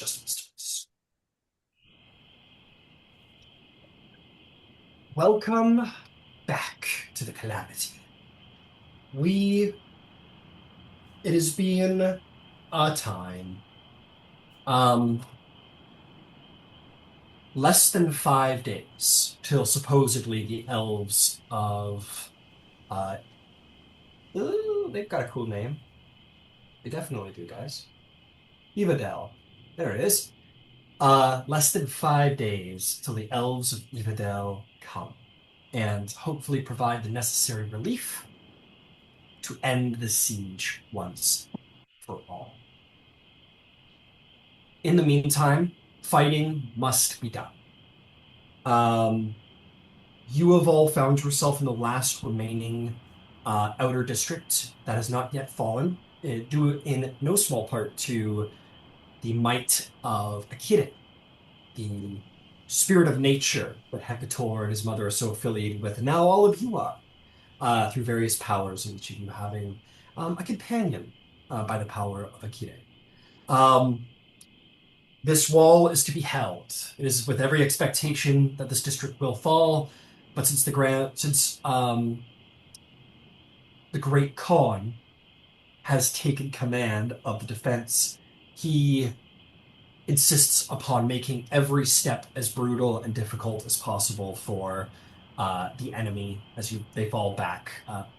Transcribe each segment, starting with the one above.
just mistakes. Welcome back to the Calamity. It has been a time. Um, Less than 5 days till supposedly the elves of, uh, ooh, they've got a cool name. They definitely do, guys. Evadel. There it is. Less than 5 days till the elves of Evadel come and hopefully provide the necessary relief to end the siege once for all. In the meantime, fighting must be done. Um, you have all found yourself in the last remaining outer district that has not yet fallen, due in no small part to the might of Akira, the spirit of nature that Hecator and his mother are so affiliated with, and now all of you are, through various powers, and each of you having a companion by the power of Akira. Um, This wall is to be held. It is with every expectation that this district will fall, but since the Great Khan has taken command of the defense, he insists upon making every step as brutal and difficult as possible for the enemy as they fall back,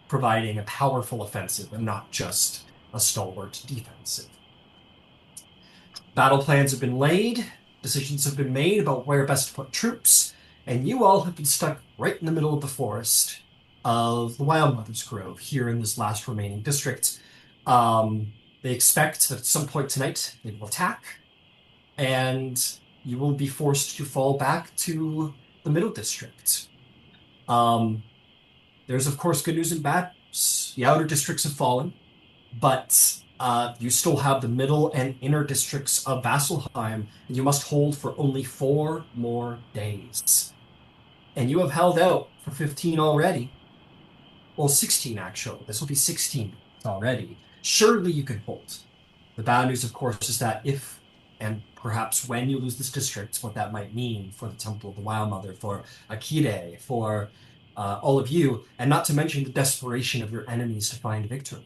providing a powerful offensive and not just a stalwart defensive. Battle plans have been laid, decisions have been made about where best to put troops, and you all have been stuck right in the middle of the forest of the Wild Mother's Grove here in this last remaining district. They expect that at some point tonight they will attack, and you will be forced to fall back to the middle district. Um, there's, of course, good news and bad news. The outer districts have fallen, but you still have the middle and inner districts of Vasselheim, and you must hold for only 4 more days. And you have held out for 15 already. Well, 16 actually. This will be 16 already. Surely you can hold. The bad news, of course, is that if and perhaps when you lose this district, what that might mean for the Temple of the Wild Mother, for Akire, for all of you, and not to mention the desperation of your enemies to find victory.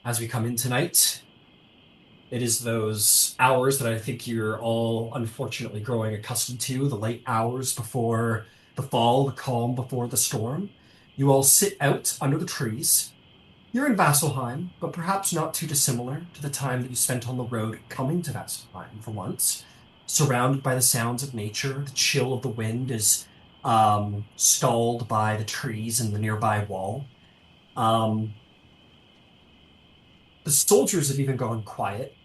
As we come in tonight, it is those hours that I think you're all unfortunately growing accustomed to, the late hours before the fall, the calm before the storm. You all sit out under the trees. You're in Vasselheim, but perhaps not too dissimilar to the time that you spent on the road coming to Vasselheim for once. Surrounded by the sounds of nature, the chill of the wind is stalled by the trees and the nearby wall. Um, the soldiers have even gone quiet.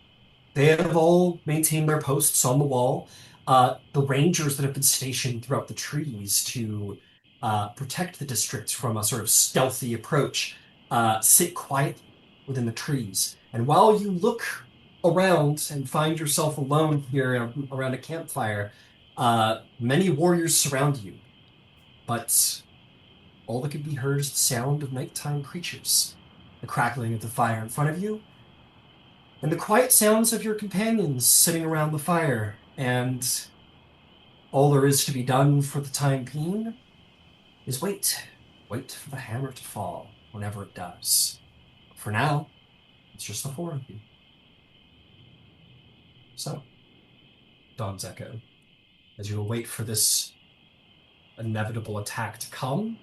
They have all maintained their posts on the wall. The rangers that have been stationed throughout the trees to protect the district from a sort of stealthy approach sit quietly within the trees. And while you look around and find yourself alone here around a campfire, many warriors surround you, but all that can be heard is the sound of nighttime creatures, the crackling of the fire in front of you, and the quiet sounds of your companions sitting around the fire, and all there is to be done for the time being is wait. Wait for the hammer to fall whenever it does. For now, it's just the four of you. So, Dawn's Echo, as you await for this inevitable attack to come,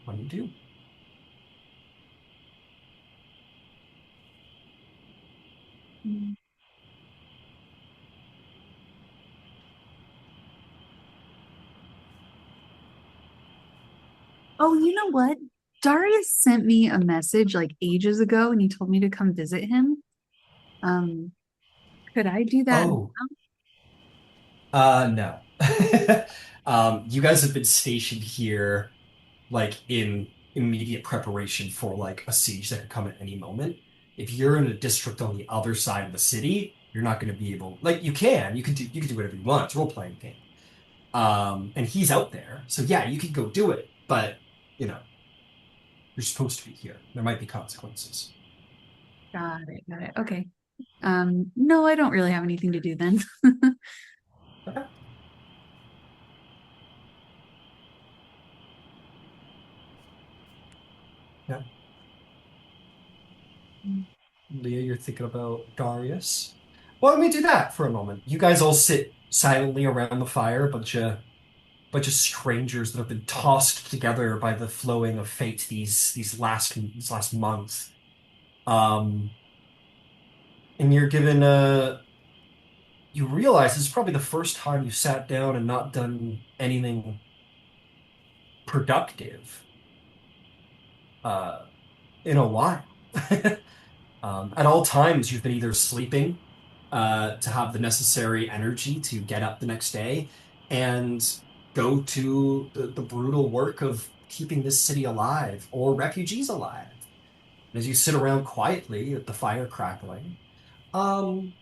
what do you do? Mm. Oh, you know what? Darius sent me a message like ages ago and he told me to come visit him. Um, could I do that Oh, now? no. You guys have been stationed here like in immediate preparation for like a siege that could come at any moment. If you're in a district on the other side of the city, you're not going to be able like you can do whatever you want. It's a role-playing game. And he's out there. So yeah, you could go do it, but you know, you're supposed to be here. There might be consequences. Got it. Got it. Okay. No, I don't really have anything to do then. Okay. Yeah. Leah, you're thinking about Darius. Well, let me do that for a moment. You guys all sit silently around the fire, bunch of strangers that have been tossed together by the flowing of fate these last months. Um, and you're given you realize this is probably the first time you sat down and not done anything productive uh in a while. At all times, you've been either sleeping to have the necessary energy to get up the next day and go to the brutal work of keeping this city alive or refugees alive. And as you sit around quietly at the fire crackling, um,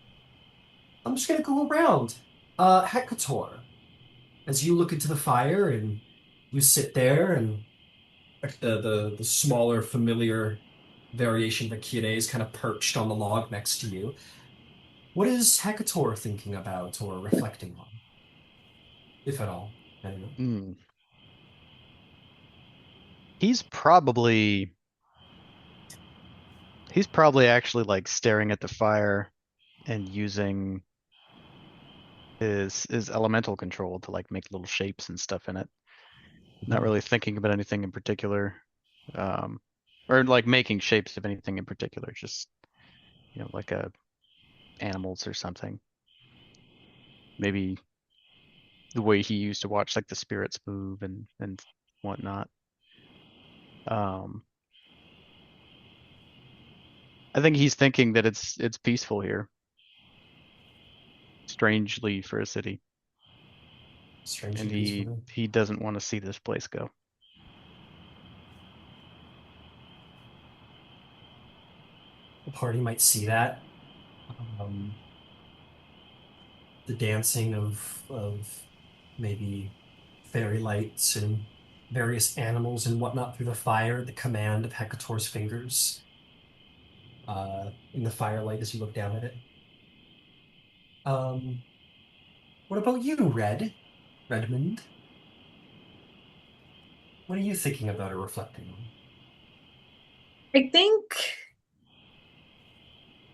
I'm just gonna go around. Hecator, as you look into the fire and you sit there and the smaller familiar variation of Akire is kind of perched on the log next to you. What is Hecator thinking about or reflecting on, if at all? I don't know. Hmm. He's probably he's probably actually like staring at the fire and using his elemental control to like make little shapes and stuff in it. Not Mhm. really thinking about anything in particular. Um, or like making shapes of anything in particular, just like animals or something. Maybe the way he used to watch like the spirits move and whatnot. Um, I think he's thinking that it's peaceful here, strangely for a city, and Strangely he peaceful. he doesn't want to see this place go. The party might see that. Um, the dancing of maybe fairy lights and various animals and whatnot through the fire, the command of Hecator's fingers in the firelight as you look down at it. Um, what about you, Redmond? What are you thinking about or reflecting on? I think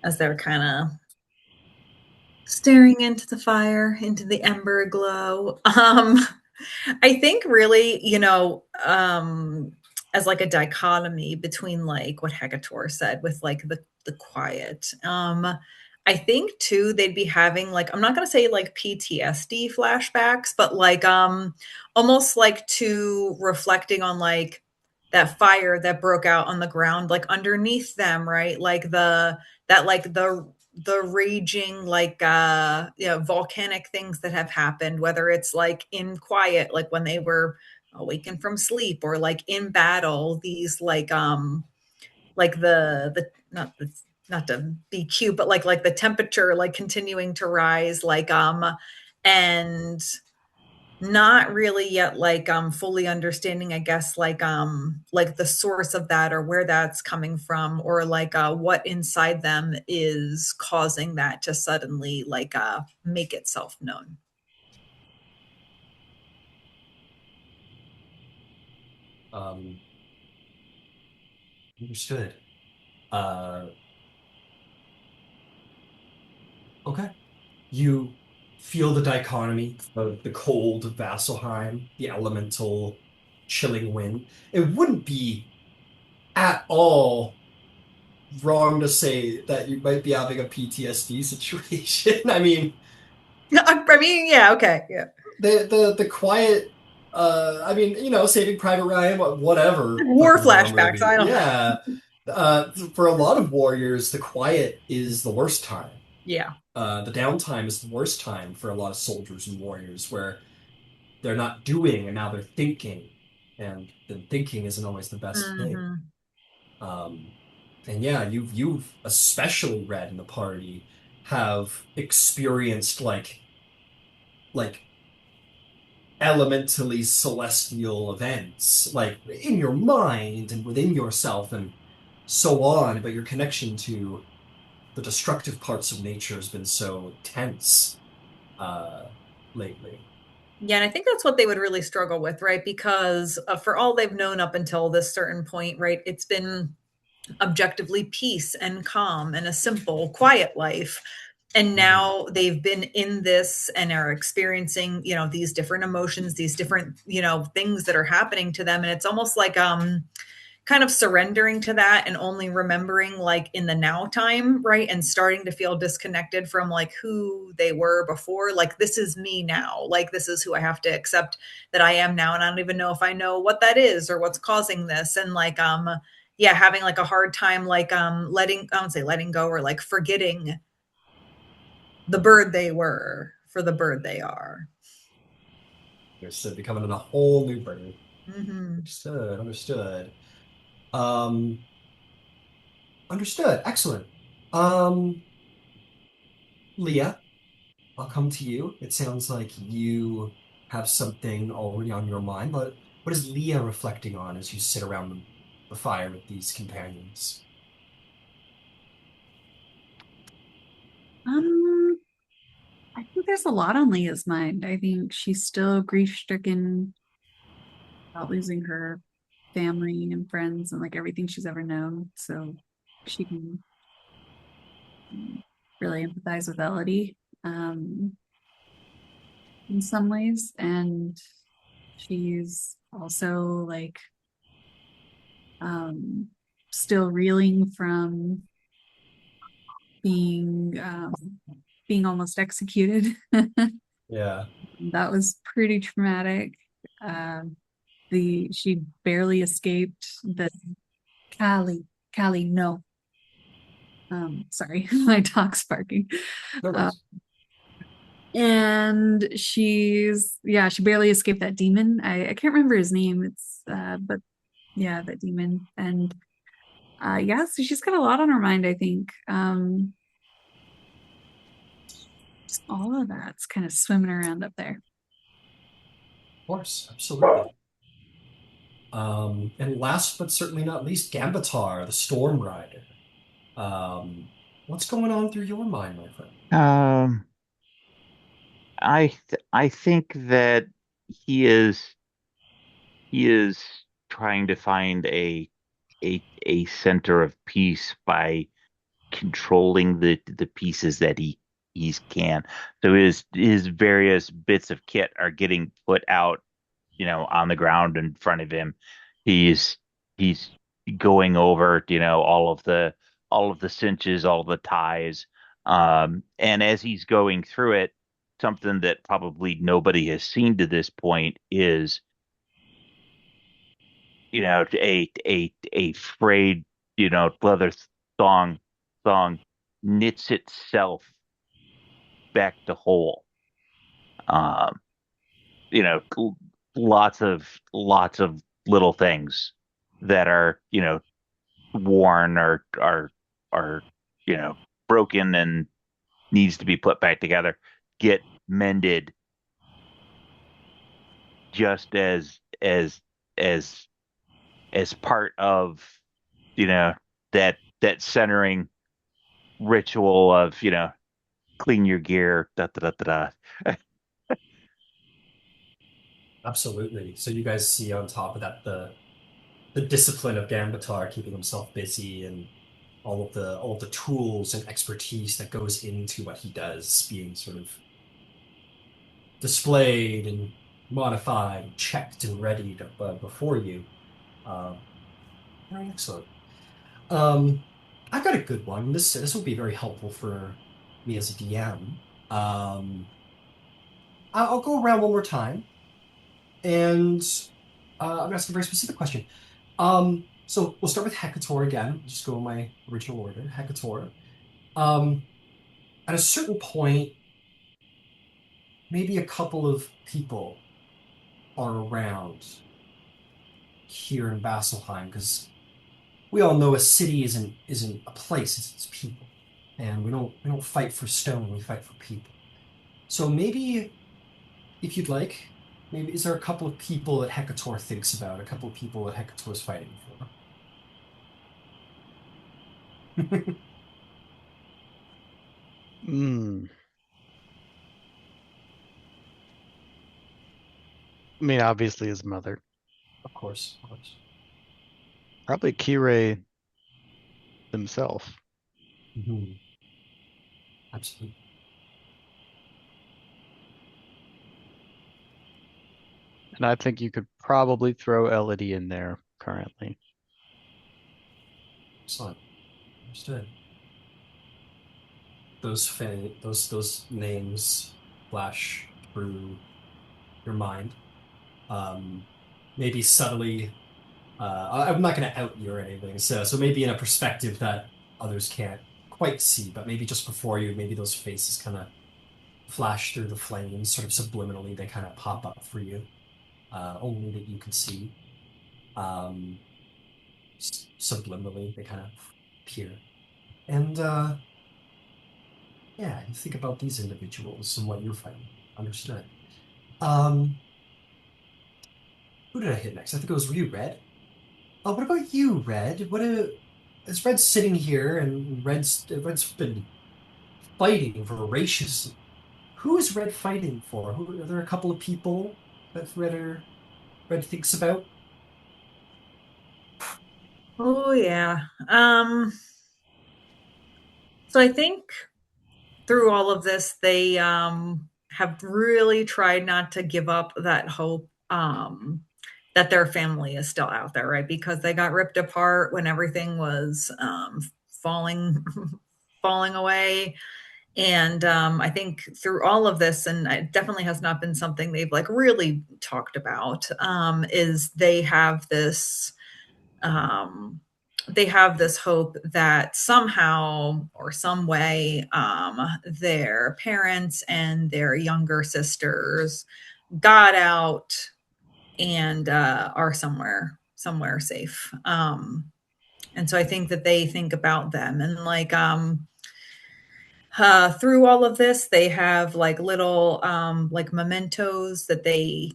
as they were kind of staring into the fire, into the ember glow, I think really, as like a dichotomy between like what Hecator said with like the quiet. I think too they'd be having like I'm not gonna say like PTSD flashbacks, but like almost like to reflecting on like that fire that broke out on the ground like underneath them, right? Like the raging like volcanic things that have happened, whether it's like in quiet like when they were awakened from sleep or like in battle, these like the not to be cute, but like the temperature like continuing to rise and not really yet like fully understanding, I guess, like the source of that or where that's coming from or like what inside them is causing that to suddenly like make itself known. Um, understood. Uh, okay. You feel the dichotomy of the cold Vasselheim, the elemental chilling wind. It wouldn't be at all wrong to say that you might be having a PTSD situation. I mean, I mean, yeah, okay, yeah. the quiet I mean, Saving Private Ryan, whatever War fucking war flashbacks, movie. I don't know. Yeah. For a lot of warriors, the quiet is the worst time. Yeah. The downtime is the worst time for a lot of soldiers and warriors where they're not doing and now they're thinking. And then thinking isn't always the best thing. Hmm. Um, and yeah, you've especially read in the party have experienced like elementally celestial events, like in your mind and within yourself. And so on, but your connection to the destructive parts of nature has been so tense uh, lately. Yeah, and I think that's what they would really struggle with, right? Because for all they've known up until this certain point, right, it's been objectively peace and calm and a simple, quiet life. And Mhm. now they've been in this and are experiencing, these different emotions, these different, things that are happening to them. And it's almost like kind of surrendering to that and only remembering like in the now time, right? And starting to feel disconnected from like who they were before. Like, this is me now. Like, this is who I have to accept that I am now. And I don't even know if I know what that is or what's causing this. And like, yeah, having like a hard time, like, letting, I don't say letting go or like forgetting the bird they were for the bird they are. Understood. Becoming a whole new bird. Mm-hmm. Understood. Understood. Um, understood. Excellent. Um, Leah, I'll come to you. It sounds like you have something already on your mind, but what is Leah reflecting on as you sit around the fire with these companions? Um, I think there's a lot on Leah's mind. I think she's still grief-stricken about losing her family and friends and like everything she's ever known. So she can really empathize with Elodie in some ways. And she's also like um, still reeling from being being almost executed. Yeah. That was pretty traumatic. Um, the she barely escaped the Callie. Callie, no. Sorry, my dog's barking. No Uh, worries. and she barely escaped that demon. I can't remember his name. It's but yeah, that demon. And yeah, so she's got a lot on her mind, I think. Just all of that's kind of swimming around up there. Of course. Absolutely. And last but certainly not least, Gambatar, the Storm Rider. What's going on through your mind, my friend? Um, I think that he is he is trying to find a center of peace by controlling the pieces that he's can. So his various bits of kit are getting put out, on the ground in front of him. He's he's going over, all of the cinches, all the ties. And as he's going through it, something that probably nobody has seen to this point is, a frayed, leather thong thong knits itself back to whole. Um, lots of little things that are, worn or broken and needs to be put back together, get mended just as as part of, you know that centering ritual of, clean your gear, da da da da da. Absolutely. So you guys see on top of that the discipline of Gambatar keeping himself busy and all of the tools and expertise that goes into what he does being sort of displayed and modified, checked and ready before you. Um, very excellent. Um, I've got a good one. This will be very helpful for me as a DM. I'll go around one more time, and I'm gonna ask a very specific question. So we'll start with Hecator again. Just go in my original order. Hecator. Um, at a certain point, maybe a couple of people are around here in Vasselheim because we all know a city isn't a place, it's people. And we don't fight for stone, we fight for people. So maybe if you'd like, maybe is there a couple of people that Hecator thinks about, a couple of people that Hecator's fighting for? Hmm. I mean, obviously his mother. Of course, of course. Probably Kirei himself. Mhm. Absolutely. And I think you could probably throw Elodie in there currently. Excellent. Understood. Those names flash through your mind. Um, maybe subtly. I'm not going to out you or anything. So maybe in a perspective that others can't quite see, but maybe just before you, maybe those faces kind of flash through the flames, sort of subliminally. They kind of pop up for you, only that you can see. Um, Subliminally, they kind of appear. And yeah, you think about these individuals and what you're fighting. Understood. Um, who did I hit next? I think it was you, Red. Oh, what about you, Red? Is Red sitting here and Red's been fighting voraciously. Who is Red fighting for? Who are there a couple of people that Red thinks about? Oh yeah. So I think through all of this, they have really tried not to give up that hope that their family is still out there, right? Because they got ripped apart when everything was falling falling away. And I think through all of this, and it definitely has not been something they've like really talked about, is um, they have this hope that somehow or some way their parents and their younger sisters got out and are somewhere safe. And so I think that they think about them and like through all of this they have like little like mementos that they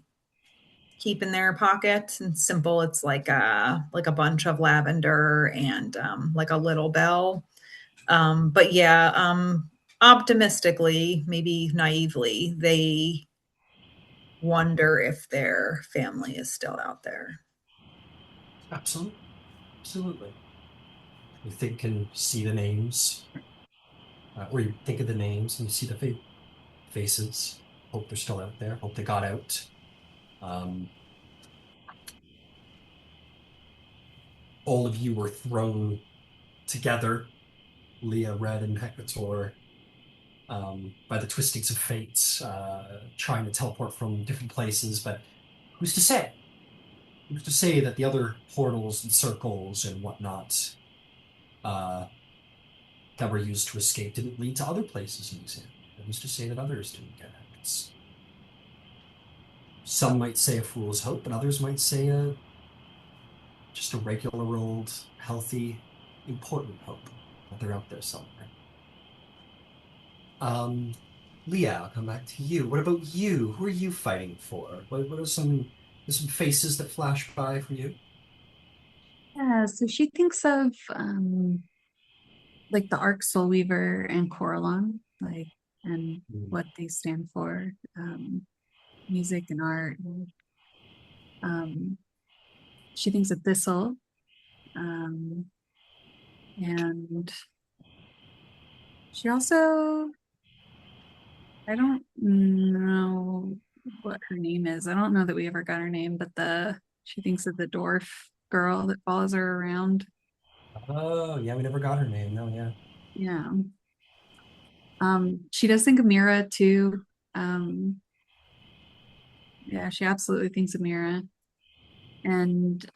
keep in their pocket and simple. It's like a bunch of lavender and like a little bell. But yeah, optimistically, maybe naively, they wonder if their family is still out there. Absolutely, absolutely. You think and see the names, or you think of the names and you see the faces. Hope they're still out there. Hope they got out. Um, all of you were thrown together, Leah, Red, and Hector, by the twistings of fate, trying to teleport from different places. But who's to say? Who's to say that the other portals and circles and whatnot uh, that were used to escape didn't lead to other places in example? Who's to say that others didn't get out? Some might say a fool's hope, and others might say just a regular old, healthy, important hope that they're out there somewhere. Um, Leah, I'll come back to you. What about you? Who are you fighting for? What are some faces that flash by for you? Yeah, so she thinks of like the Arc Soul Weaver and Coralon, like and Hmm. what they stand for, music and art. Um, she thinks of Thistle, um, and she also I don't know what her name is. I don't know that we ever got her name, but the she thinks of the dwarf girl that follows her around. Oh, yeah, we never got her name. No, yeah. Yeah. She does think of Mira too. Um, yeah, she absolutely thinks of Mira. And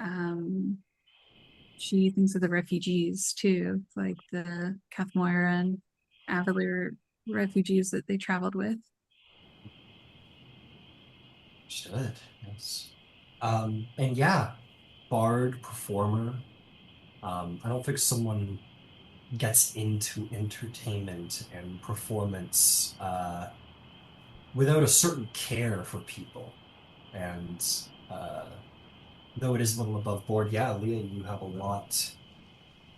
she thinks of the refugees too, like the Cathmoira and Avalier refugees that they traveled with. Understood. Yes. And yeah, bard, performer. I don't think someone gets into entertainment and performance without a certain care for people. And though it is a little above board, yeah, Leah, you have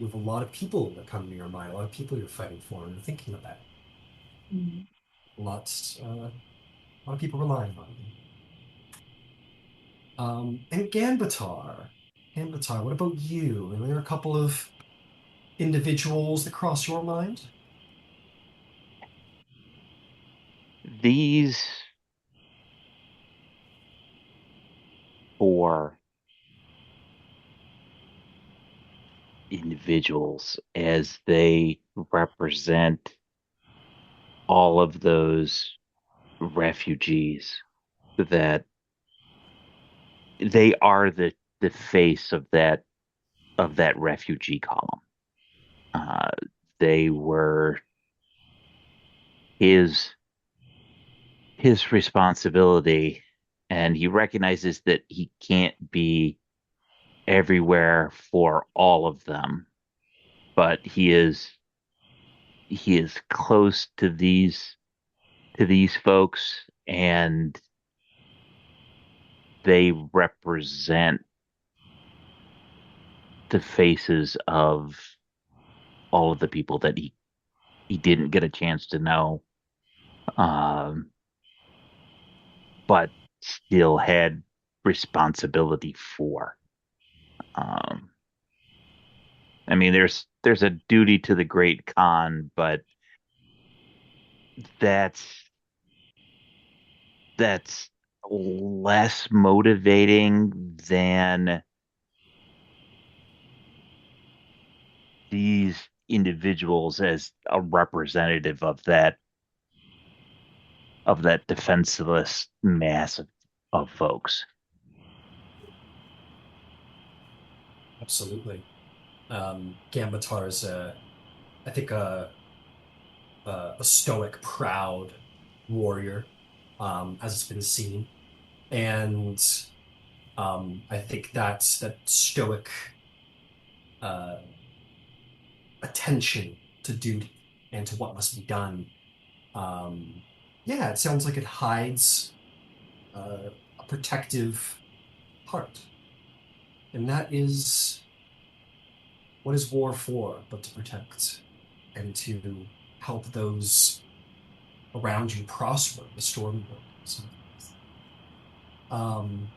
You have a lot of people that come to your mind, a lot of people you're fighting for and you're thinking about. Mm. A lot of people relying on you. And Ganbatar, what about you? Are there a couple of individuals that cross your mind? These four individuals, as they represent all of those refugees, that they are the face of that refugee column. Uh, they were his his responsibility, and he recognizes that he can't be everywhere for all of them, but he is close to these folks, and they represent the faces of all of the people that he didn't get a chance to know, um, but still had responsibility for. Um, I mean, there's a duty to the Great Khan, but that's that's less motivating than these individuals as a representative of that defenseless mass of folks. Absolutely. Gambatar is, I think, a stoic, proud warrior, as it's been seen, and I think that stoic uh, attention to duty and to what must be done. Um, yeah, it sounds like it hides a protective heart, and that is what is war for, but to protect and to help those around you prosper, restore the world. So, um,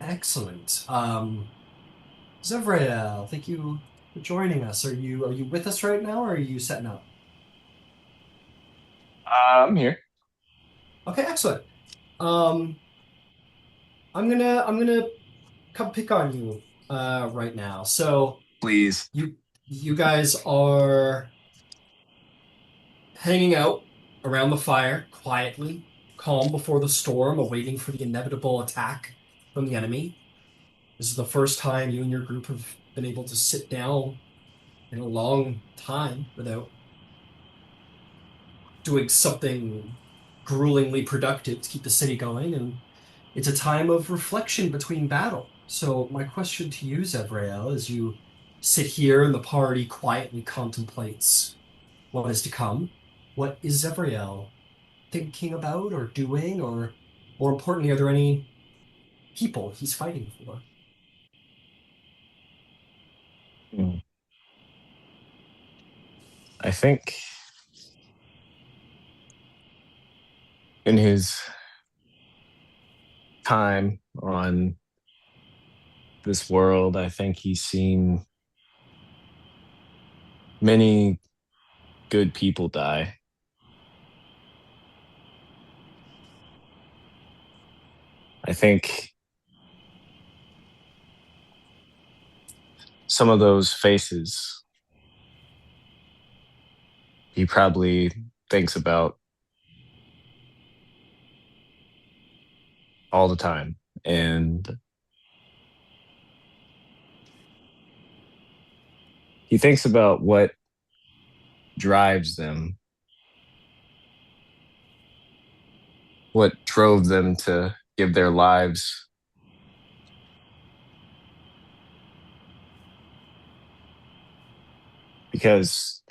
excellent. Zevrael, thank you for joining us. Are you with us right now, or are you setting up? I'm here. Okay, excellent. Um, I'm gonna come pick on you right now. So Please. you guys are hanging out around the fire quietly, calm before the storm, awaiting for the inevitable attack from the enemy. This is the first time you and your group have been able to sit down in a long time without doing something gruelingly productive to keep the city going, and it's a time of reflection between battle. So my question to you, Zevrael, as you sit here and the party quietly contemplates what is to come, what is Zevrael thinking about or doing, or more importantly, are there any people he's fighting for? Mm. I think in his time on this world, I think he's seen many good people die. I think some of those faces he probably thinks about all the time. And he thinks about what drives them, what drove them to give their lives. Because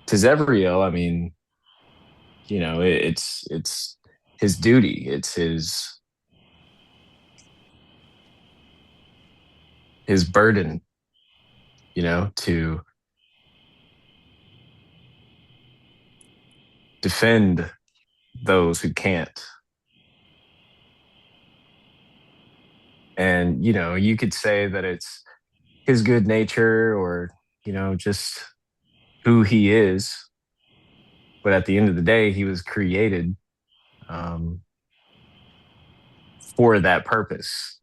to Zevrio, I mean, it's his duty. It's his burden. to defend those who can't. And, you could say that it's his good nature or, just who he is. But at the end of the day, he was created um, for that purpose.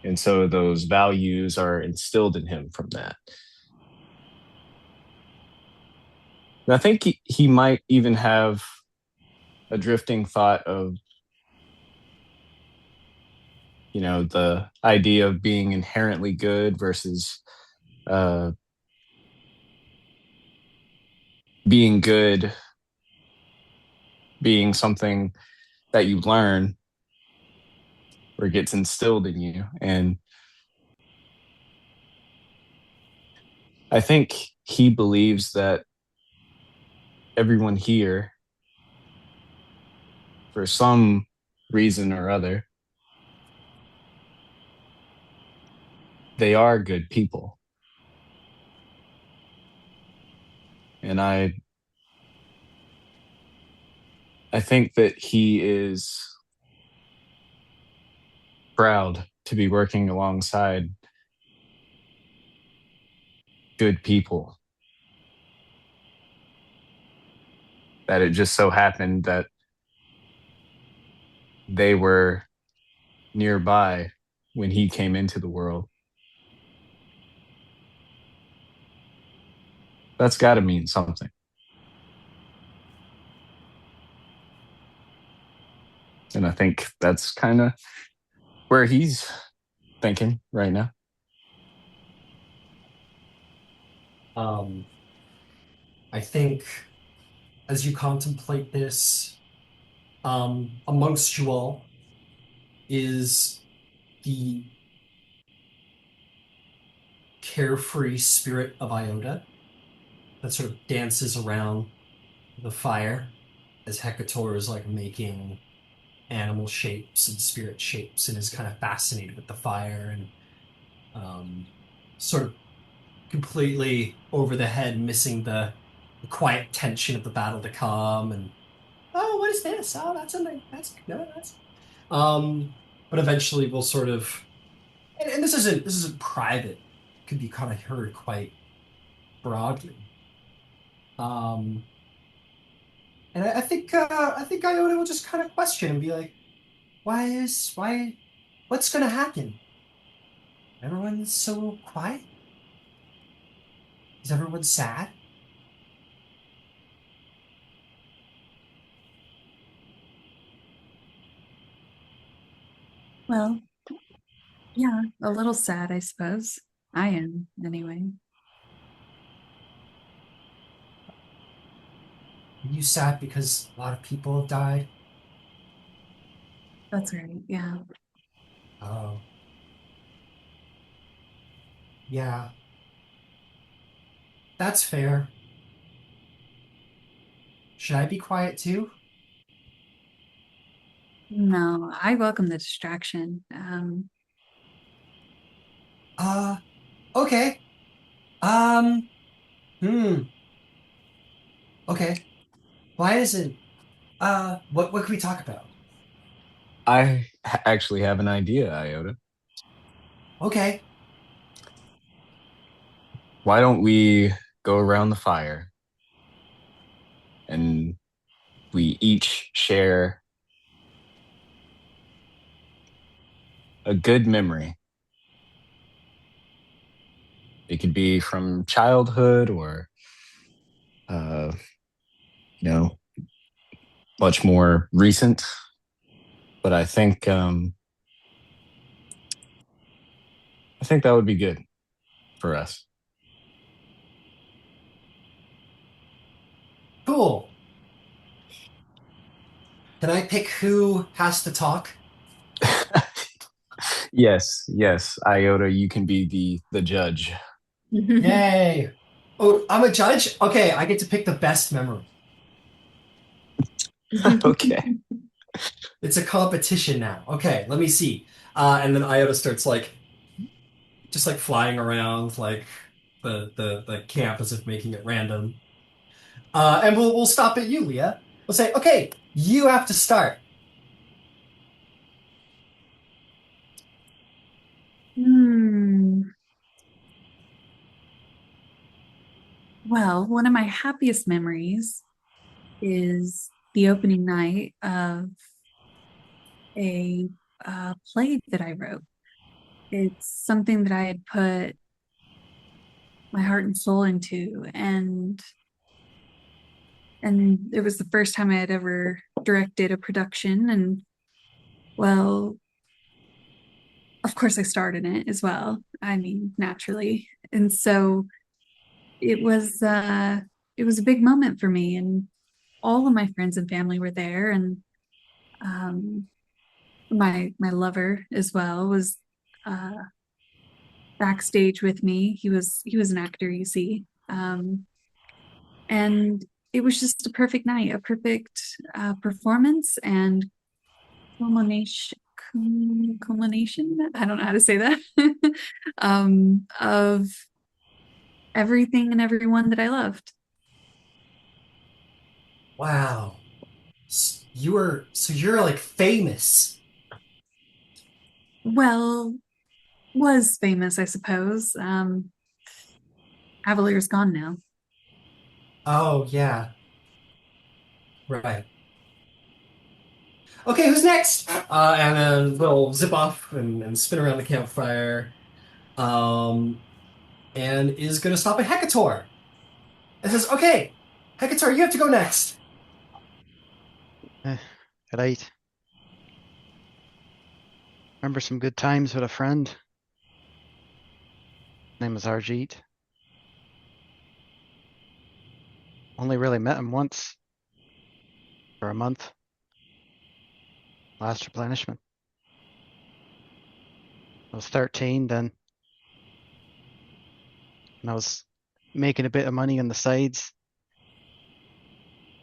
And so those values are instilled in him from that. And I think he might even have a drifting thought of, the idea of being inherently good versus uh, being good, being something that you learn or gets instilled in you. And I think he believes that everyone here, for some reason or other, they are good people. And I think that he is proud to be working alongside good people. That it just so happened that they were nearby when he came into the world. That's got to mean something. And I think that's kind of where he's thinking right now. I think as you contemplate this, amongst you all is the carefree spirit of Iota that sort of dances around the fire as Hecator is like making animal shapes and spirit shapes and is kind of fascinated with the fire and um, sort of completely over the head, missing the quiet tension of the battle to come. And oh, what is this? Oh, that's something. That's no, that's. Um, but eventually we'll sort of, and this isn't private. It could be kind of heard quite broadly. Um, and I think Iona will just kind of question and be like, what's gonna happen? Everyone's so quiet. Is everyone sad? Well, yeah, a little sad, I suppose. I am, anyway. Are you sad because a lot of people have died? That's right. Yeah. Oh, yeah, that's fair. Should I be quiet too? No, I welcome the distraction. Uh, okay. Um, hmm. Okay. Why isn't what can we talk about? I actually have an idea, Iota. Okay. Why don't we go around the fire and we each share a good memory? It could be from childhood or, uh, you know, much more recent. But I think that would be good for us. Cool. Can I pick who has to talk? Yes, yes, Iota, you can be the judge. Yay. Oh, I'm a judge? Okay, I get to pick the best memory. Okay. It's a competition now. Okay, let me see. And then Iota starts like just like flying around like the camp as if making it random. And we'll stop at you, Leah. We'll say, okay, you have to start. Hmm. Well, one of my happiest memories is the opening night of a play that I wrote. It's something that I had put my heart and soul into, and it was the first time I had ever directed a production. And well, of course, I starred in it as well. I mean, naturally, and so it was it was a big moment for me, and all of my friends and family were there, and um, my lover as well was uh, backstage with me. He was an actor, you see, and it was just a perfect night, a perfect performance and culmination. Culmination. I don't know how to say that. Of everything and everyone that I loved. Wow. You're like famous. Well, was famous, I suppose. Cavalier's gone now. Oh yeah, right. Okay, who's next? And then we'll zip off and spin around the campfire. Um, and is gonna stop at Hecator. And says, okay, Hecator, you have to go next. Eh, right. Remember some good times with a friend. Name was Arjeet. Only really met him once for a month. Last replenishment. I was 13 then, and I was making a bit of money on the sides,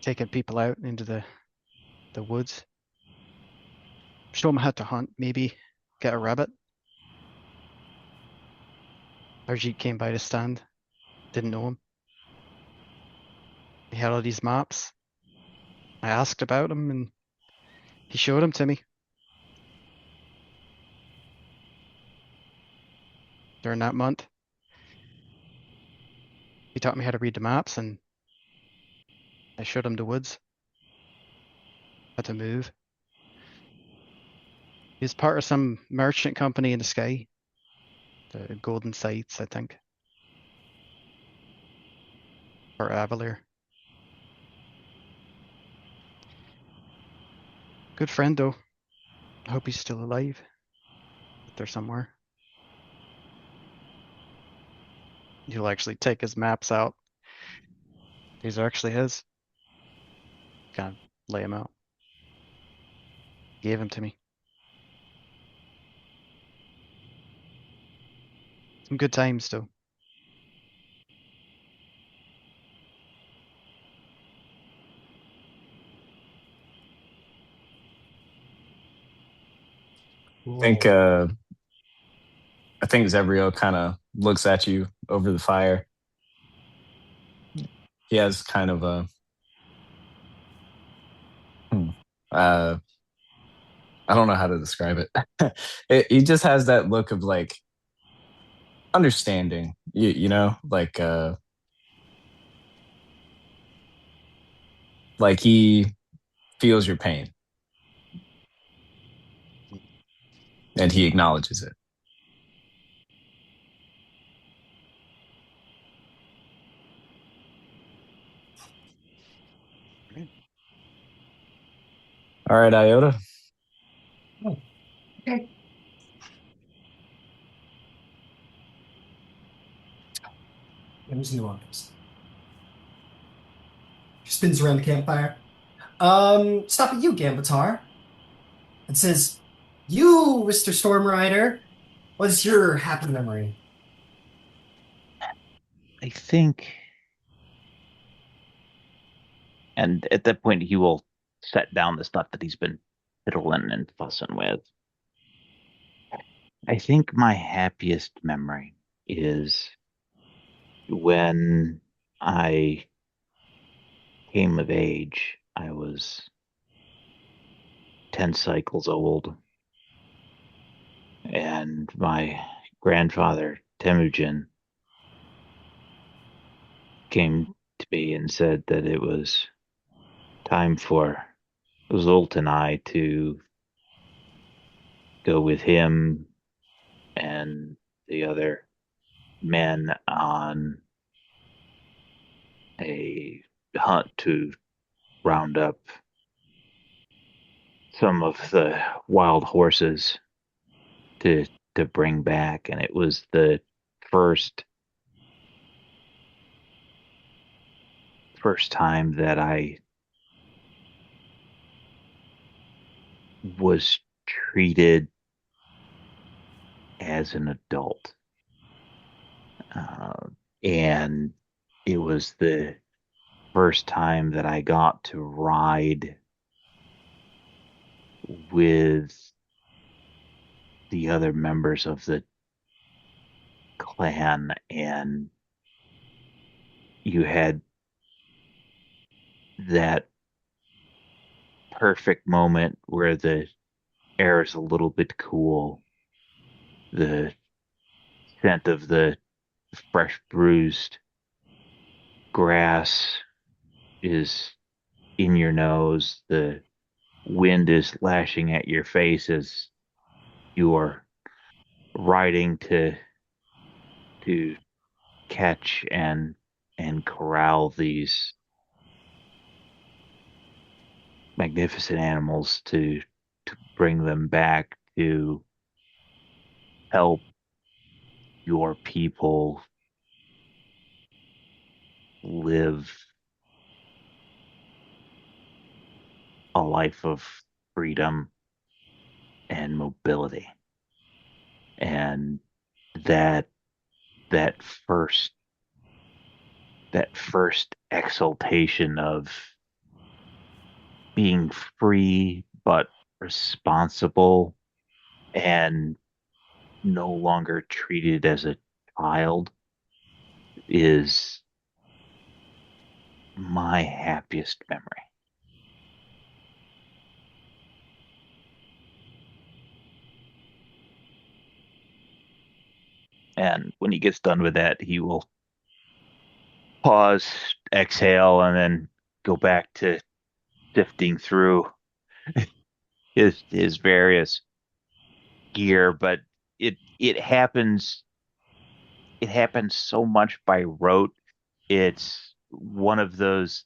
taking people out into the woods. Show them how to hunt, maybe get a rabbit. Arjeet came by the stand, didn't know him. He had all these maps. I asked about him and he showed them to me. During that month, he taught me how to read the maps and I showed him the woods, how to move. He was part of some merchant company in the sky, the Golden Sights, I think, or Avalier. Good friend though. I hope he's still alive. Out there somewhere. He'll actually take his maps out. These are actually his. Kind of lay him out. Gave him to me. Some good times though. think Cool. uh I think Zebrio kind of looks at you over the fire. He has kind of a hmm, uh I don't know how to describe it. He just has that look of like understanding, like he feels your pain and he acknowledges it. Right. All right, Iota. Oh, okay. There's nuance. She spins around the campfire. Stop at you, Gambatar. And says, you, Mr. Stormrider, what's your happy memory? I think, and at that point, he will set down the stuff that he's been fiddling and fussing with. I think my happiest memory is when I came of age. I was 10 cycles old, and my grandfather, Temujin, came to me and said that it was time for Zolt and I to go with him and the other men on a hunt to round up some of the wild horses to to bring back. And it was the first first time that I was treated as an adult. Uh, and it was the first time that I got to ride with the other members of the clan, and you had that perfect moment where the air is a little bit cool, the scent of the fresh bruised grass is in your nose, the wind is lashing at your face as you're riding to catch and corral these magnificent animals to bring them back to help your people live a life of freedom and mobility. And that that first that first exaltation of being free but responsible and no longer treated as a child is my happiest memory. And when he gets done with that, he will pause, exhale, and then go back to sifting through his various gear. But it happens so much by rote. It's one of those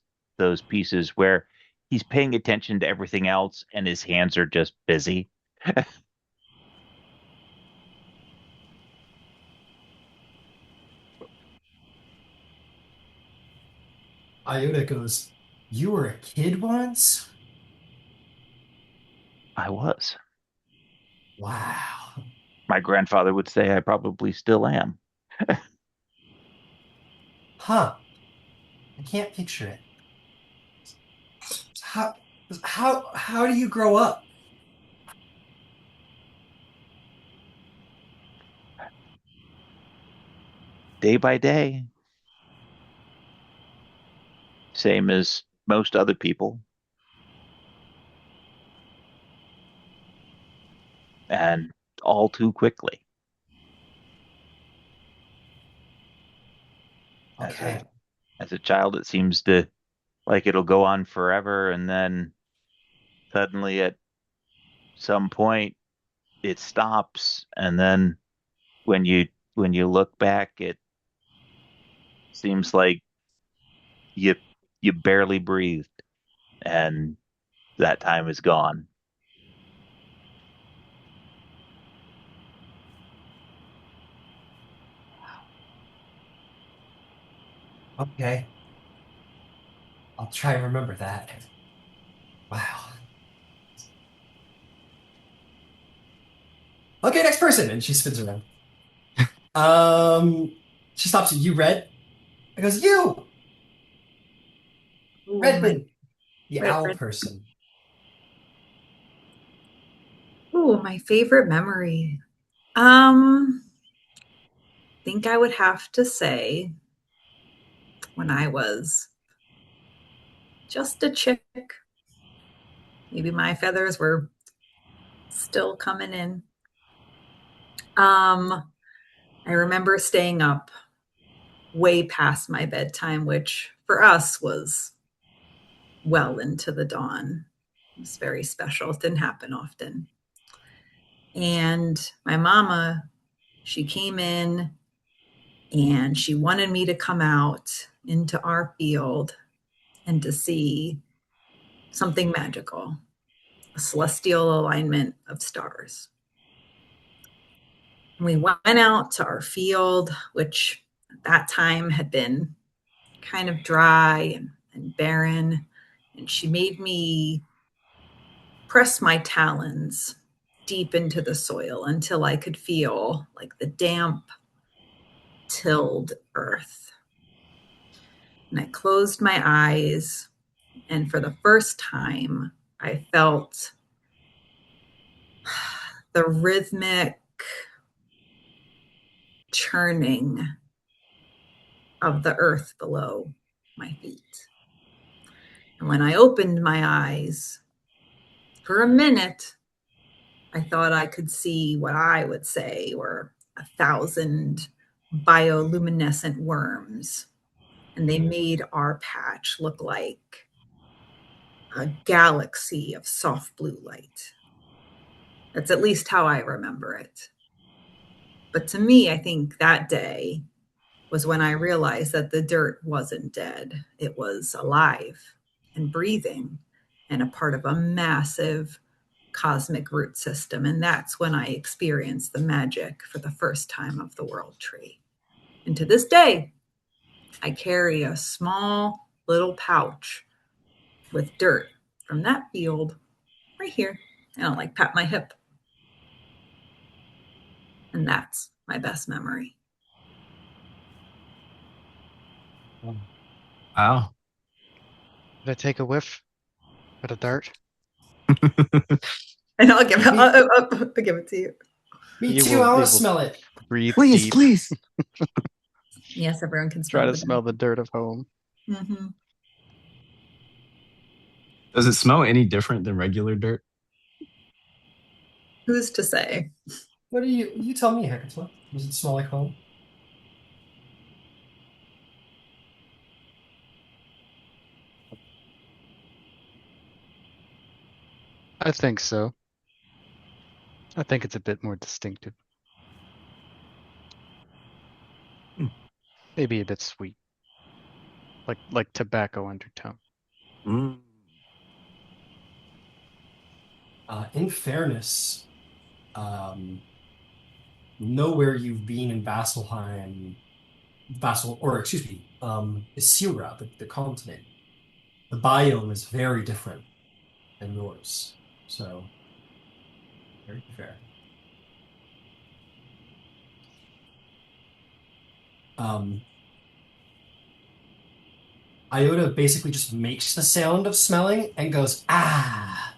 pieces where he's paying attention to everything else and his hands are just busy. Iota goes, "You were a kid once? I was. Wow. My grandfather would say I probably still am. Huh. I can't picture it. How how do you grow up?" Day by day, same as most other people, and all too quickly. As a Okay. as a child, it seems to like it'll go on forever, and then suddenly at some point it stops, and then when you look back, it seems like you you barely breathed, and that time is gone. Okay. I'll try and remember that. Wow. Okay, next person. And she spins around. Um, she stops at you, Red. I goes, "You, Ooh, my Redmond, the red, owl red. person." Ooh, my favorite memory. Think I would have to say when I was just a chick, maybe my feathers were still coming in. I remember staying up way past my bedtime, which for us was well into the dawn. It was very special. It didn't happen often. And my mama, she came in and she wanted me to come out into our field and to see something magical, a celestial alignment of stars. And we went out to our field, which at that time had been kind of dry and barren. And she made me press my talons deep into the soil until I could feel like the damp, tilled earth. And I closed my eyes, and for the first time, I felt the rhythmic churning of the earth below my feet. And when I opened my eyes, for a minute, I thought I could see what I would say were 1,000 bioluminescent worms. And they made our patch look like a galaxy of soft blue light. That's at least how I remember it. But to me, I think that day was when I realized that the dirt wasn't dead. It was alive and breathing and a part of a massive cosmic root system. And that's when I experienced the magic for the first time of the world tree. And to this day, I carry a small little pouch with dirt from that field right here. And I'll like pat my hip. And that's my best memory. Wow. Did I take a whiff at a dart? And I'll give it to you. Me You too. will- I want you to will smell it. Breathe Please, deep. please. Yes, everyone can smell Try to the smell the dirt of home. Mm-hmm. Does it smell any different than regular dirt? Who's to say? What do you tell me, Hector? Does it smell like home? I think so. I think it's a bit more distinctive. Hmm. Maybe a bit sweet. Like tobacco undertone. Mm. In fairness, nowhere you've been in Vasselheim, or excuse me, Isira, the continent, the biome is very different than yours. So, very fair. Um, Iota basically just makes the sound of smelling and goes, ah,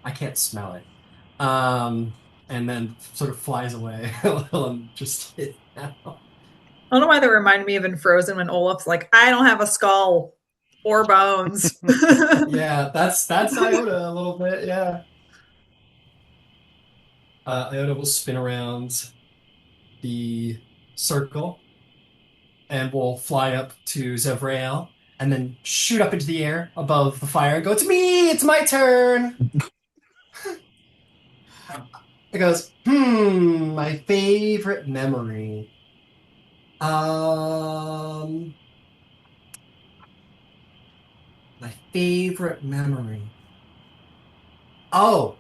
I can't smell it. And then sort of flies away. I'm just kidding now. I don't know why that reminded me of in Frozen when Olaf's like, I don't have a skull or bones. Yeah, that's Iota a little bit, yeah. Iota will spin around the circle and will fly up to Zevrael and then shoot up into the air above the fire and go, it's me, it's my turn. It goes, my favorite memory. Um, my favorite memory. Oh,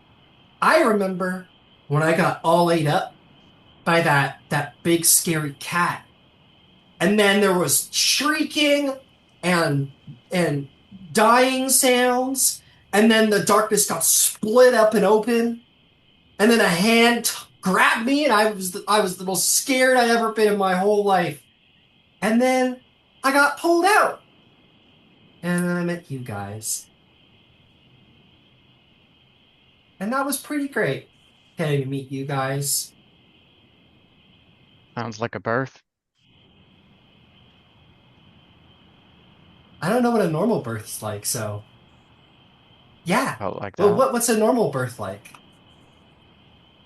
I remember when I got all ate up by that big scary cat. And then there was shrieking and and dying sounds, and then the darkness got split up and open, and then a hand grabbed me, and I was the most scared I ever been in my whole life. And then I got pulled out, and then I met you guys, and that was pretty great getting to meet you guys. Sounds like a birth. I don't know what a normal birth's like, so yeah. Felt like Well, that. what's a normal birth like?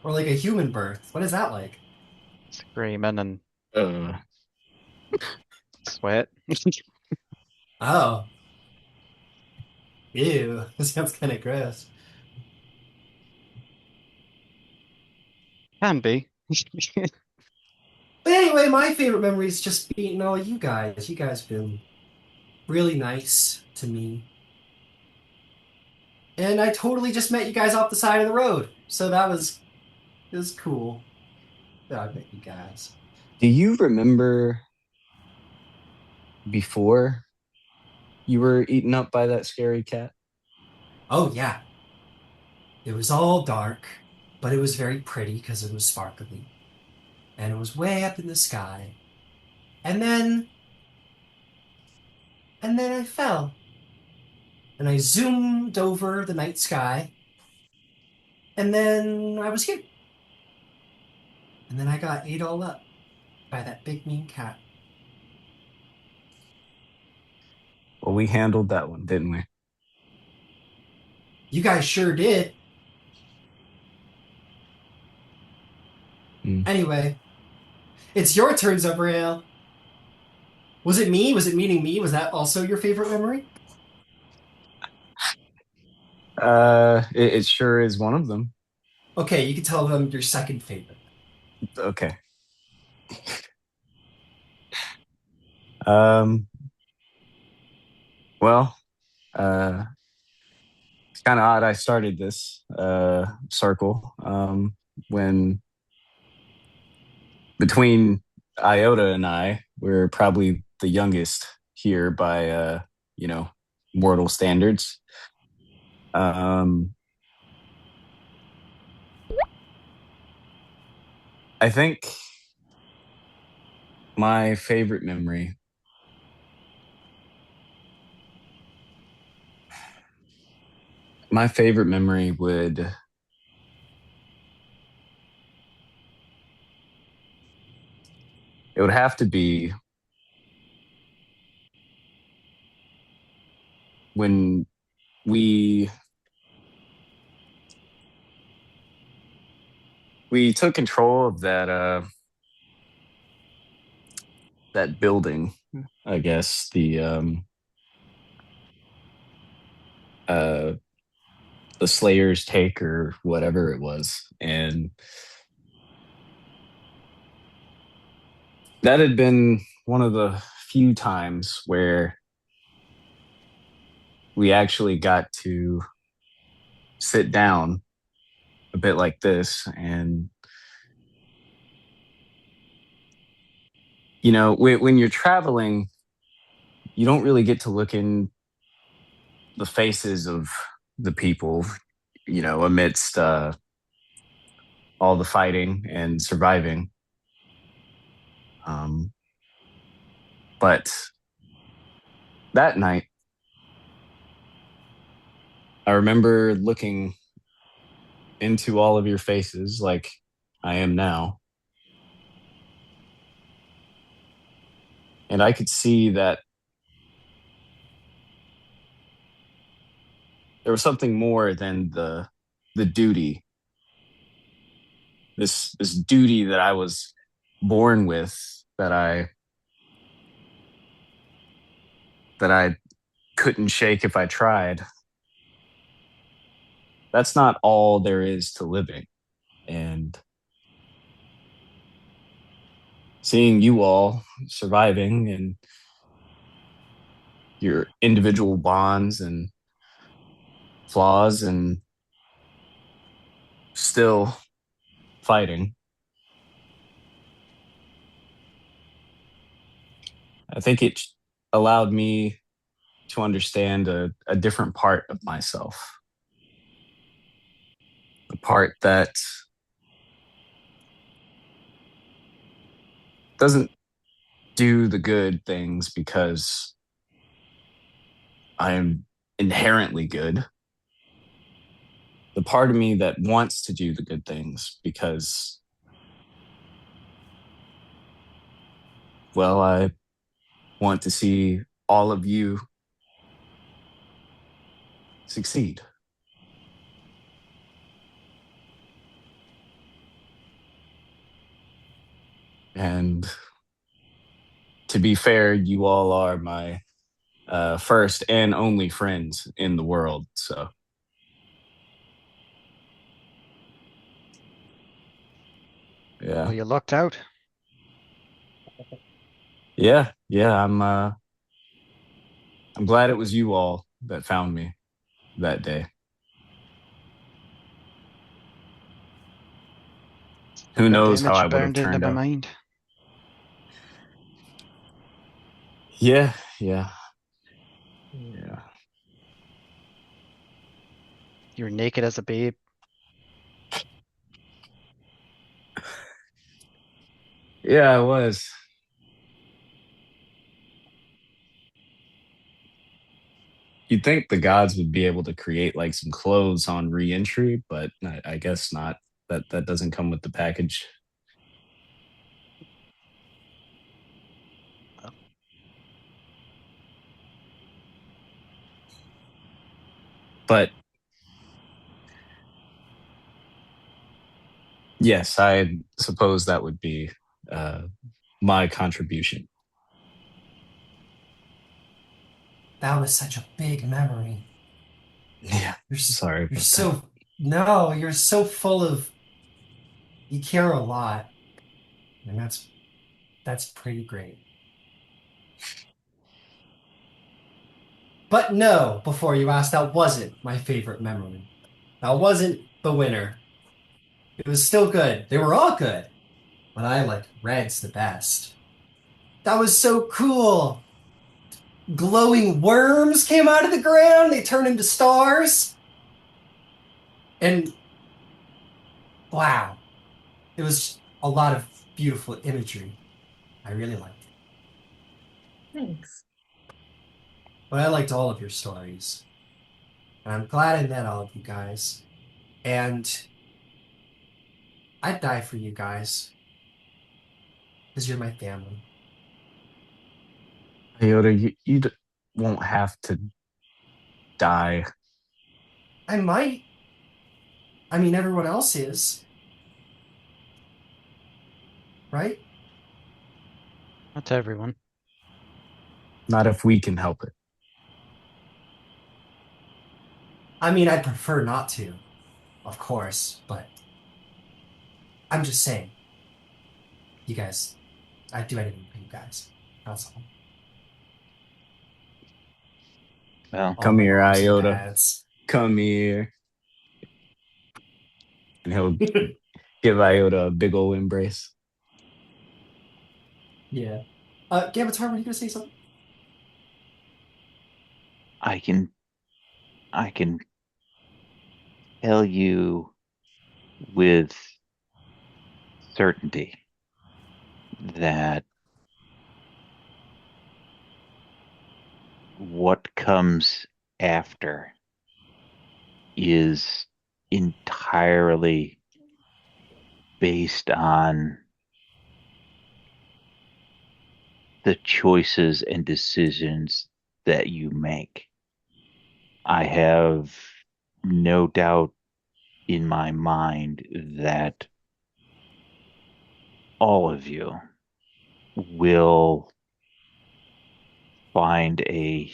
Or like a human birth? What is that like? Screaming and Uh, sweat. Oh, ew. This sounds kind of gross. Can be. But anyway, my favorite memory is just meeting all you guys. You guys have been really nice to me. And I totally just met you guys off the side of the road. So it was cool that I met you guys. do you remember before you were eaten up by that scary cat? Oh yeah. It was all dark, but it was very pretty because it was sparkly. And it was way up in the sky. And then I fell. And I zoomed over the night sky. And then I was here. And then I got ate all up by that big mean cat. Well, we handled that one, didn't we? You guys sure did. Mm. Anyway, it's your turn, Zabriel. Was it me? Was it meeting me? Was that also your favorite memory? It sure is one of them. Okay, you can tell them your second favorite. Okay. Um, well, uh, it's kind of odd I started this circle when between Iota and I, we're probably the youngest here by you know, mortal standards. Um, I think my favorite memory, my favorite memory would it would have to be when we we took control of that building, I guess, uh the Slayer's take or whatever it was. And that had been one of the few times where we actually got to sit down a bit like this. And you know, when you're traveling, you don't really get to look in the faces of the people, you know, amidst all the fighting and surviving. Um, but that night, I remember looking into all of your faces like I am now. And I could see that there was something more than the duty, this duty that I was born with, that I couldn't shake if I tried. That's not all there is to living. And seeing you all surviving and your individual bonds and flaws and still fighting, I think it allowed me to understand a different part of myself, a part that doesn't do the good things because I am inherently good. The part of me that wants to do the good things because Well, I want to see all of you succeed. And to be fair, you all are my first and only friends in the world. So, yeah. Well, you lucked out. Yeah. I'm glad it was you all that found me that day. Who Good knows thing how that I you would have burned into turned my out? mind. Yeah, yeah, yeah. You were naked as a babe. Yeah, I was. You'd think the gods would be able to create like some clothes on re-entry, but I guess not. That doesn't come with the package. Well, But yes, I suppose that would be uh, my contribution. That was such a big memory. Yeah, sorry You're about that. so no, you're so full of you care a lot, and that's pretty great. But no, before you asked, that wasn't my favorite memory. That wasn't the winner. It was still good. They were all good, but I like Red's the best. That was so cool. Glowing worms came out of the ground. They turned into stars. And wow, it was a lot of beautiful imagery. I really liked it. Thanks. But I liked all of your stories. And I'm glad I met all of you guys. And I'd die for you guys because you're my family. Iota, won't have to die. I might. I mean, everyone else is, right? not to everyone. Not if we can help it. I mean, I'd prefer not to, of course, but I'm just saying, you guys, I'd do anything for you guys. That's all. Well, All Come my here, moms and Iota. dads. Come here. And he'll give Iota a big old embrace. Yeah. Gavatar, were you gonna say something? I can I can tell you with certainty that what comes after is entirely based on the choices and decisions that you make. I have no doubt in my mind that all of you will find a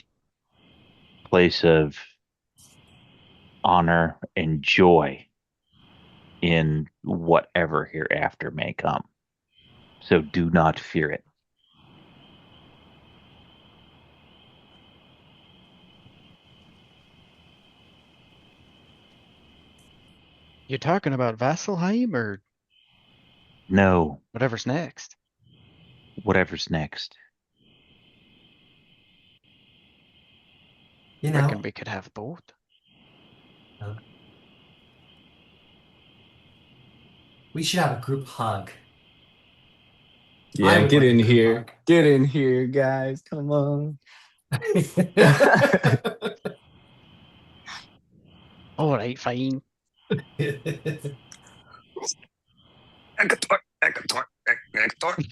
place of honor and joy in whatever hereafter may come. So do not fear it. You talking about Vasselheim or No, whatever's next? whatever's next. You Reckon know, we could have both. uh, we should have a group hug. I Yeah, would get like a in group here. hug. Get in here, guys. Come on. All right, fine. Ekator, Ekator, Ekator.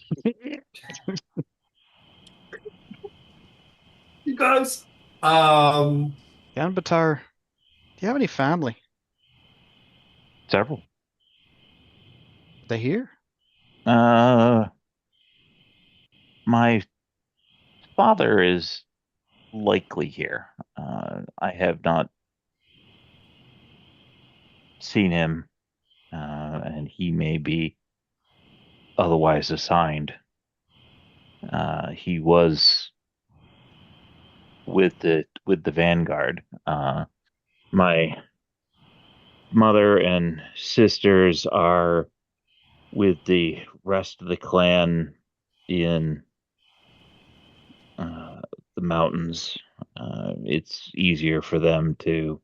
Guys. Um, Yanbatar, do you have any family? Several. Are they here? Uh, my father is likely here. I have not seen him, and he may be otherwise assigned. He was with the Vanguard. My mother and sisters are with the rest of the clan in uh, the mountains. It's easier for them to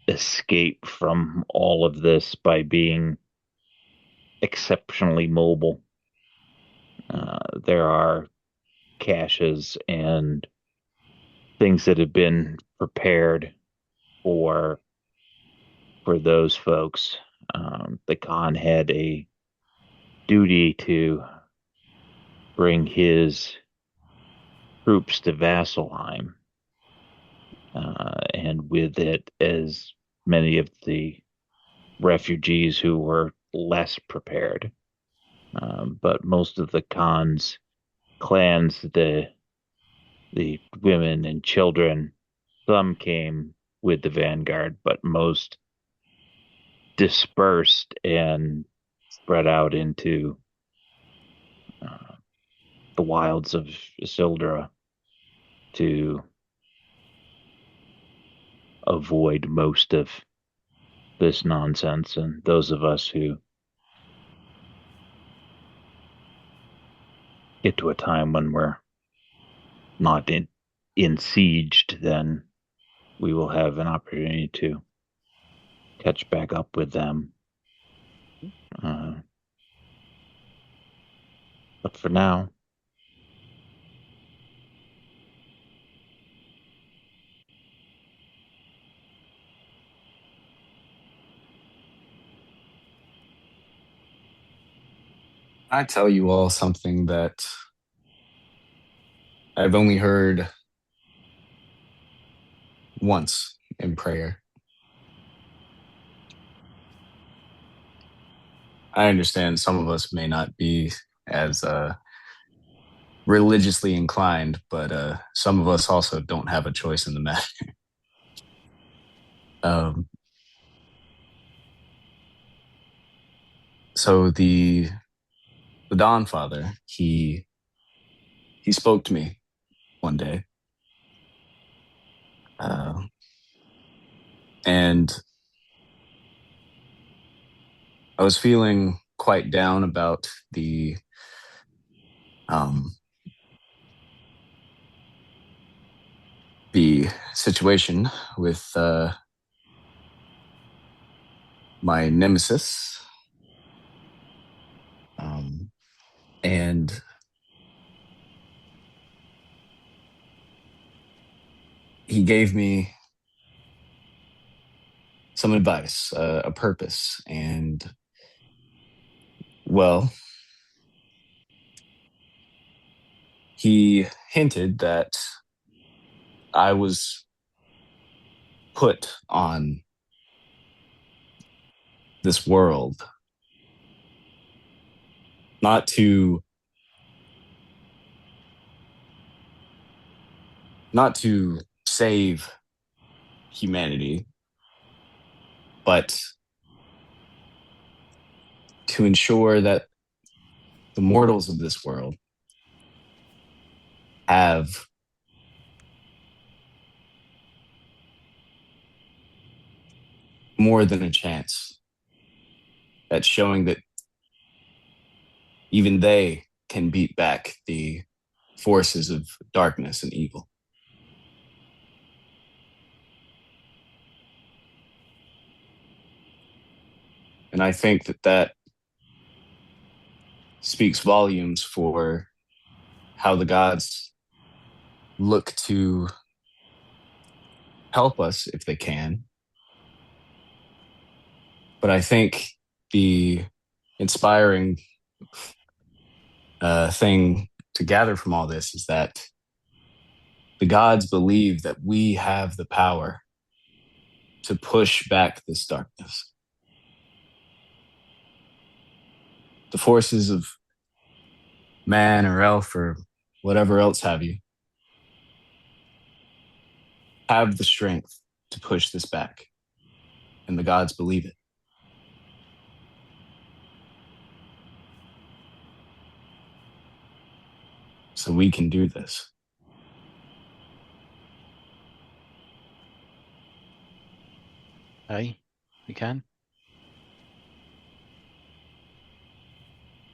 escape from all of this by being exceptionally mobile. There are caches and things that have been prepared for those folks. The Khan had a duty to bring his troops to Vasselheim, and with it, as many of the refugees who were less prepared. But most of the Khan's clans, the women and children, some came with the vanguard, but most dispersed and spread out into uh, the wilds of Isildra to avoid most of this nonsense. And those of us who get to a time when we're not in sieged, then we will have an opportunity to catch back up with them. Uh, but for now, I tell you all something that I've only heard once in prayer. I understand some of us may not be as religiously inclined, but some of us also don't have a choice in the matter. Um, so the Dawn Father, he spoke to me one day, uh, and I was feeling quite down about um, the situation with my nemesis, um, and he gave me some advice, a purpose, and well, he hinted that I was put on this world not to save humanity, but to ensure that the mortals of this world have more than a chance at showing that even they can beat back the forces of darkness and evil. And I think that speaks volumes for how the gods look to help us if they can. But I think the inspiring thing to gather from all this is that The gods believe that we have the power to push back this darkness. The forces of man or elf or whatever else have the strength to push this back. And the gods believe it. So we can do this. Aye, we can.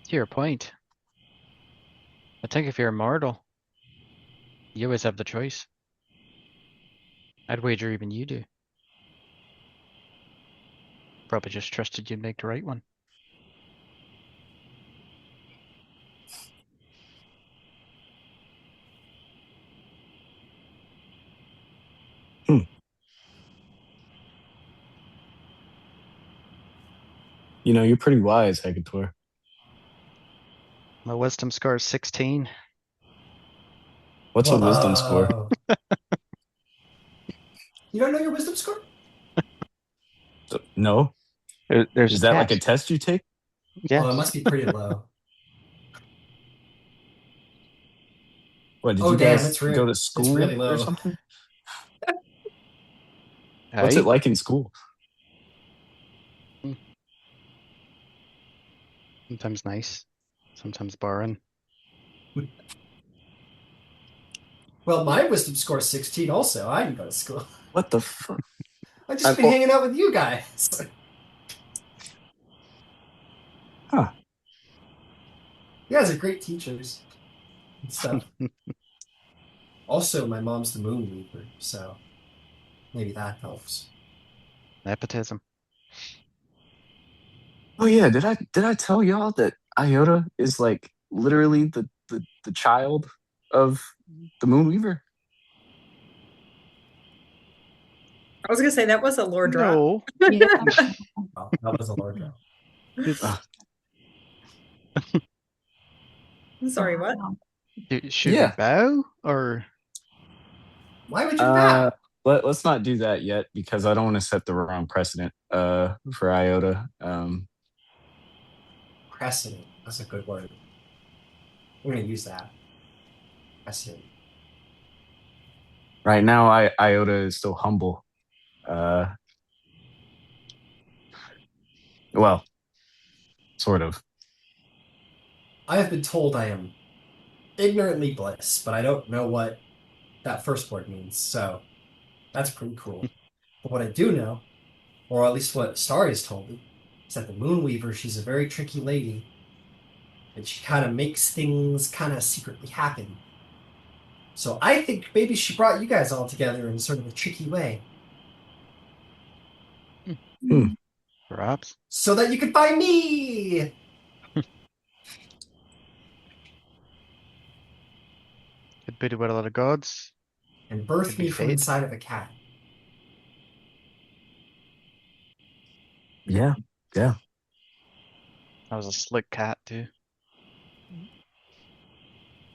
To your point, I think if you're immortal, you always have the choice. I'd wager even you do. Probably just trusted you'd make the right one. Hmm. You know, you're pretty wise, Hecator. My wisdom score is 16. What's a wisdom score? Whoa. You don't know your wisdom score? No. There's Is a that like a test. test you take? Yes. Oh, it must be pretty low. What, did Oh, you damn, guys go to it's really school or low. something? What's it Aye. like in school? Sometimes nice, sometimes boring. Well, my wisdom score is 16 also. I didn't go to school. What the fuck? I've just I'm, been oh, hanging out with you guys. huh. You guys are great teachers and stuff. Also, my mom's the moon weaver, so maybe that helps. Nepotism. Oh yeah, did I tell y'all that Iota is like literally the child of the Moonweaver? I was gonna say that was a lore drop. No. Yeah. Oh, that was a large drop. Uh, Sorry, what? Wow. Should we yeah. bow or? Why would you Uh bow? let's not do that yet because I don't want to set the wrong precedent for Iota. Precedent. That's a good word. I'm gonna use that. Precedent. Right now Iota is still humble. Uh well, sort of. I have been told I am ignorantly bliss, but I don't know what that first word means, so that's pretty cool. But what I do know, or at least what Starry has told me, is that the Moonweaver, she's a very tricky lady, and she kind of makes things kind of secretly happen. So I think maybe she brought you guys all together in sort of a tricky way, Hmm. Perhaps. so that you could find me Could be the will of the gods. and birth Could be me from fate. inside of a cat. Yeah. Yeah. I was a slick cat too.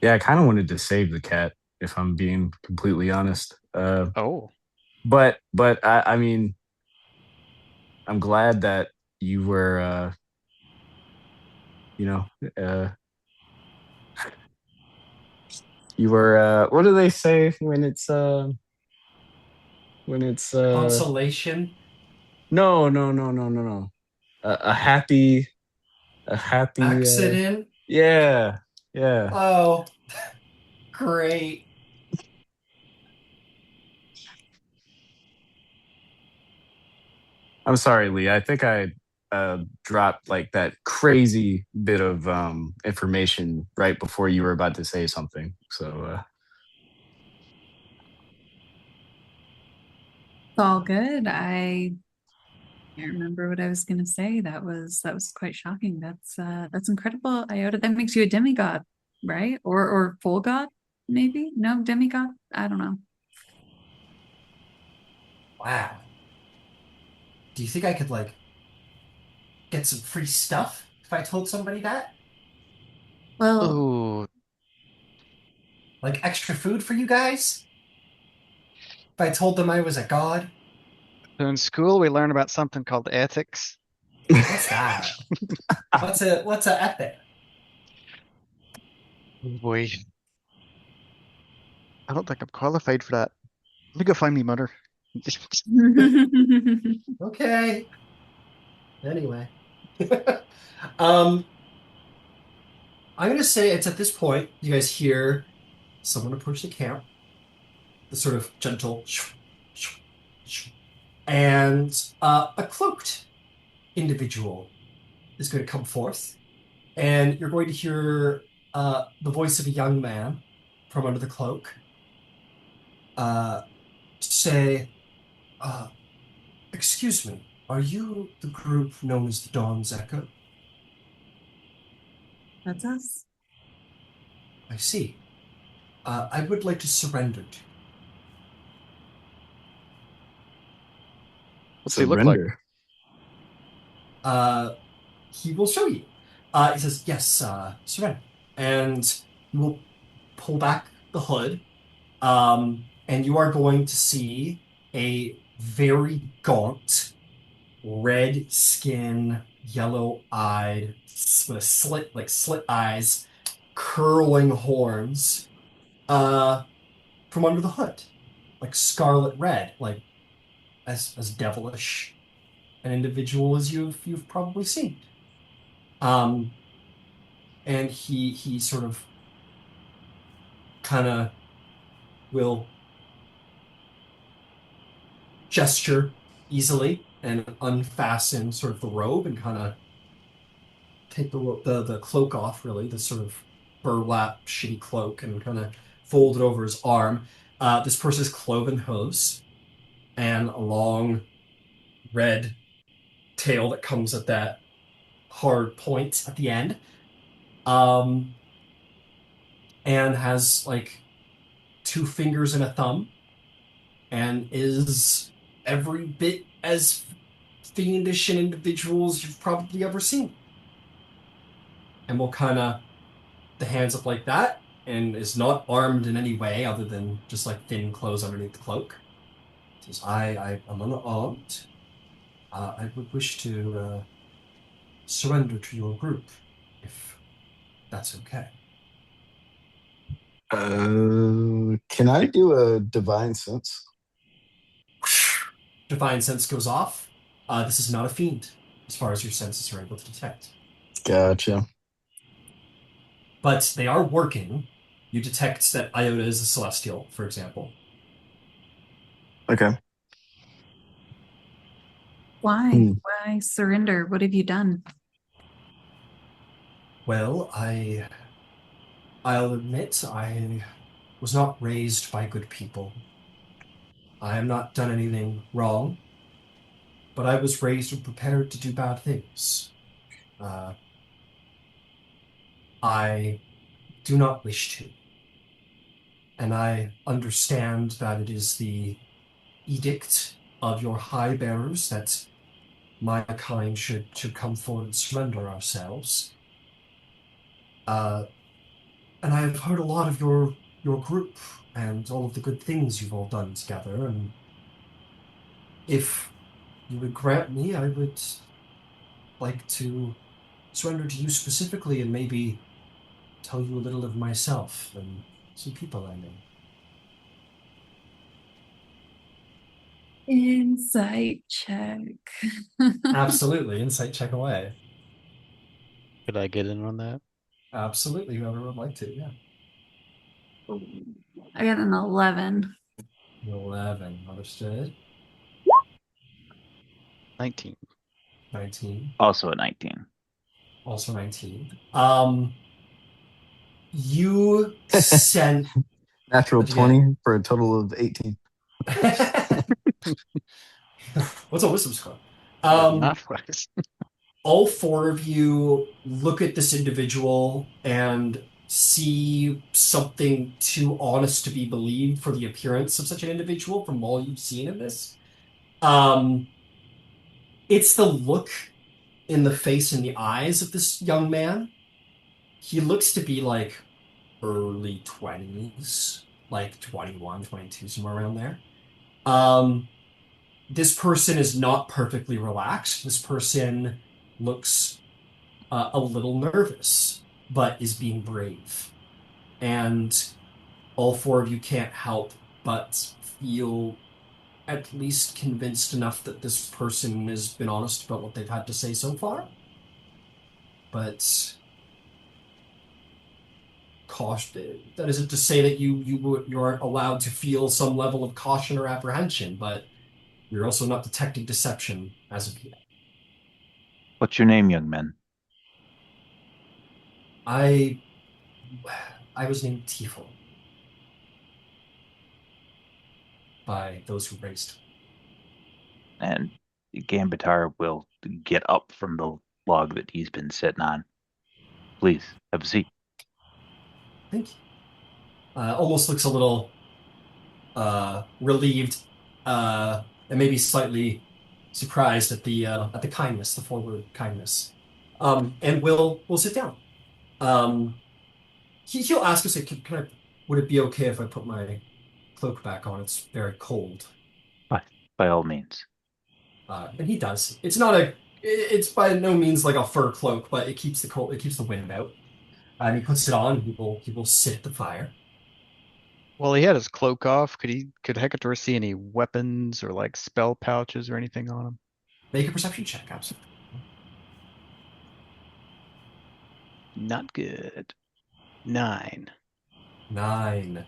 Yeah, I kind of wanted to save the cat if I'm being completely honest. Oh, But I mean, I'm glad that you were, you know, uh, you were. What do they say when it's Consolation, no, a happy a happy accident. yeah, yeah. Oh, great. I'm sorry, Lee. I think I dropped like that crazy bit of information right before you were about to say something. So It's all good. I can't remember what I was gonna say. That was quite shocking. That's incredible, Iota. That makes you a demigod, right? Or full god, maybe? No, demigod? I don't know. Wow. Do you think I could like get some free stuff if I told somebody that? Well, oh, Like extra food for you guys? if I told them I was a god? So in school, we learn about something called ethics. What's that? What's a ethic? Oh boy, I don't think I'm qualified for that. Let me go find me mother. Okay. Anyway. Um, I'm gonna say it's at this point you guys hear someone approach the camp, the sort of gentle and a cloaked individual is going to come forth, and you're going to hear the voice of a young man from under the cloak uh, say, uh, "Excuse me, are you the group known as the Dawn's Echo?" That's us. I see. I would like to surrender to What's he look like? Surrender. you. He will show you. He says, "Yes, surrender," and he will pull back the hood. And you are going to see a very gaunt, red skin, yellow-eyed, with a slit eyes, curling horns, uh, from under the hood, like scarlet red, like as devilish an individual as you've probably seen. Um, and he sort of kind of will gesture easily and unfasten sort of the robe and kind of take the cloak off, really, the sort of burlap shitty cloak, and kind of fold it over his arm. This person has cloven hooves and a long red tail that comes at that hard point at the end. Um, and has like two fingers and a thumb, and is every bit as fiendish an individual as you've probably ever seen. And will kind of the hands up like that, and is not armed in any way other than just like thin clothes underneath the cloak. Says, I am unarmed. I would wish to surrender to your group, if that's okay. Can I do a divine sense? Divine sense goes off. This is not a fiend, as far as your senses are able to detect. Gotcha. But they are working. You detect that Iota is a celestial, for example. Okay. Why? Hmm. Why surrender? What have you done? Well, I'll admit I was not raised by good people. I have not done anything wrong, but I was raised and prepared to do bad things. Uh, I do not wish to, and I understand that it is the edict of your high bearers that my kind should come forward and surrender ourselves. Uh, and I have heard a lot of your group and all of the good things you've all done together, and if you would grant me, I would like to surrender to you specifically and maybe tell you a little of myself and some people I know. Insight check. Absolutely. Insight check away. Could I get in on that? Absolutely. Whoever would like to. Yeah. I got an 11. 11. Understood. 19. 19. Also a 19. Also 19. You sent. Natural What'd you get? 20 for a total of 18. What's a wisdom score? Yeah, Um, math wise. all four of you look at this individual and see something too honest to be believed for the appearance of such an individual from all you've seen of this. Um, it's the look in the face and the eyes of this young man. He looks to be like early 20s, like 21, 22, somewhere around there. Um, this person is not perfectly relaxed. This person looks a little nervous, but is being brave. And all four of you can't help but feel at least convinced enough that this person has been honest about what they've had to say so far. But caution, that isn't to say that you aren't allowed to feel some level of caution or apprehension, but you're also not detecting deception as of yet. What's your name, young man? I I was named Tifo by those who raised. And Gambitar will get up from the log that he's been sitting on. Please, have a seat. Thank you. Almost looks a little relieved, and maybe slightly surprised at the kindness, the forward kindness. And we'll sit down. Um, he'll ask us, can I, would it be okay if I put my cloak back on? It's very cold. By all means. And he does. It's by no means like a fur cloak, but it keeps the wind out. And he puts it on. He will sit at the fire. Well, he had his cloak off. Could Hecator see any weapons or like spell pouches or anything on him? Make a perception check, absolutely. Not good. 9. 9.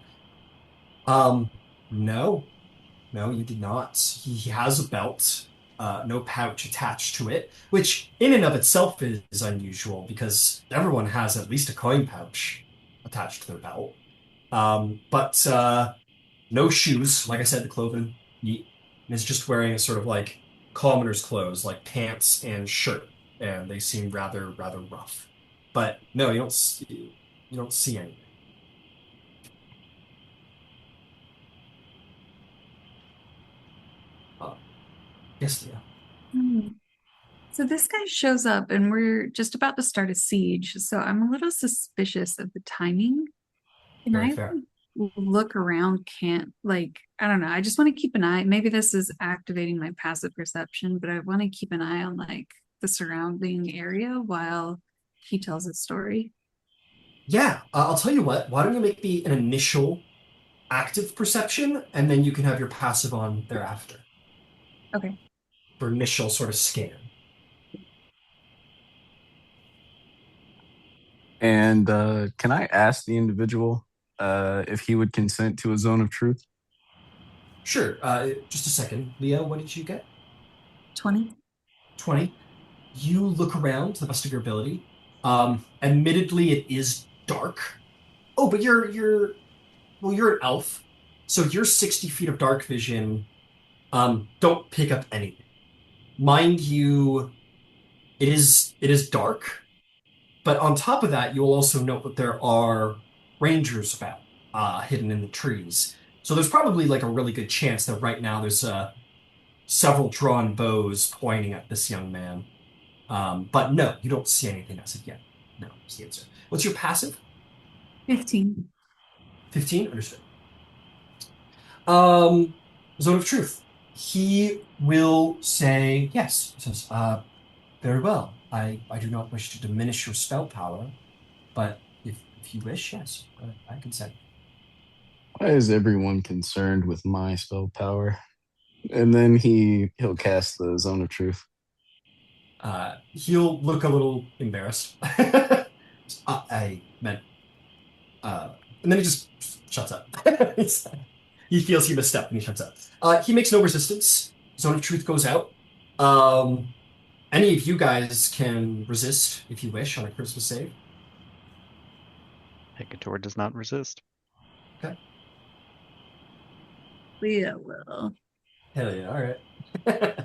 No, no, you did not. He has a belt, no pouch attached to it, which in and of itself is unusual because everyone has at least a coin pouch attached to their belt. But no shoes. Like I said, the clothing neat. And is just wearing a sort of like commoner's clothes, like pants and shirt, and they seem rather rough. But no, you don't see anything. Uh, yes, Leah. Hmm. So this guy shows up and we're just about to start a siege. So I'm a little suspicious of the timing. Can Very I fair. look around? Can't like, I don't know. I just want to keep an eye. Maybe this is activating my passive perception, but I want to keep an eye on like the surrounding area while he tells his story. Yeah, I'll tell you what. Why don't you make me an initial active perception, and then you can have your passive on thereafter Okay. for initial sort of scan. And can I ask the individual if he would consent to a zone of truth? Sure. Just a second. Leah, what did you get? 20. 20. You look around to the best of your ability. Admittedly, it is dark. Oh, but you're an elf, so your 60 feet of dark vision don't pick up anything. Mind you, it is dark, but on top of that, you'll also note that there are rangers about, hidden in the trees. So there's probably like a really good chance that right now there's several drawn bows pointing at this young man. But no, you don't see anything as of yet. No, is the answer. What's your passive? 15. 15? Understood. Zone of Truth. He will say yes. He says, very well. I do not wish to diminish your spell power, but if you wish, yes, I consent. Why is everyone concerned with my spell power? And then he'll cast the zone of truth. He'll look a little embarrassed. I meant, and then he just shuts up. He feels he misstepped and he shuts up. He makes no resistance. Zone of Truth goes out. Um, any of you guys can resist if you wish on a Christmas save. Hecator does not resist. Okay. Leah will. Hell yeah, all right.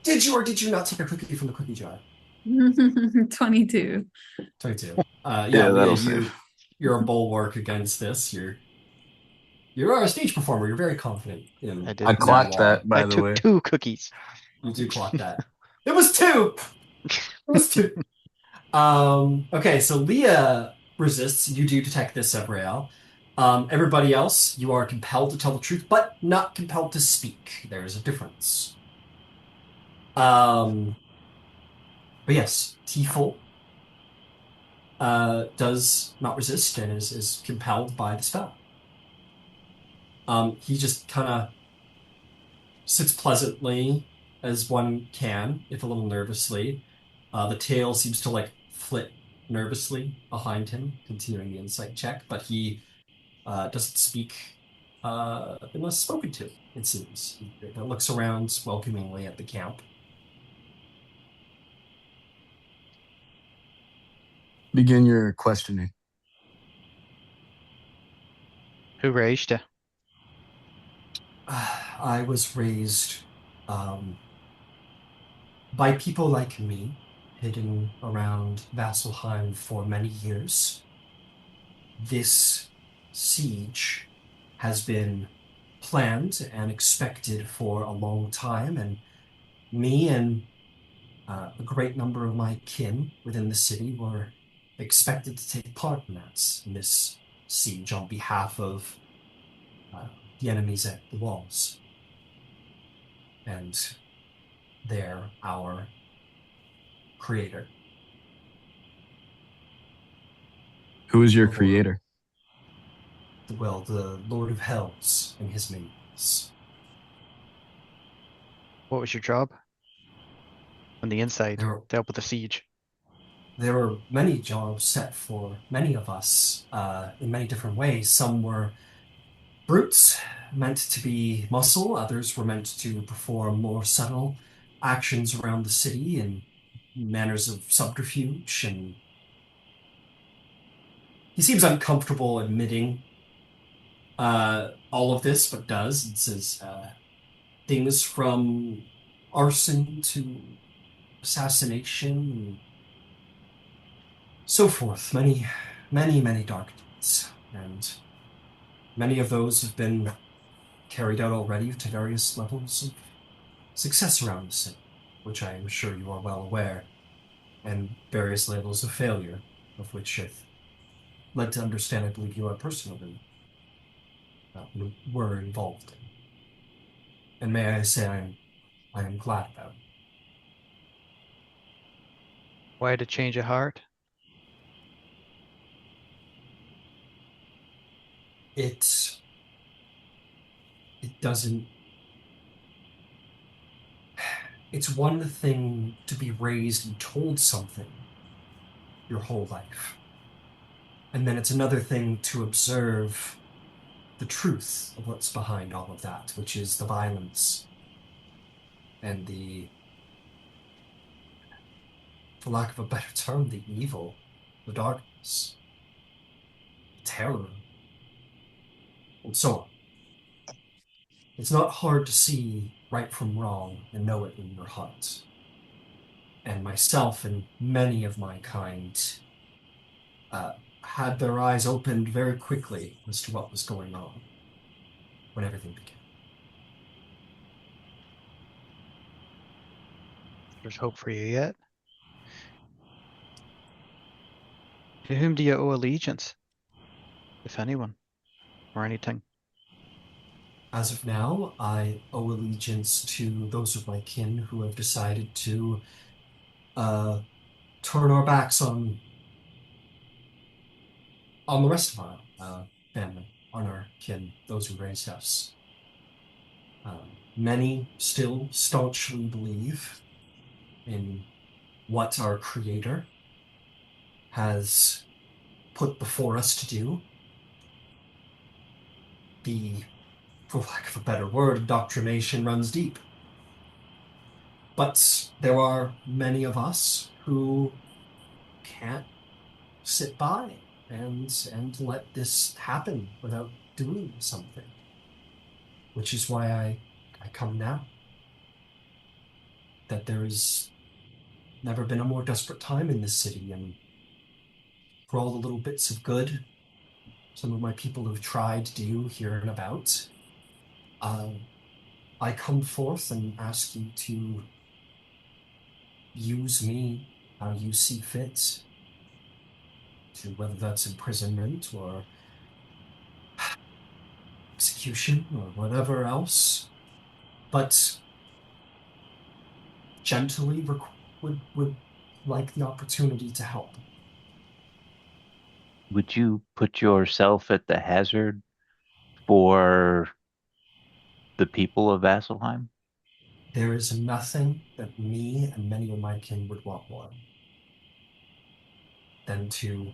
Did you or did you not take a cookie from the cookie jar? 22. 22. Yeah, Yeah, Leah, that'll save. you're a bulwark against this. You are a stage performer. You're very confident I I did in your not. clocked wall. that, I by the took way. 2 cookies. You do clock that. It was two. It was two. Okay, so Leah resists. You do detect this, Sevrael. Everybody else, you are compelled to tell the truth, but not compelled to speak. There is a difference. Um, but yes, Tiefel does not resist and is compelled by the spell. He just kind of sits pleasantly as one can, if a little nervously. The tail seems to like flit nervously behind him, continuing the insight check, but he doesn't speak unless spoken to, it seems. He looks around welcomingly at the camp. Begin your questioning. Who raised you? I was raised um, by people like me, hidden around Vasselheim for many years. This siege has been planned and expected for a long time, and me and a great number of my kin within the city were expected to take part in this siege on behalf of uh, the enemies at the walls. And they're our creator, Who is your the Lord, creator? the Lord of Hells and his minions. What was your job on the inside There, to help with the siege? there were many jobs set for many of us in many different ways. Some were brutes, meant to be muscle, others were meant to perform more subtle actions around the city and manners of subterfuge. And he seems uncomfortable admitting all of this, but does. It says things from arson to assassination and so forth. Many, many, many dark deeds. And many of those have been carried out already to various levels of success around the city, which I am sure you are well aware, and various levels of failure, of which have led to understand, I believe you are personally were involved in. And may I say I am glad about Why had a change of heart? it. It doesn't. It's one thing to be raised and told something your whole life, and then it's another thing to observe the truth of what's behind all of that, which is the violence and the, for lack of a better term, the evil, the darkness, terror, and so on. It's not hard to see right from wrong and know it in your heart. And myself and many of my kind uh, had their eyes opened very quickly as to what was going on when everything began. There's hope for you yet. To whom do you owe allegiance, if anyone, or anything? As of now, I owe allegiance to those of my kin who have decided to uh, turn our backs on the rest of our family, on our kin, those who raised us. Many still staunchly believe in what our Creator has put before us to do. The, for lack of a better word, indoctrination runs deep. But there are many of us who can't sit by and let this happen without doing something, which is why I come now. That there has never been a more desperate time in this city, and for all the little bits of good some of my people have tried to do here and about, uh, I come forth and ask you to use me how you see fit, to whether that's imprisonment or execution or whatever else, but gently would like the opportunity to help. Would you put yourself at the hazard for the people of Vasselheim? There is nothing that me and many of my kin would want more than to,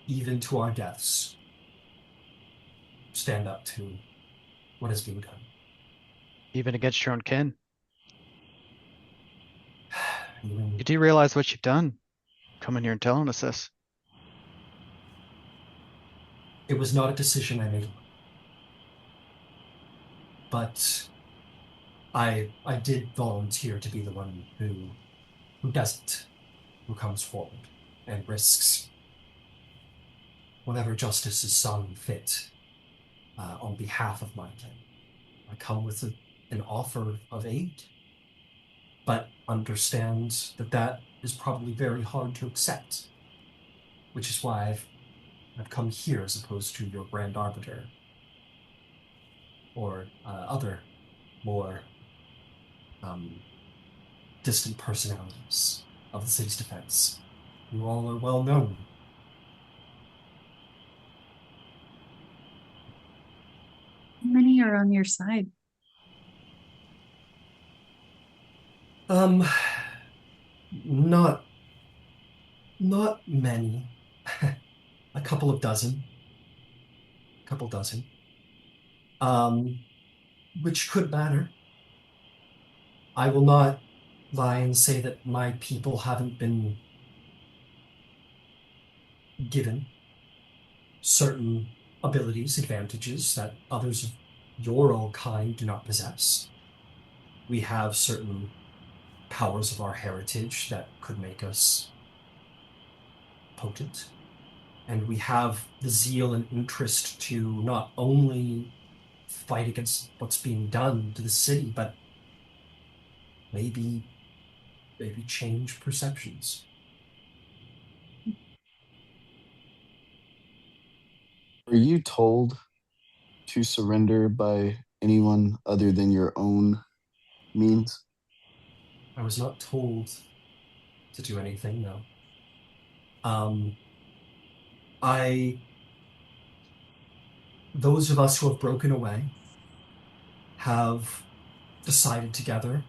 even to our deaths, stand up to what is being done. Even against your own kin. Even, Do you realize what you've done? Coming here and telling us this. it was not a decision I made, but I did volunteer to be the one who doesn't, who comes forward and risks whatever justice is sung fit on behalf of my kin. I come with an offer of aid, but understand that that is probably very hard to accept, which is why I've come here as opposed to your Grand Arbiter or other more um, distant personalities of the city's defense. You all are well known. How many are on your side? Um, not not many. A couple of dozen. A couple dozen. Um, which could matter. I will not lie and say that my people haven't been given certain abilities, advantages that others of your own kind do not possess. We have certain powers of our heritage that could make us potent. And we have the zeal and interest to not only fight against what's being done to the city, but maybe change perceptions. Are you told to surrender by anyone other than your own means? I was not told to do anything, no. Um, I those of us who have broken away have decided together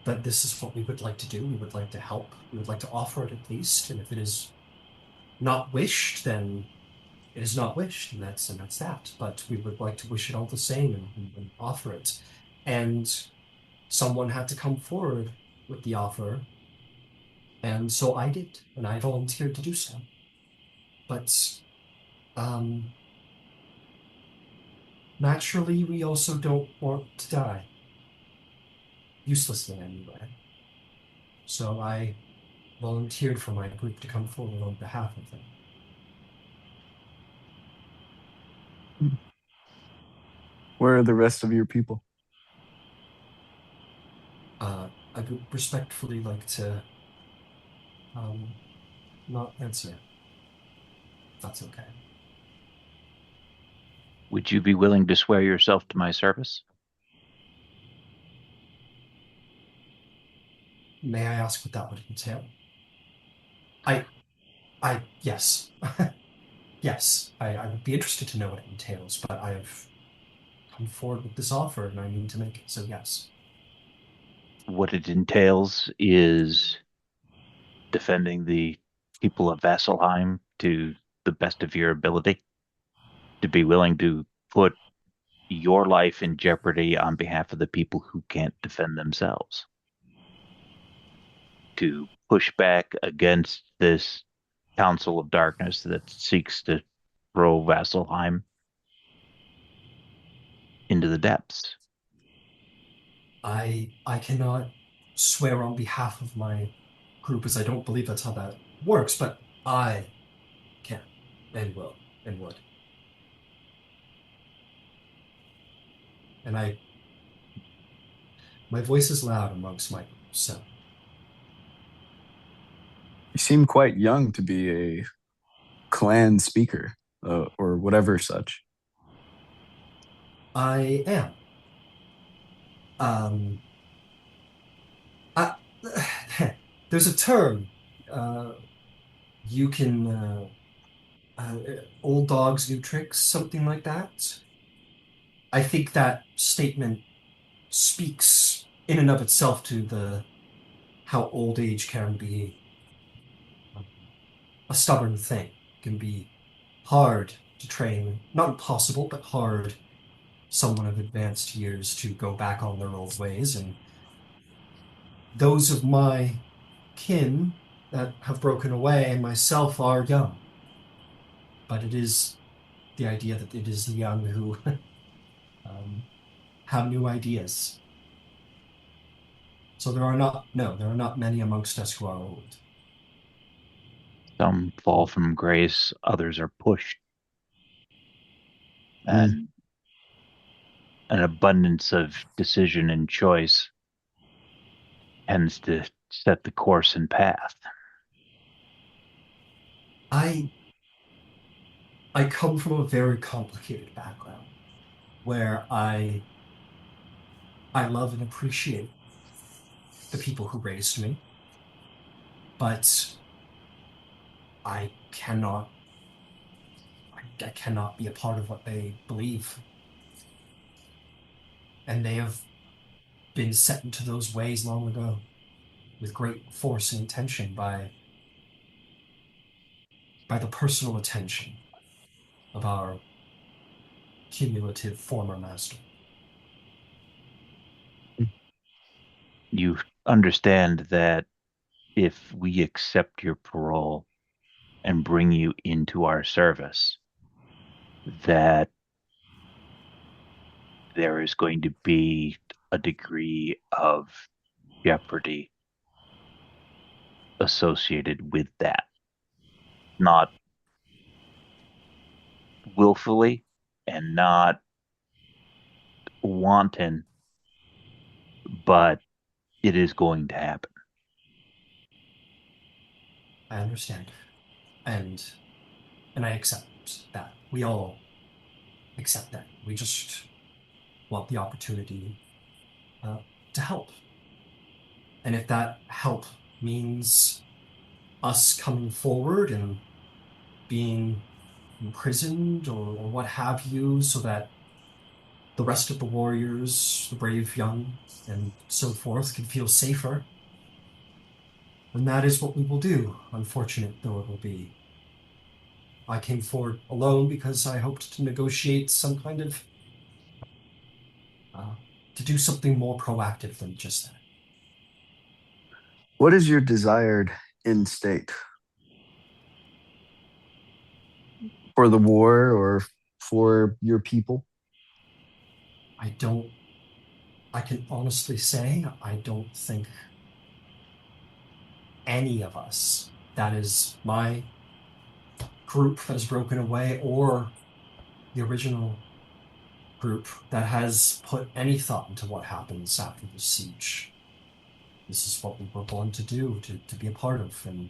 that this is what we would like to do. We would like to help. We would like to offer it at least. And if it is not wished, then it is not wished, and that's that. But we would like to wish it all the same and offer it. And someone had to come forward with the offer, and so I did, and I volunteered to do so. But um, naturally, we also don't want to die uselessly anyway. So I volunteered for my group to come forward on behalf of them. Where are the rest of your people? I would respectfully like to um, not answer. If that's okay. Would you be willing to swear yourself to my service? May I ask what that would entail? Yes. Yes, I would be interested to know what it entails, but I have come forward with this offer and I mean to make it, so yes. What it entails is defending the people of Vasselheim to the best of your ability, to be willing to put your life in jeopardy on behalf of the people who can't defend themselves, to push back against this Council of Darkness that seeks to throw Vasselheim into the depths. I cannot swear on behalf of my group as I don't believe that's how that works, but I can and will and would. And my voice is loud amongst my group, so You seem quite young to be a clan speaker or whatever such. I am. Um, I, there's a term. Uh, you can uh, old dogs, new tricks, something like that. I think that statement speaks in and of itself to the how old age can be a stubborn thing, can be hard to train, not impossible, but hard someone of advanced years to go back on their old ways. And those of my kin that have broken away and myself are young. But it is the idea that it is the young who um, have new ideas. So there are not, no, there are not many amongst us who are old. Some fall from grace, others are pushed, Mm. and an abundance of decision and choice tends to set the course and path. I I come from a very complicated background where I love and appreciate the people who raised me, but I cannot be a part of what they believe. And they have been set into those ways long ago with great force and intention by the personal attention of our cumulative former master. You understand that if we accept your parole and bring you into our service, that there is going to be a degree of jeopardy associated with that. Not willfully and not wanton, but it is going to happen. I understand. And and I accept that. We all accept that. We just want the opportunity uh, to help. And if that help means us coming forward and being imprisoned or what have you, so that the rest of the warriors, the brave young, and so forth, can feel safer, then that is what we will do, unfortunate though it will be. I came forward alone because I hoped to negotiate some kind of, uh, to do something more proactive than just that. What is your desired end state for the war or for your people? I don't, I can honestly say, I don't think any of us, that is my group that has broken away or the original group that has put any thought into what happens after the siege. This is what we were born to do, to be a part of, and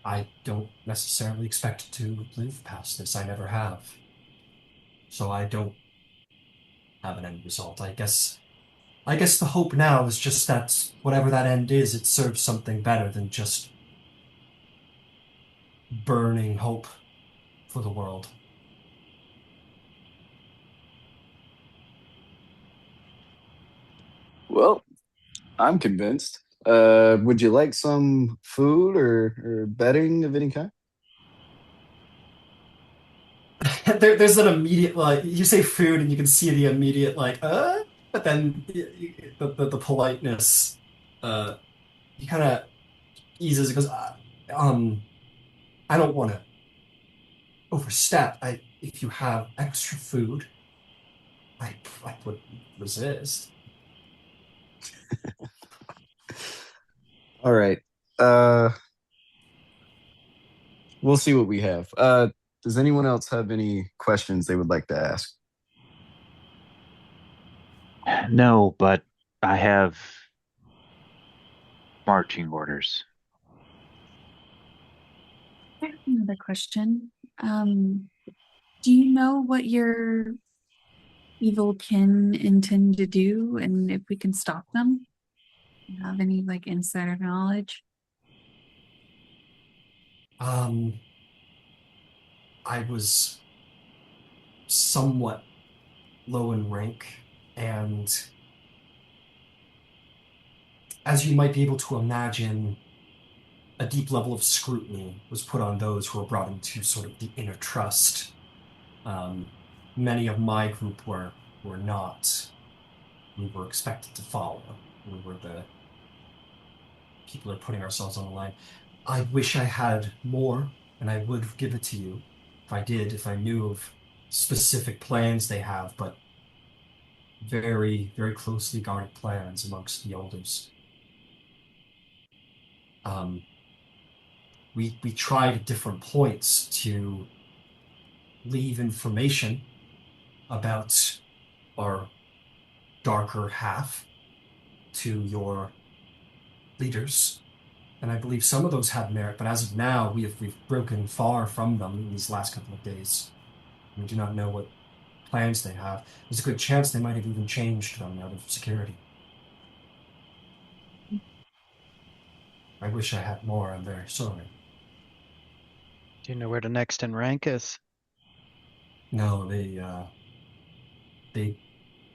I don't necessarily expect to live past this. I never have. So I don't have an end result. I guess the hope now is just that whatever that end is, it serves something better than just burning hope for the world. Well, I'm convinced. Would you like some food or bedding of any kind? There's an immediate like you say food and you can see the immediate but then the politeness uh he kind of eases it goes um I don't want to overstep. I If you have extra food, I would resist. All right. We'll see what we have. Does anyone else have any questions they would like to ask? No, but I have marching orders. I have another question. Do you know what your evil kin intend to do, and if we can stop them? You have any like insider knowledge? Um, I was somewhat low in rank, and as you might be able to imagine, a deep level of scrutiny was put on those who were brought into sort of the inner trust. Um, Many of my group were not. We were expected to follow. We were the people are putting ourselves on the line. I wish I had more, and I would give it to you if I did, if I knew of specific plans they have, but very, very closely guarded plans amongst the elders. Um, we tried at different points to leave information about our darker half to your leaders, and I believe some of those had merit, but as of now, we've broken far from them in these last couple of days. We do not know what plans they have. There's a good chance they might have even changed them out of security. I wish I had more. I'm very sorry. Do you know where the next in rank is? No, they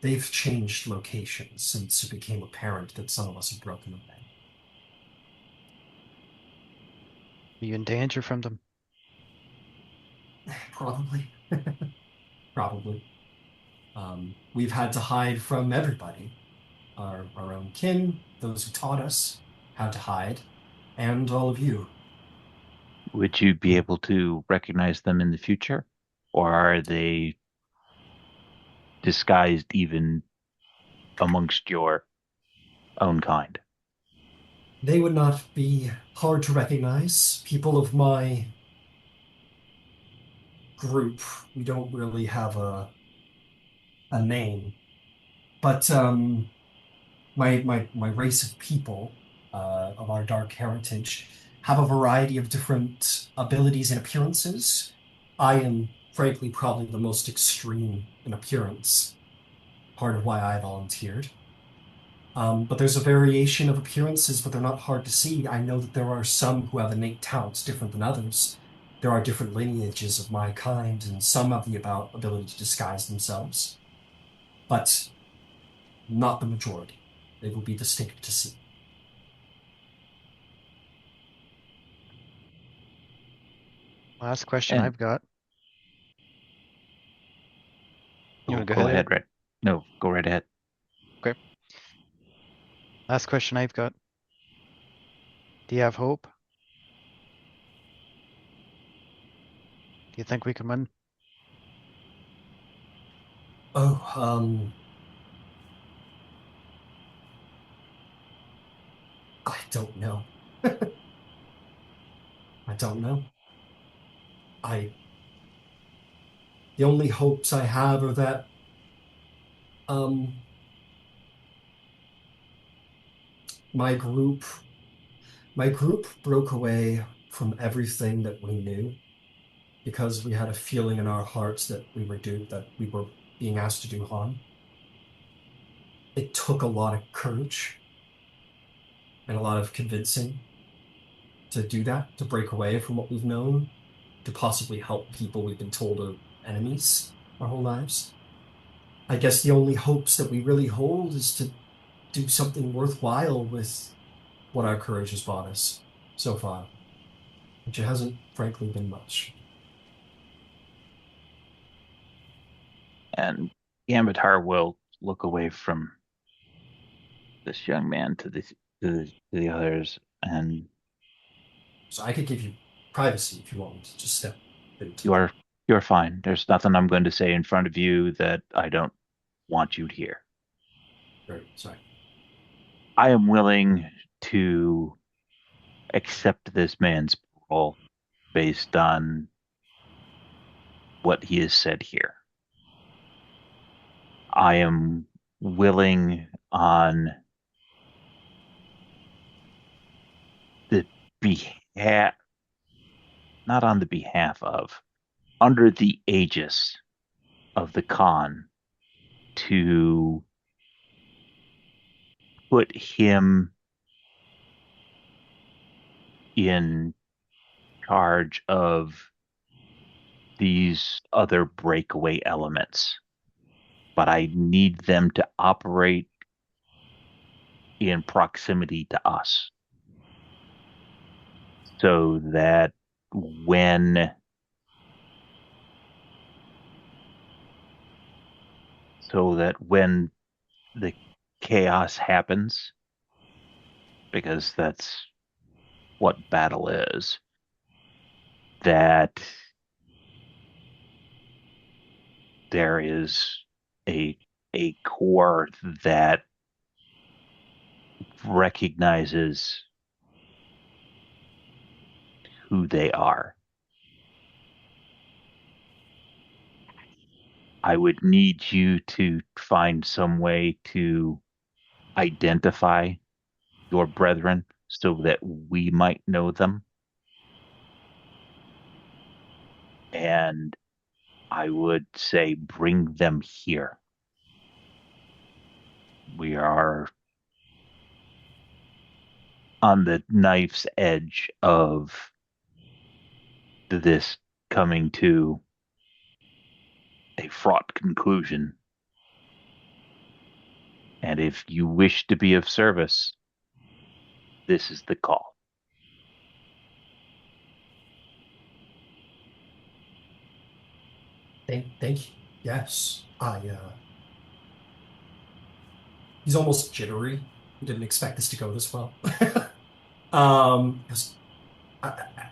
they've changed locations since it became apparent that some of us have broken away. Are you in danger from them? Probably, probably. We've had to hide from everybody, our own kin, those who taught us how to hide, and all of you. Would you be able to recognize them in the future? Or are they disguised even amongst your own kind? They would not be hard to recognize. People of my group, we don't really have a name, but my race of people of our dark heritage have a variety of different abilities and appearances. I am frankly probably the most extreme in appearance, part of why I volunteered. But there's a variation of appearances, but they're not hard to see. I know that there are some who have innate talents different than others. There are different lineages of my kind, and some have the about ability to disguise themselves, but not the majority. They will be distinct to see. Last question And I've got. You oh, want to go go ahead, ahead, Eric? Red. No, go right ahead. Okay. Last question I've got. Do you have hope? Do you think we can win? Oh, I don't know. I don't know. I The only hopes I have are that um my group my group broke away from everything that we knew because we had a feeling in our hearts that we were being asked to do harm. It took a lot of courage and a lot of convincing to do that, to break away from what we've known, to possibly help people we've been told are enemies our whole lives. I guess the only hopes that we really hold is to do something worthwhile with what our courage has bought us so far, which it hasn't, frankly, been much. And Gambithar will look away from this young man to the others, and So I could give you privacy if you want me to just step into you the. are you're fine. There's nothing I'm going to say in front of you that I don't want you to hear. Right, sorry. I am willing to accept this man's parole based on what he has said here. I am willing on the behalf, not on the behalf of, under the aegis of the Khan to put him in charge of these other breakaway elements, but I need them to operate in proximity to us so that when the chaos happens, because that's what battle is, that there is a a core that recognizes who they are. I would need you to find some way to identify your brethren so that we might know them. And I would say bring them here. We are on the knife's edge of this coming to a fraught conclusion. And if you wish to be of service, this is the call. Thank you. Yes. He's almost jittery. He didn't expect this to go this well. Yes,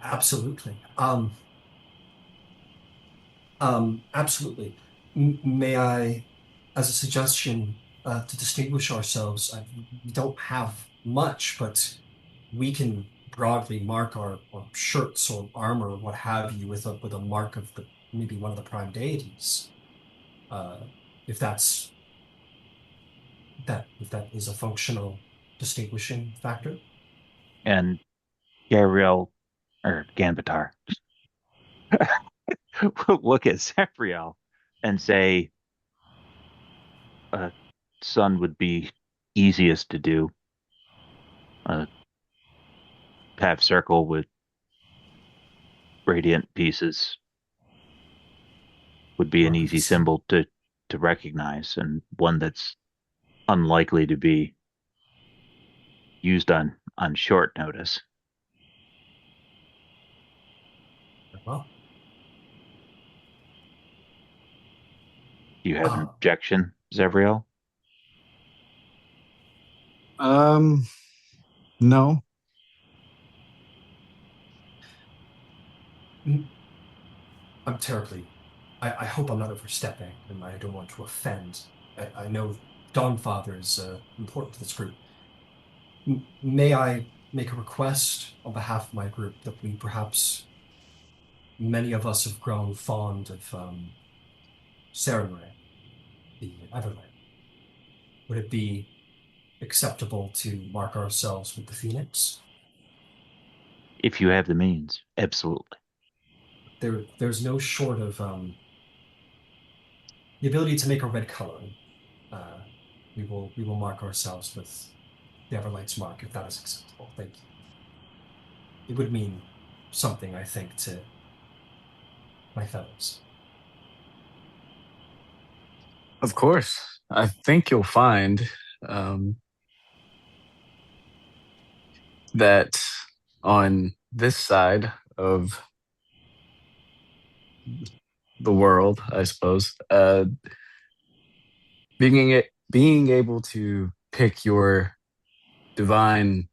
absolutely. Absolutely. May I, as a suggestion, to distinguish ourselves, we don't have much, but we can broadly mark our shirts or armor or what have you with a mark of the maybe one of the prime deities. Uh, if if that is a functional distinguishing factor. And Gabriel or Ganbatar will look at Zephyriel and say, sun would be easiest to do. A half circle with radiant pieces would be an easy symbol to recognize, and one that's unlikely to be used on short notice. Well, Do you have an objection, Zevriel? No. I'm terribly. I hope I'm not overstepping, and I don't want to offend. I know Dawnfather is important to this group. May I make a request on behalf of my group that we perhaps, many of us have grown fond of Sarenrae, the Everlight. Would it be acceptable to mark ourselves with the Phoenix? If you have the means, absolutely. There's no short of the ability to make a red coloring. Uh, we will mark ourselves with the Everlight's mark if that is acceptable. Thank you. It would mean something, I think, to my fellows. Of course. I think you'll find um, that on this side of the world, I suppose, being able to pick your divine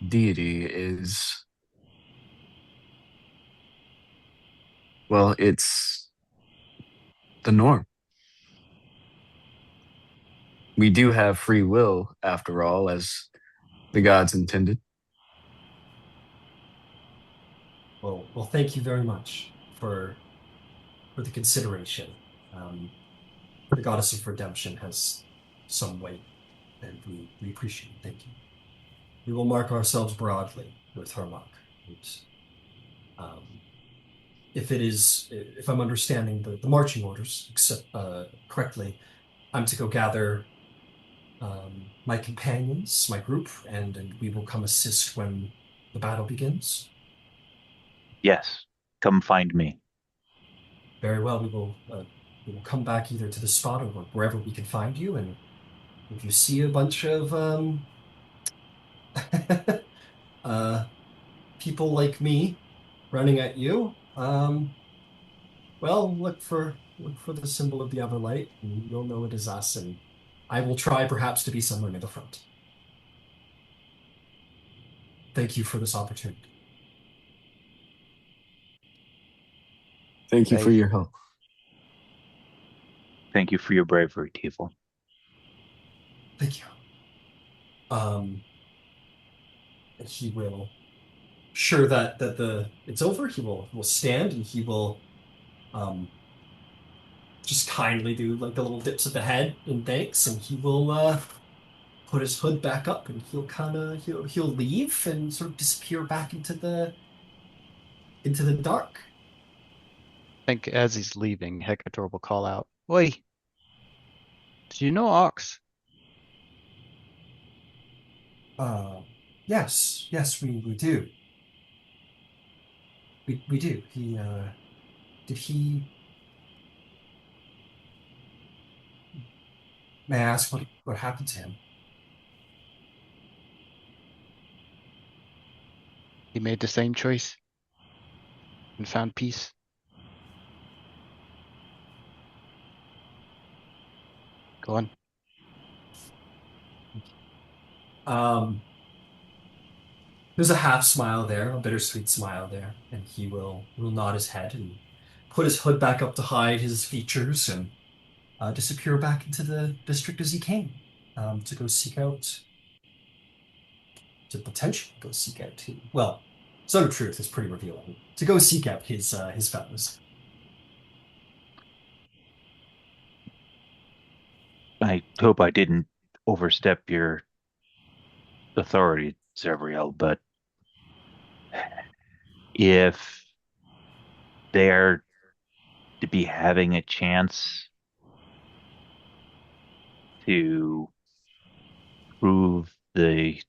deity is, well, it's the norm. We do have free will, after all, as the gods intended. Well, thank you very much for the consideration. The goddess of redemption has some weight, and we appreciate it. Thank you. We will mark ourselves broadly with her mark. And, um, if I'm understanding the marching orders correctly, I'm to go gather my companions, my group, and we will come assist when the battle begins. Yes, come find me. Very well, we will come back either to the spot or wherever we can find you. And if you see a bunch of uh, people like me running at you, well, look for the symbol of the other light, and you'll know it is us. And I will try perhaps to be somewhere near the front. Thank you for this opportunity. Thank you for Hey, your help. Thank you for your bravery, Tiefel. Thank you. Um, and he will, sure that the it's over. He will stand and he will um just kindly do like the little dips of the head in thanks, and he will put his hood back up, and he'll leave and sort of disappear back into the dark. I think as he's leaving, Hecator will call out, "Oi, do you know Ox?" Uh, yes, we do. We do. Did he, may I ask what happened to him? He made the same choice and found peace. Go on. Um, there's a half smile there, a bittersweet smile there, and will nod his head and put his hood back up to hide his features and disappear back into the district as he came, to go seek out, to potentially go seek out well, Zone of Truth is pretty revealing. To go seek out his fellows. I hope I didn't overstep your authority, Zevriel, but if they're to be having a chance to prove the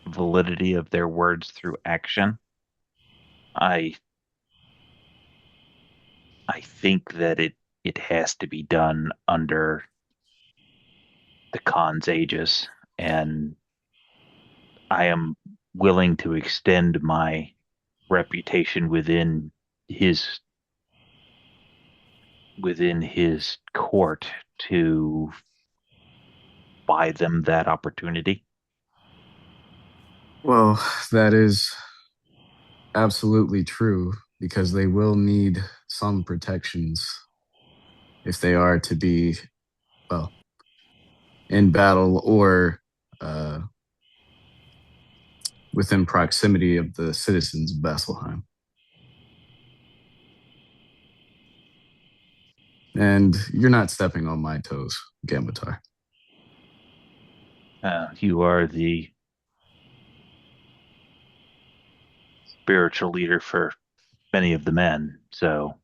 validity of their words through action, I I think that it has to be done under the Khan's aegis, and I am willing to extend my reputation his within his court to buy them that opportunity. Well, that is absolutely true because they will need some protections if they are to be, well, in battle or uh, within proximity of the citizens of Vasselheim. And you're not stepping on my toes, Gambatar. You are the spiritual leader for many of the men, so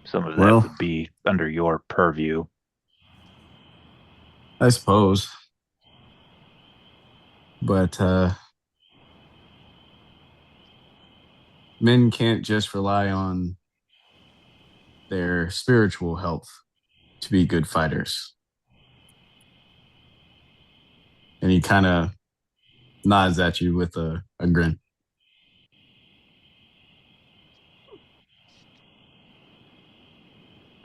some of that Well, would be under your purview. I suppose. But men can't just rely on their spiritual health to be good fighters. And he kind of nods at you with a grin.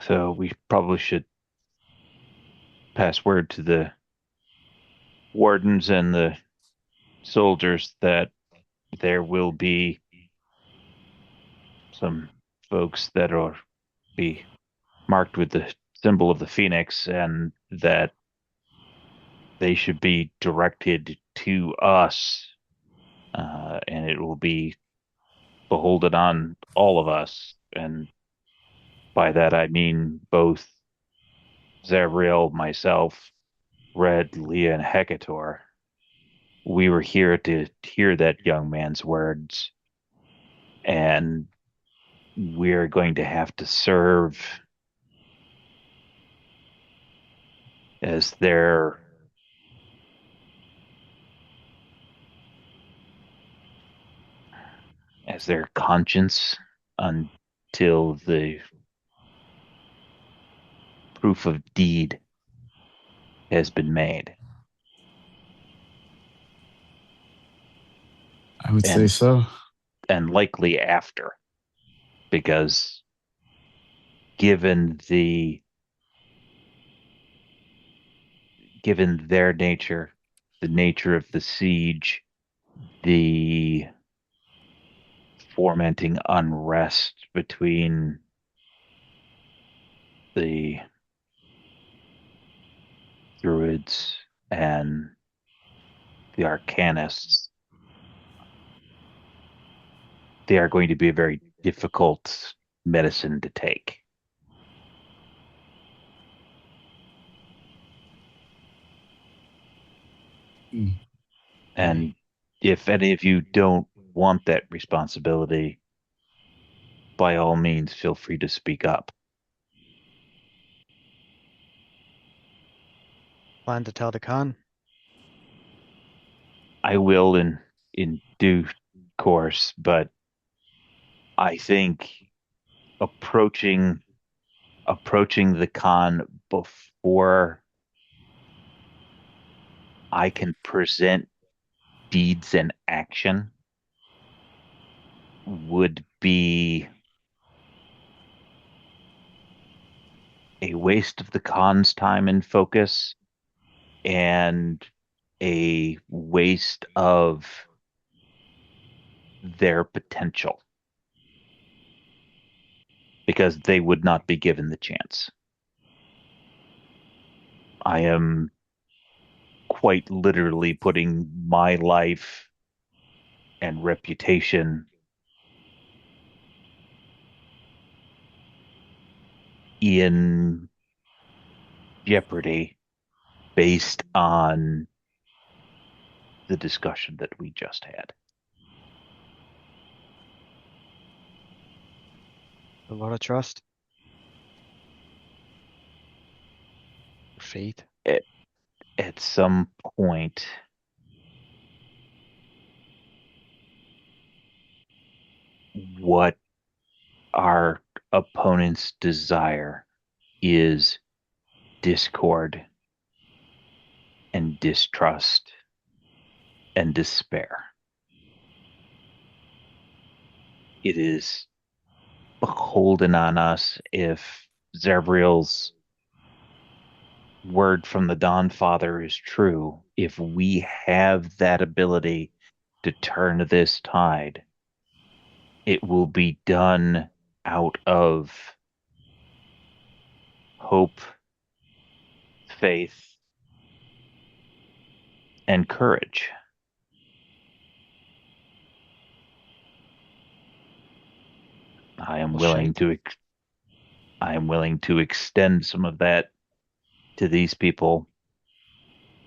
So we probably should pass word to the wardens and the soldiers that there will be some folks that are be marked with the symbol of the phoenix, and that they should be directed to us, and it will be beholden on all of us. And by that I mean both Zavriel, myself, Red, Leah, and Hecator. We were here to hear that young man's words, and we're going to have to serve as their conscience until the proof of deed has been made. I would say And so. and likely after, because given the given their nature, the nature of the siege, the fomenting unrest between the druids and the arcanists, they are going to be a very difficult medicine to take. Mm. And if any of you don't want that responsibility, by all means, feel free to speak up. Plan to tell the Khan. I will in due course, but I think approaching the con before I can present deeds and action would be a waste of the con's time and focus and a waste of their potential because they would not be given the chance. I am quite literally putting my life and reputation in jeopardy based on the discussion that we just had. A lot of trust. Faith. At, at some point, what our opponents desire is discord and distrust and despair. It is beholden on us if Zevriel's word from the Dawn Father is true. If we have that ability to turn this tide, it will be done out of hope, faith, and courage. I am Well, willing shite. to I am willing to extend some of that to these people,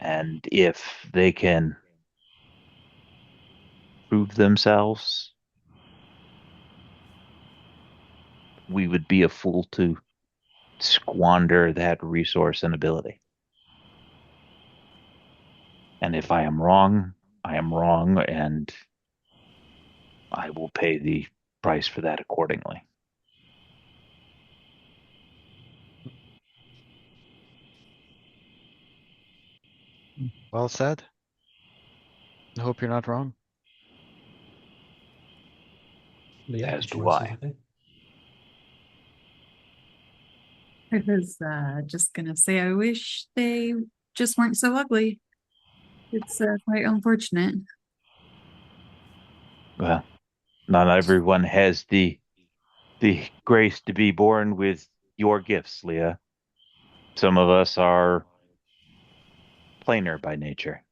and if they can prove themselves, we would be a fool to squander that resource and ability. And if I am wrong, I am wrong, and I will pay the price for that accordingly. Well said. I hope you're not wrong. Leah, As did you do want to say I. something? I was just gonna say, I wish they just weren't so ugly. It's quite unfortunate. Well, not everyone has the grace to be born with your gifts, Leah. Some of us are plainer by nature.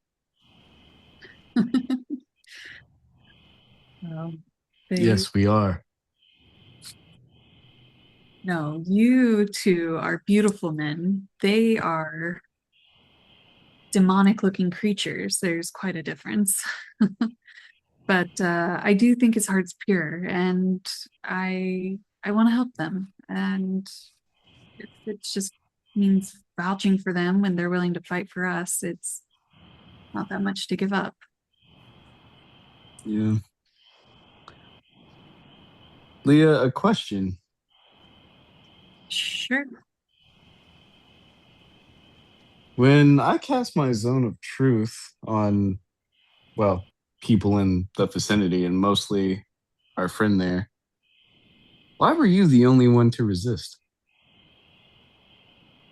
Um, they, Yes, we are. no, you two are beautiful men. They are demonic looking creatures. There's quite a difference. But I do think his heart's pure, and I want to help them. And if it just means vouching for them when they're willing to fight for us. It's not that much to give up. Yeah. Leah, a question. Sure. When I cast my zone of truth on, well, people in the vicinity and mostly our friend there, why were you the only one to resist?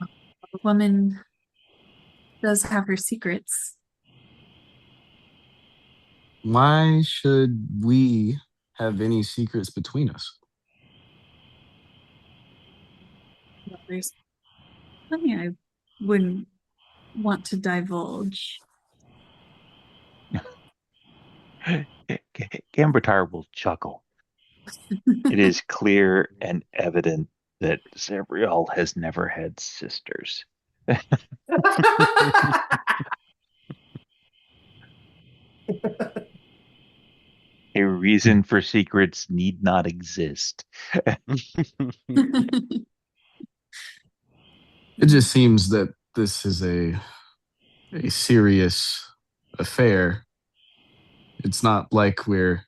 A woman does have her secrets. Why should we have any secrets between us? There's plenty I wouldn't want to divulge. Gambertar will chuckle. It is clear and evident that Zevriel has never had sisters. A reason for secrets need not exist. It just seems that this is a serious affair. It's not like we're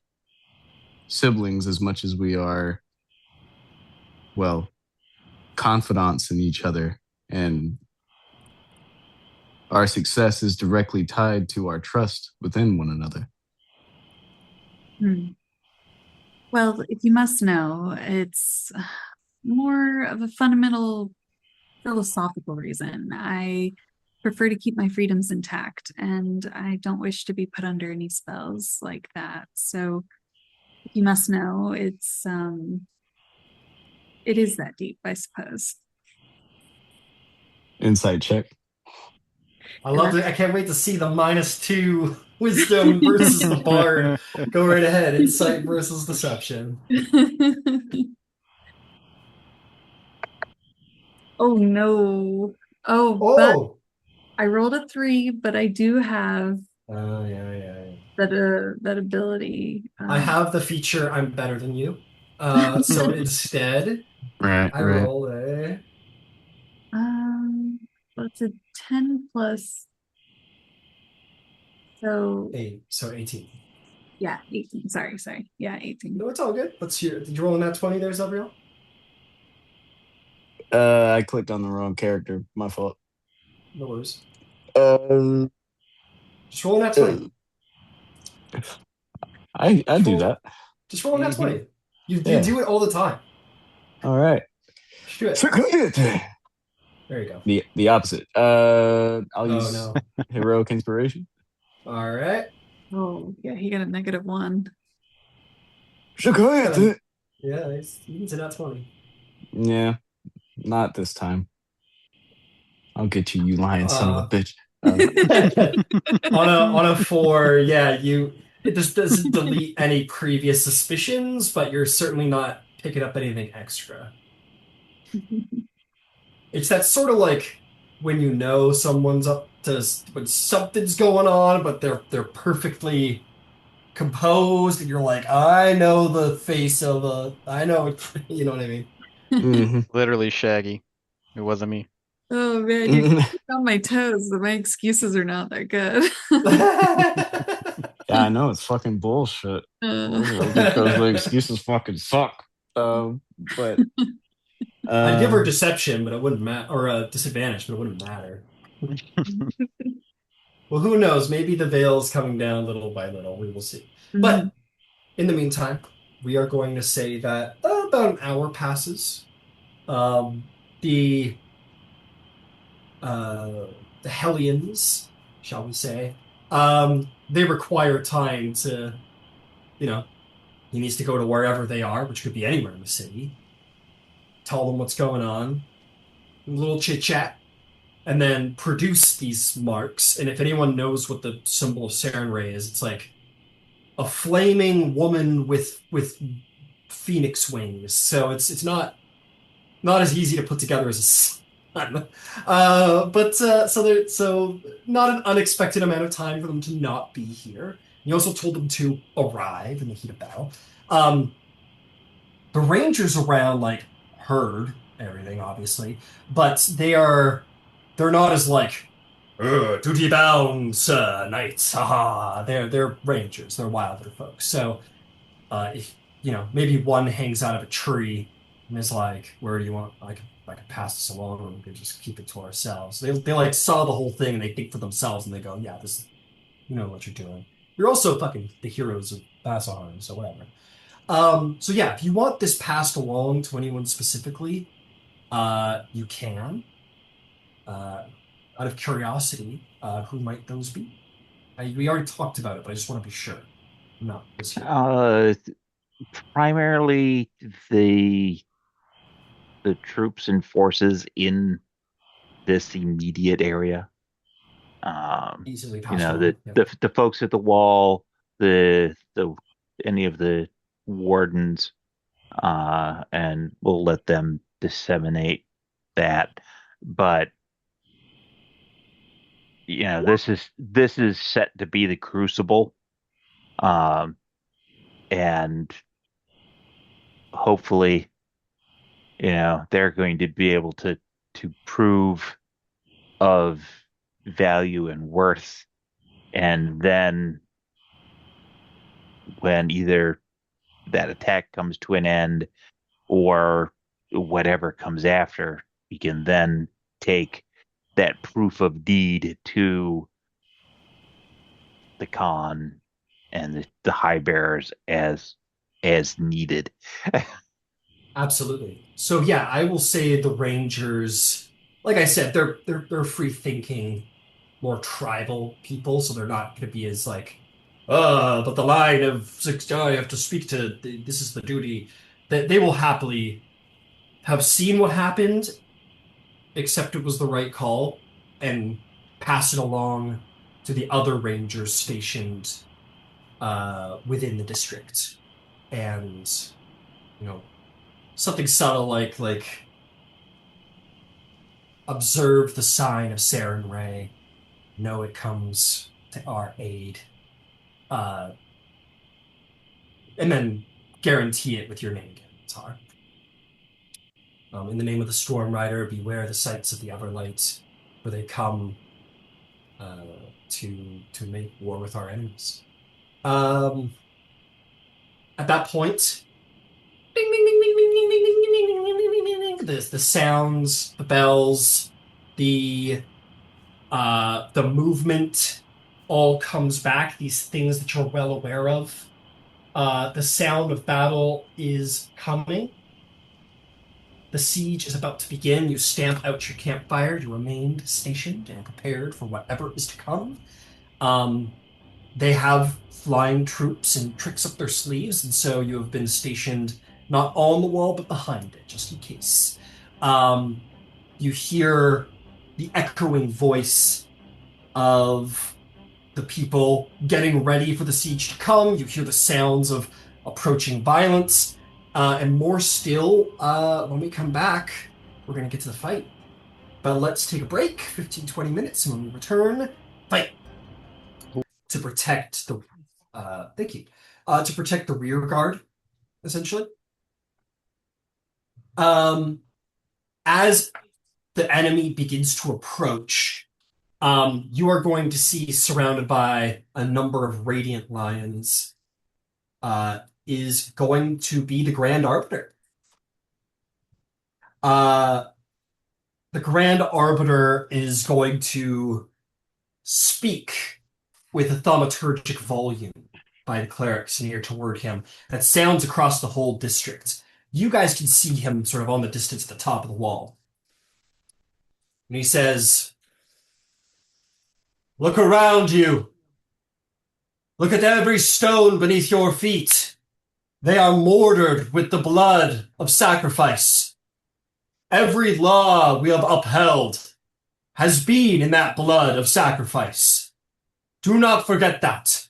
siblings as much as we are, well, confidants in each other. And our success is directly tied to our trust within one another. Hmm. Well, if you must know, it's more of a fundamental philosophical reason. I prefer to keep my freedoms intact, and I don't wish to be put under any spells like that. So, if you must know, it is that deep, I suppose. Insight check. I love it. I can't wait to see the -2 wisdom versus the bard. Go right ahead. Insight versus deception. Oh no. Oh, but Oh. I rolled a 3, but I do have Oh, yeah. that ability. I have the feature I'm better than you. So instead, Right, I right. roll a um, what's a 10 plus? So 8, so 18. yeah, 18. Sorry. Yeah, 18. No, it's all good. Let's hear. Did you roll in that 20 there, Zabriel? I clicked on the wrong character. My fault. No worries. Um, Just roll in that 20. I Just do roll, that. just roll in that 20. You Yeah. do it all the time. All right. Just do it. The There you go. the opposite. I'll Oh, use no. heroic inspiration. All right. Oh, yeah, he got a -1. Yeah, he needs a nat 20. Yeah, not this time. I'll get you, you lying son of a Uh, bitch. on a 4, yeah, it just doesn't delete any previous suspicions, but you're certainly not picking up anything extra. It's that sort of like when you know someone's up to when something's going on, but they're perfectly composed, and you're like, I know the face of I know, you know what I mean? Mhm. Literally Shaggy. It wasn't me. Oh man, you're on my toes, but my excuses are not that good. Yeah, I know it's fucking bullshit. Uh, Because the excuses fucking suck. But I'd give her um, deception, but it wouldn't matter, or a disadvantage, but it wouldn't matter. Well, who knows? Maybe the veil's coming down little by little. We will see. mhm. But in the meantime, we are going to say that about an hour passes. Um, the uh, the Hellions, shall we say, they require time to, you know, he needs to go to wherever they are, which could be anywhere in the city. Tell them what's going on, a little chit chat, and then produce these marks. And if anyone knows what the symbol of Sarenrae is, it's like a flaming woman with phoenix wings. So it's not as easy to put together as a sun. But so not an unexpected amount of time for them to not be here. You also told them to arrive in the heat of battle. Um, the Rangers around like heard everything, obviously, but they are they're not as like, duty bound, knights, haha. They're rangers, they're wilder folks. So, if maybe one hangs out of a tree and is like, "Where do you want? I could pass this along, or we could just keep it to ourselves." They like saw the whole thing and they think for themselves and they go, "Yeah, this is you know what you're doing. You're also fucking the heroes of Vasselheim, so whatever." So yeah, if you want this passed along to anyone specifically, you can. Out of curiosity, who might those be? We already talked about it, but I just want to be sure. No, this here. Primarily the troops and forces in this immediate area. Easily You passed know, along. the Yep. the folks at the wall, the any of the wardens, and we'll let them disseminate that. But this is set to be the crucible, um, and hopefully, they're going to be able to prove of value and worth, and then when either that attack comes to an end or whatever comes after, we can then take that proof of deed to the Khan and the high bearers as needed. Absolutely. So yeah, I will say the Rangers, like I said, they're free thinking, more tribal people, so they're not going to be as like, but the line of six, I have to speak to. This is the duty. That they will happily have seen what happened, accept it was the right call, and pass it along to the other Rangers stationed within the district, and you know something subtle like observe the sign of Saren Ray, know it comes to our aid, uh, and then guarantee it with your name, Tar. In the name of the Storm Rider, beware the sights of the Everlight, for they come to make war with our enemies. Um, at that point, ding, ding, ding, ding, ding, ding, ding, ding, ding, ding, ding, ding, ding, ding, the sounds, the bells, the movement all comes back, these things that you're well aware of. The sound of battle is coming. The siege is about to begin. You stamp out your campfire. You remain stationed and prepared for whatever is to come. Um, they have flying troops and tricks up their sleeves, and so you have been stationed not on the wall, but behind it, just in case. Um, you hear the echoing voice of the people getting ready for the siege to come. You hear the sounds of approaching violence. And more still, when we come back, we're going to get to the fight. But let's take a break, 15, 20 minutes, and when we return, fight to protect the, thank you, to protect the rear guard, essentially. As the enemy begins to approach, you are going to see surrounded by a number of radiant lions, is going to be the Grand Arbiter. Uh, the Grand Arbiter is going to speak with a thaumaturgic volume by the clerics near toward him that sounds across the whole district. You guys can see him sort of on the distance at the top of the wall. And he says, "Look around you. Look at every stone beneath your feet. They are mortared with the blood of sacrifice. Every law we have upheld has been in that blood of sacrifice. Do not forget that.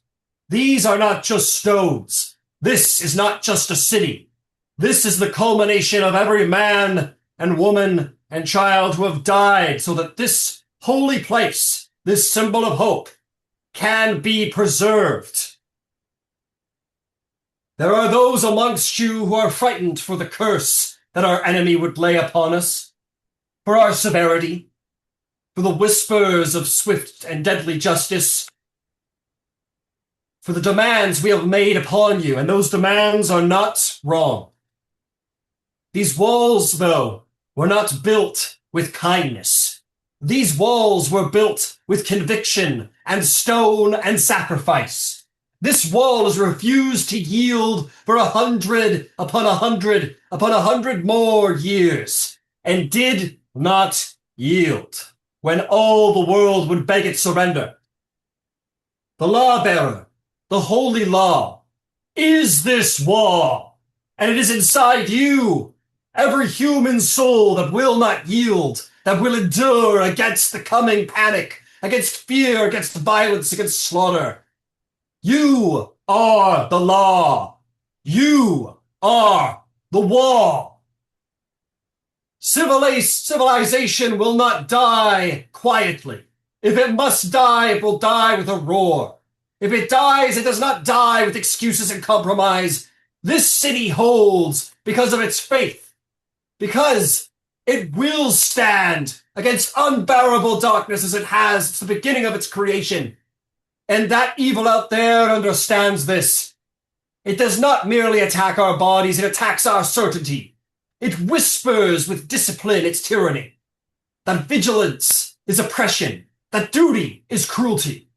These are not just stones. This is not just a city. This is the culmination of every man and woman and child who have died so that this holy place, this symbol of hope, can be preserved. There are those amongst you who are frightened for the curse that our enemy would lay upon us, for our severity, for the whispers of swift and deadly justice, for the demands we have made upon you, and those demands are not wrong. These walls, though, were not built with kindness. These walls were built with conviction and stone and sacrifice. This wall has refused to yield for 100 upon 100 upon 100 more years, and did not yield when all the world would beg its surrender. The lawbearer, the holy law, is this wall, and it is inside you, every human soul that will not yield, that will endure against the coming panic, against fear, against violence, against slaughter. You are the law. You are the wall. Civilization will not die quietly. If it must die, it will die with a roar. If it dies, it does not die with excuses and compromise. This city holds because of its faith, because it will stand against unbearable darkness as it has since the beginning of its creation. And that evil out there understands this. It does not merely attack our bodies, it attacks our certainty. It whispers with discipline its tyranny. That vigilance is oppression, that duty is cruelty.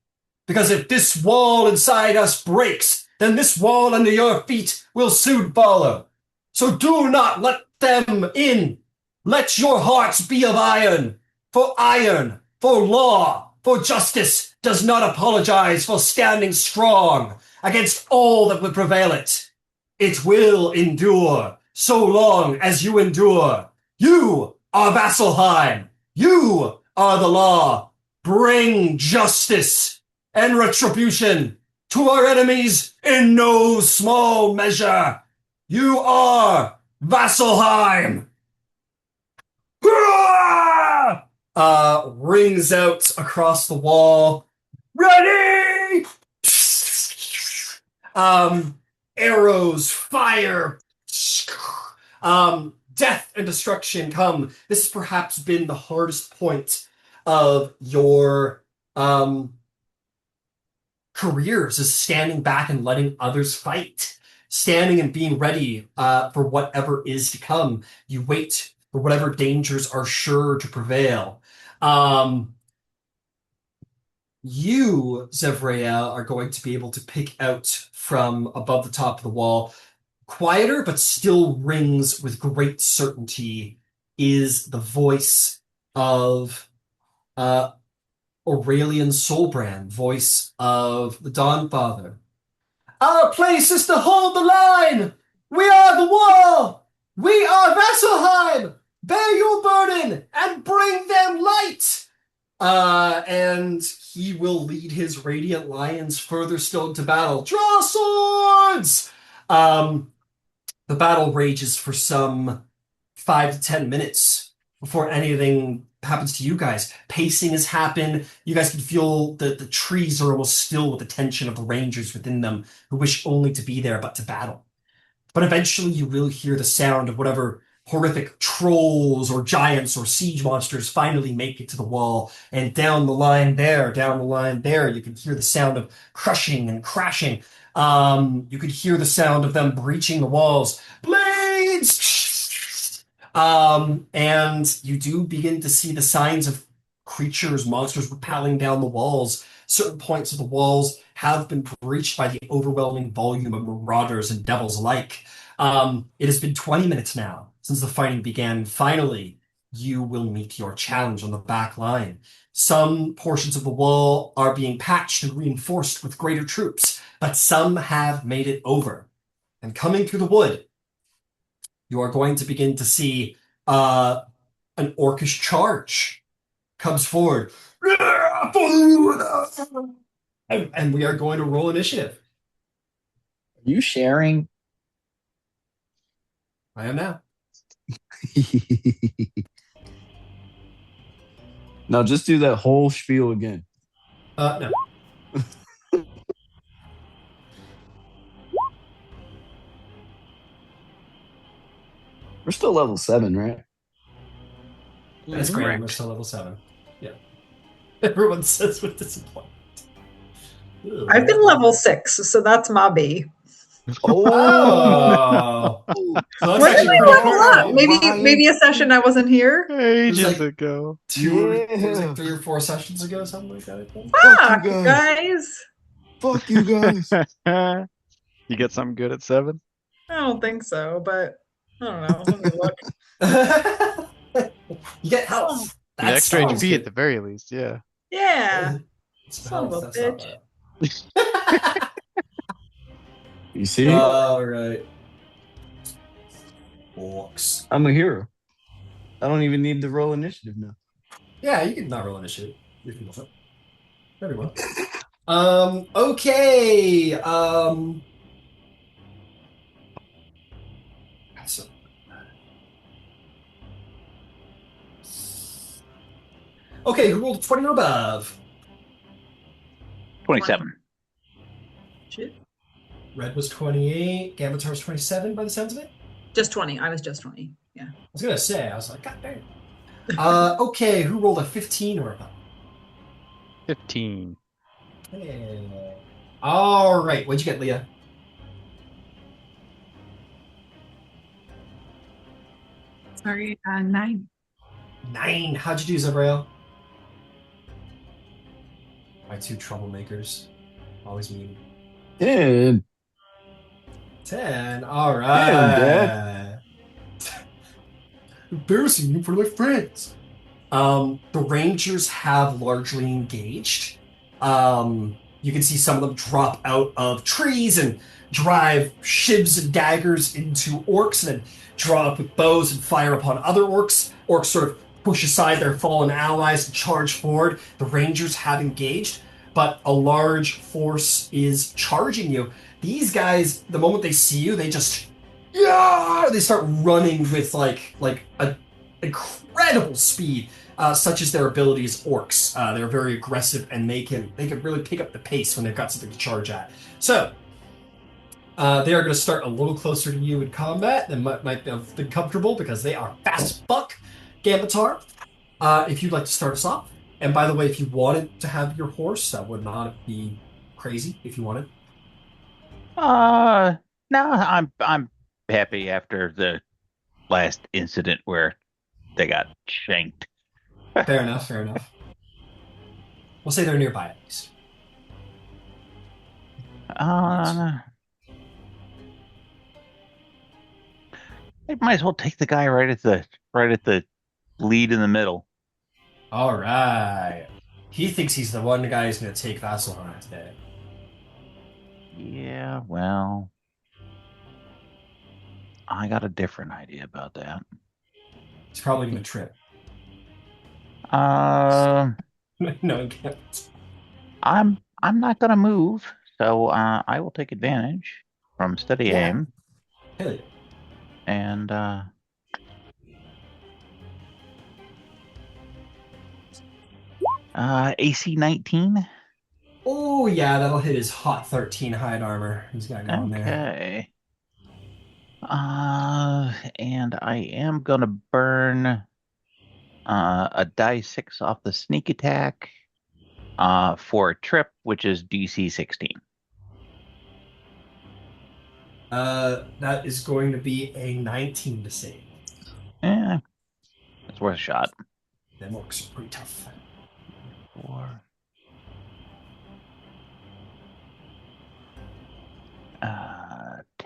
Because if this wall inside us breaks, then this wall under your feet will soon follow. So do not let them in. Let your hearts be of iron, for law, for justice does not apologize for standing strong against all that would prevail it. It will endure so long as you endure. You are Vasselheim. You are the law. Bring justice and retribution to our enemies in no small measure. You are Vasselheim. Rings out across the wall. Ready! Arrows, fire, death and destruction come. This has perhaps been the hardest point of your careers, is standing back and letting others fight. Standing and being ready for whatever is to come. You wait for whatever dangers are sure to prevail. You, Zevrael, are going to be able to pick out from above the top of the wall, quieter but still rings with great certainty, is the voice of Aurelian Soulbrand, voice of the Dawnfather. Our place is to hold the line! We are the wall! We are Vasselheim! Bear your burden and bring them light! And he will lead his radiant lions further still into battle. Draw swords! The battle rages for some 5 to 10 minutes before anything happens to you guys. Pacing has happened. You guys can feel that the trees are almost still with the tension of the rangers within them who wish only to be there but to battle. But eventually you will hear the sound of whatever horrific trolls or giants or siege monsters finally make it to the wall. And down the line there, you can hear the sound of crushing and crashing. You could hear the sound of them breaching the walls. Blades! And you do begin to see the signs of creatures, monsters rappelling down the walls. Certain points of the walls have been breached by the overwhelming volume of marauders and devils alike. It has been 20 minutes now since the fighting began. Finally, you will meet your challenge on the back line. Some portions of the wall are being patched and reinforced with greater troops, but some have made it over. And coming through the wood, you are going to begin to see an orcish charge comes forward. And we are going to roll initiative. Are you sharing? I am now. Now just do that whole spiel again. No. We're still level 7, right? That's great. We're still level 7. Yeah. Everyone says with disappointment. I've been level 6, so that's my B. Oh, so that's When did actually I pretty level quick, up? right? Maybe a session I wasn't here. It was Ages like ago. it was Yeah. like 3 or 4 sessions ago, something like that, I think. Fuck, you you guys. guys. Fuck you guys. You get something good at 7? I don't think so, but I don't know. Let me look. You get Oh, health. You get That's extra always HP at good. the very least, yeah. yeah. Some Son of health, a that's not bitch. bad. You see? All right. Orcs. I'm a hero. I don't even need to roll initiative now. Yeah, you can not roll initiative. You can go. Very well. Okay. So, okay, who rolled 20 or above? 27. Shit. Red was 28. Gambit was 27 by the sounds of it. Just 20. I was just 20. Yeah. I was gonna say, I was like, God damn. Okay, who rolled a 15 or above? 15. Hey. All right, what'd you get, Leah? Sorry, 9. 9. How'd you do, Zabrael? My 2 troublemakers. Always mean. 10. 10. All Damn, right. Embarrassing in front of my friends. The Rangers have largely engaged. You can see some of them drop out of trees and drive shivs and daggers into orcs and then draw up with bows and fire upon other orcs. Orcs sort of push aside their fallen allies and charge forward. The Rangers have engaged, but a large force is charging you. These guys, the moment they see you, they just they start running with like a incredible speed, such as their abilities orcs. They're very aggressive and they can really pick up the pace when they've got something to charge at. So they are going to start a little closer to you in combat than might have been comfortable because they are fast as fuck. Gambatar, if you'd like to start us off. And by the way, if you wanted to have your horse, that would not be crazy if you wanted. No, I'm happy after the last incident where they got shanked. Fair enough, fair enough. We'll say they're nearby at least. I might as well take the guy right at the lead in the middle. All right. He thinks he's the one guy who's going to take Vasselheim today. Yeah, well, I got a different idea about that. He's probably going to trip. Uh, No, he can't. I'm not gonna move, so I will take advantage from steady Yeah. aim Hell yeah. and AC 19. Oh, yeah, that'll hit his hot 13 hide armor. He's got going there. Okay. And I am gonna burn a die 6 off the sneak attack for a trip, which is DC 16. That is going to be a 19 to save. Yeah, it's worth a shot. Them orcs are pretty tough. 4.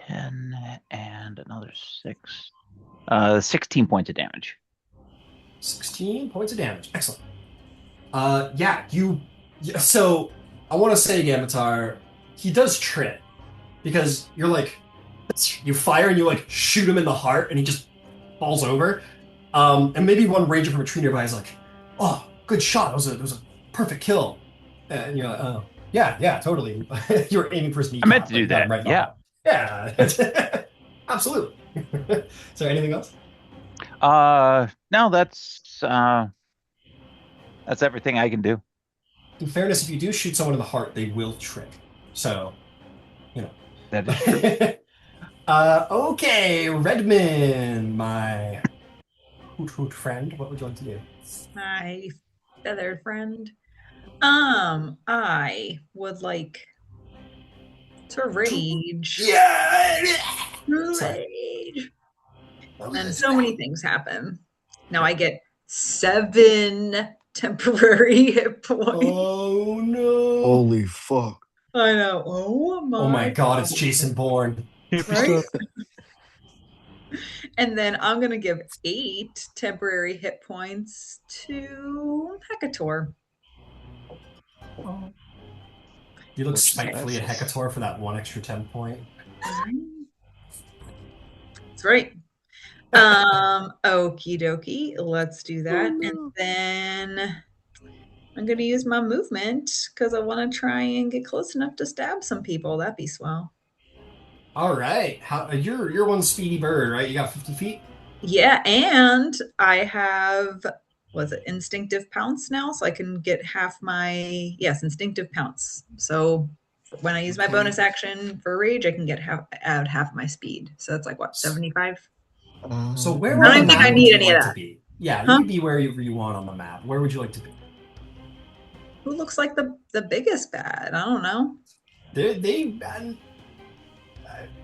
10 and another 6. 16 points of damage. 16 points of damage. Excellent. So I want to say, Gamatar, he does trip because you're like, you fire and you like shoot him in the heart and he just falls over. And maybe one ranger from a tree nearby is like, "Oh, good shot! It was a perfect kill." And you're like, "Oh, yeah, totally." You were aiming for his knee. I meant to do that. Yeah. Yeah. Absolutely. Is there anything else? No, that's everything I can do. In fairness, if you do shoot someone in the heart, they will trip. So, you know. That is true. Okay, Redman, my hoot friend. What would you like to do? My feathered friend. I would like to rage. Yeah. Sorry. Rage. And so many things happen. Now I get 7 temporary hit points. Oh no. Holy fuck. I know. Oh Oh my God, it's God. Jason Bourne. Right? And then I'm going to give 8 temporary hit points to Hecator. You look Which is spitefully at precious. Hecator for that 1 extra 10 point. That's right. Okie dokie. Let's do that. Oh, no. And then I'm going to use my movement because I want to try and get close enough to stab some people. That'd be swell. All right. You're one speedy bird, right? You got 50 feet? Yeah, and I have, was it instinctive pounce now? So I can get half my, yes, instinctive pounce. So when I use my bonus action for rage, I can get add half my speed. So that's like what, 75? So where I on don't the even think I map would need you any of like to that. be? Yeah, you Huh? can be wherever you want on the map. Where would you like to be? Who looks like the biggest bad? I don't know.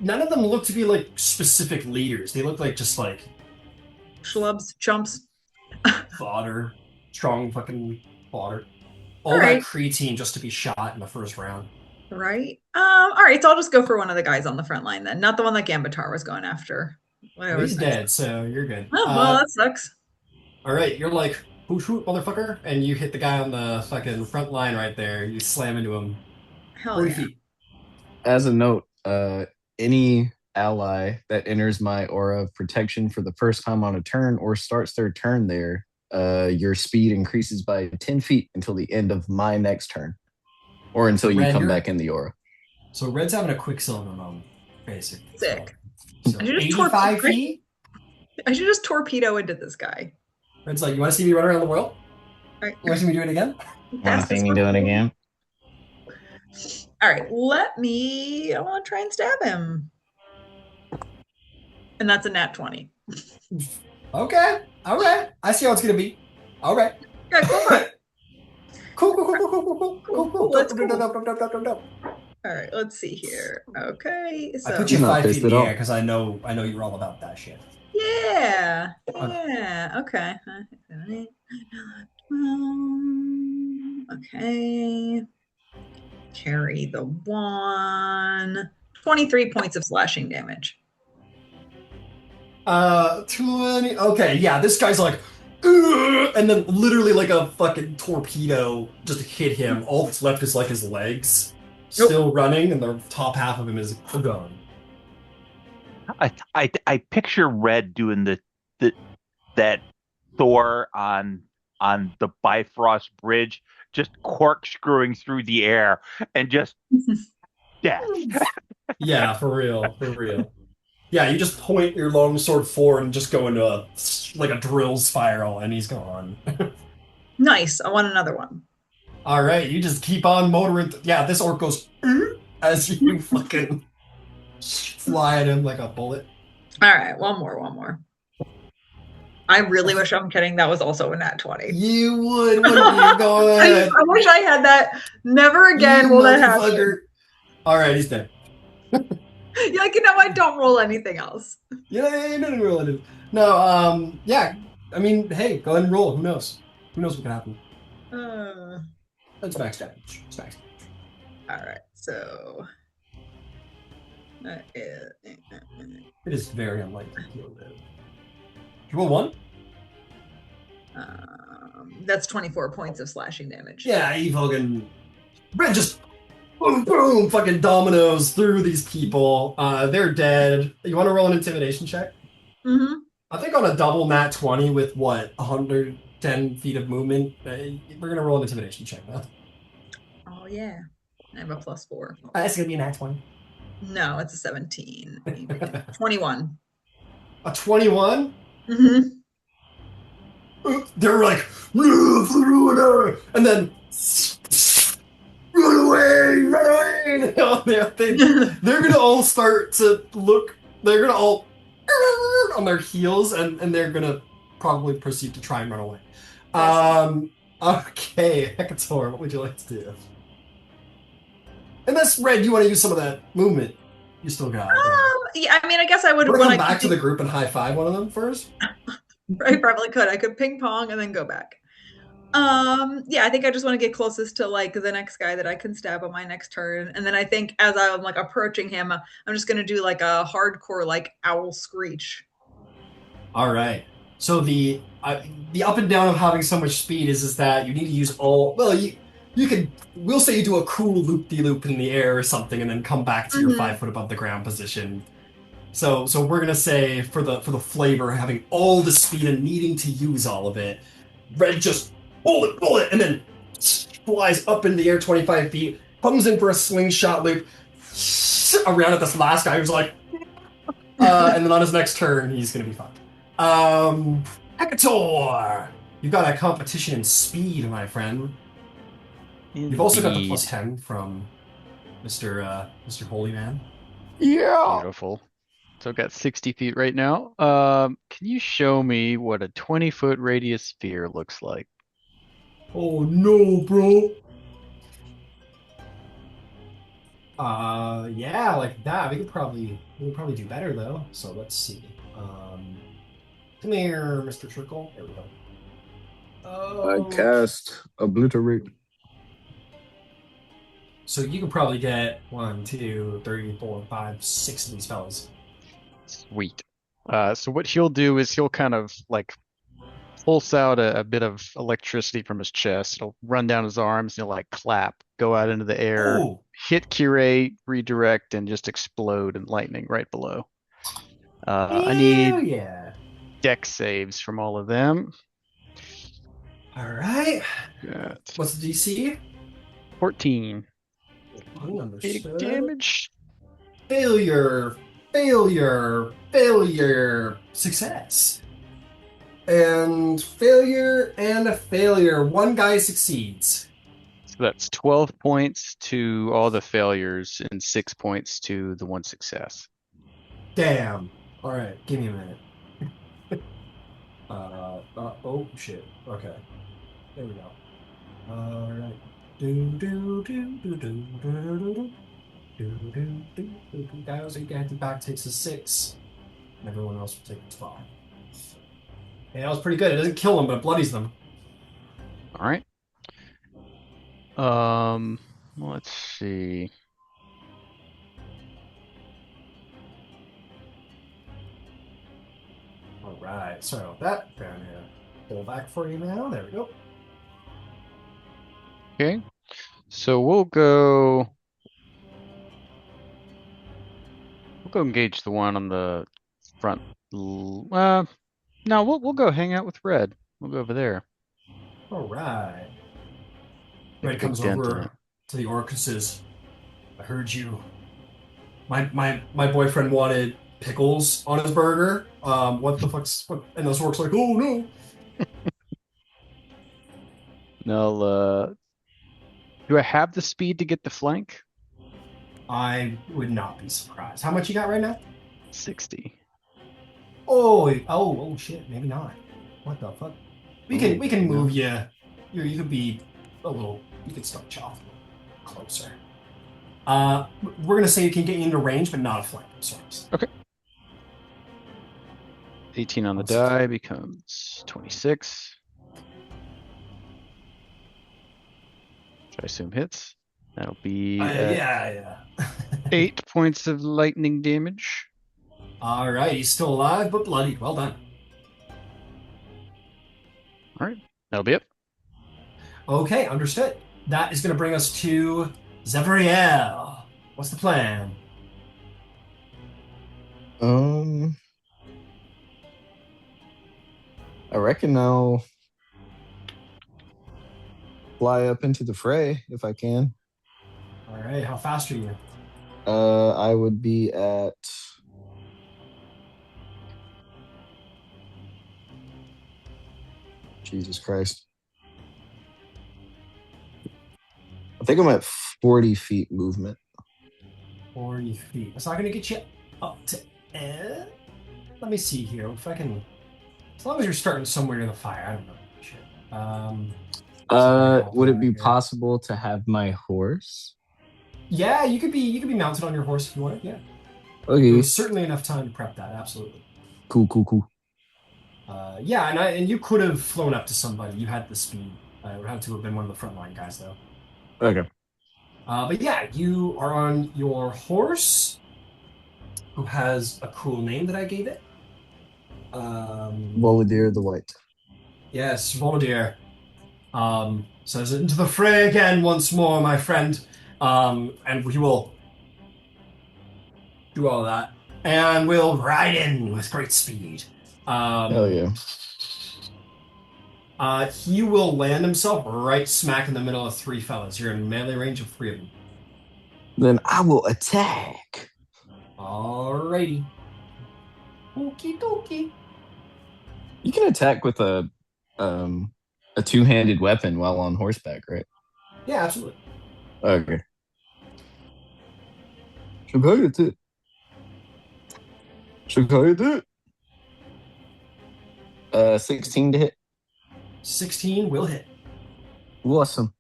None of them look to be like specific leaders. They look like just like Schlubs, chumps. fodder, strong fucking fodder. All All that right. creatine just to be shot in the first round. Right. All right. So I'll just go for one of the guys on the front line then, not the one that Gambatar was going after. Well, he's dead, so you're good. Oh, well, that sucks. All right, you're like, hoot hoot, motherfucker, and you hit the guy on the fucking front line right there. You slam into him. Hell 40 yeah. feet. As a note, any ally that enters my aura of protection for the first time on a turn or starts their turn there, your speed increases by 10 feet until the end of my next turn, or until you come back in the aura. So Red's having a Quicksilver moment, basically. Sick. So I should just 85 feet? I should just torpedo into this guy. Red's like, you want to see me run around the world? All right. You want to see me do it again? Want to see me do it again? All right, I want to try and stab him. And that's a nat 20. Okay. All right. I see how it's going to be. All right. Yeah, go for it. Cool. Let's go. All right, let's see here. Okay, so I put you 5 feet in the air because I know you're all about that shit. Yeah. Okay. Okay. Carry the 1. 23 points of slashing damage. 20. Okay, yeah, this guy's like, "Ugh," and then literally like a fucking torpedo just hit him. All that's left is like his legs still running, and the top half of him is gone. I picture Red doing that Thor on the Bifrost Bridge, just corkscrewing through the air and just death. Yeah, for real. Yeah, you just point your longsword forward and just go into a drill spiral, and he's gone. Nice. I want another one. All right, you just keep on motoring. Yeah, this orc goes as you fucking fly at him like a bullet. All right, one more. I really wish I'm kidding. That was also a nat 20. You would, wouldn't you? Go ahead. I wish I had that. Never again will that happen. All right, he's dead. Yeah, I don't roll anything else. Yeah, you didn't roll anything. No, yeah. I mean, hey, go ahead and roll. Who knows? Who knows what can happen? That's max damage. It's max damage. All right, so it is very unlikely he'll live. You roll 1? That's 24 points of slashing damage. Yeah, he fucking Red just boom, fucking dominoes through these people. They're dead. You want to roll an intimidation check? Mm-hmm. I think on a double nat 20 with 110 feet of movement, we're gonna roll an intimidation check now. Oh yeah, I have a +4. It's gonna be a nat 20. No, it's a 17. 21. A 21? Mm-hmm. They're like, and then run away! They're gonna all start to look. They're gonna all on their heels, and they're gonna probably proceed to try and run away. Okay, Hecator, what would you like to do? Unless, Red, you want to use some of that movement you still got. Yeah, I mean, I guess I would Want to when come I back to continue. the group and high five one of them first? I probably could. I could ping pong and then go back. Yeah, I think I just want to get closest to like the next guy that I can stab on my next turn. And then I think as I'm like approaching him, I'm just gonna do like a hardcore like owl screech. All right. So the up and down of having so much speed is that you need to use all. Well, you could. We'll say you do a cool loop-de-loop in the air or something, and then come back to your Mhm. 5 foot above the ground position. So we're gonna say for the flavor, having all the speed and needing to use all of it, Red just pull it, and then flies up in the air 25 feet, comes in for a slingshot loop around at this last guy who's like, and then on his next turn, he's gonna be fine. Hecator, you've got a competition in speed, my friend. You've also got the Indeed. +10 from Mr. Holy Man. Yeah. Beautiful. So I've got 60 feet right now. Can you show me what a 20-foot radius sphere looks like? Oh no, bro. Yeah, like that. We could probably do better though. So let's see. Come here, Mr. Trickle. There we go. I Oh, cast Obliterate. so you could probably get 1, 2, 3, 4, 5, 6 of these fellas. Sweet. So what he'll do is he'll kind of like pulse out a bit of electricity from his chest. It'll run down his arms and he'll like clap, go out into the air, Oh, hit curate, redirect, and just explode in lightning right below. I hell need yeah! dex saves from all of them. All right. Got What's the DC? 14. Big Understood. damage. Failure, failure, failure, success. And failure and a failure. One guy succeeds. So that's 12 points to all the failures and 6 points to the one success. Damn. All right, give me a minute. Oh shit. Okay. There we go. All right. Do do do do do do do do do do do do. Guys, you get the back takes a 6. And everyone else will take a 12. Hey, that was pretty good. It doesn't kill them, but it bloodies them. All right. Let's see. All right. Sorry about that. I'm gonna pull back for you now. There we go. Okay. So we'll go engage the one on the front. No, we'll go hang out with Red. We'll go over there. All right. Make a Red big comes dent in it. over to the orc and says, "I heard you. My boyfriend wanted pickles on his burger. What the fuck's what?" And those orcs like, "Oh no." Now, do I have the speed to get the flank? I would not be surprised. How much you got right now? 60. Oh shit. Maybe not. What the fuck? We can Ooh, we can you know. move you. You could be a little. You could start you off a little closer. We're gonna say you can get you into range, but not a flank. Sorry. Okay. 18 on the die becomes 26. Which I assume hits. That'll be Yeah. 8 points of lightning damage. All right, he's still alive but bloodied. Well done. All right, that'll be it. Okay, understood. That is going to bring us to Zevriel. What's the plan? I reckon I'll fly up into the fray if I can. All right, how fast are you? I would be at Jesus Christ. I think I'm at 40 feet movement. 40 feet. That's not going to get you up to. Let me see here. If I can. As long as you're starting somewhere near the fire, I don't know. Shit. Sorry about Would it that. be Yeah. possible to have my horse? Yeah, you could be mounted on your horse if you wanted. Yeah. There Okay. was certainly enough time to prep that. Absolutely. Cool, cool, cool. Yeah, and you could have flown up to somebody. You had the speed. It would have to have been one of the frontline guys, though. Okay. But yeah, you are on your horse, who has a cool name that I gave it. Voladir the White. Yes, Volodya. Says into the fray again once more, my friend. And we will do all that, and we'll ride in with great speed. Hell Um, yeah. he will land himself right smack in the middle of three fellas. You're in melee range of three of them. Then I will attack. Alrighty. Okie dokie. You can attack with a two-handed weapon while on horseback, right? Yeah, absolutely. Okay. Şakaydı. Şakaydı. 16 to hit. 16 will hit. Awesome.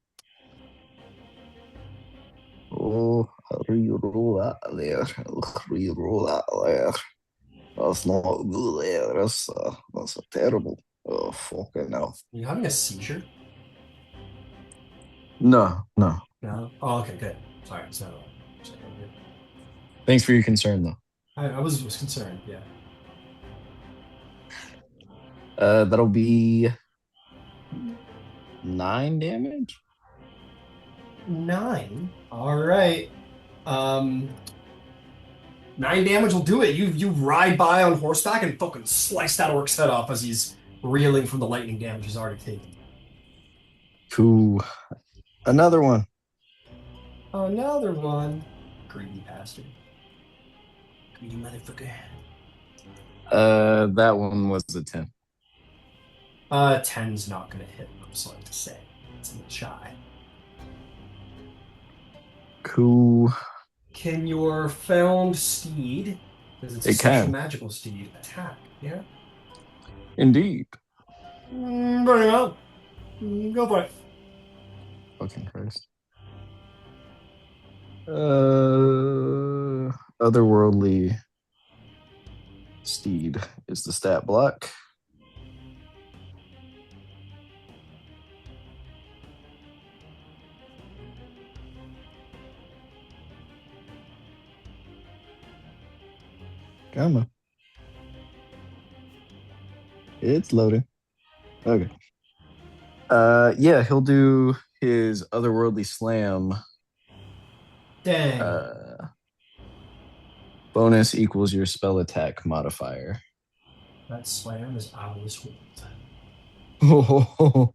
Oh, I'll re-roll that there. I'll re-roll that there. That's not good there. That's terrible. Oh, fucking hell. Are you having a seizure? No, no. No? Oh, okay, good. Sorry, it's not. Thanks for your concern, though. I was concerned, yeah. That'll be 9 damage. 9. All right. 9 damage will do it. You ride by on horseback and fucking slice that orc's head off as he's reeling from the lightning damage he's already taken. Cool. Another one. Another one. Greedy bastard. Greedy motherfucker. That one was a 10. 10's not gonna hit, I'm sorry to say. It's a little shy. Cool. Can your found steed, because it's a It special can. magical steed, attack? Yeah? Indeed. Very well. Go for it. Fucking Christ. Otherworldly steed is the stat block. Come on. It's loading. Okay. Yeah, he'll do his otherworldly slam. Dang. Bonus equals your spell attack modifier. That slam is out of this world.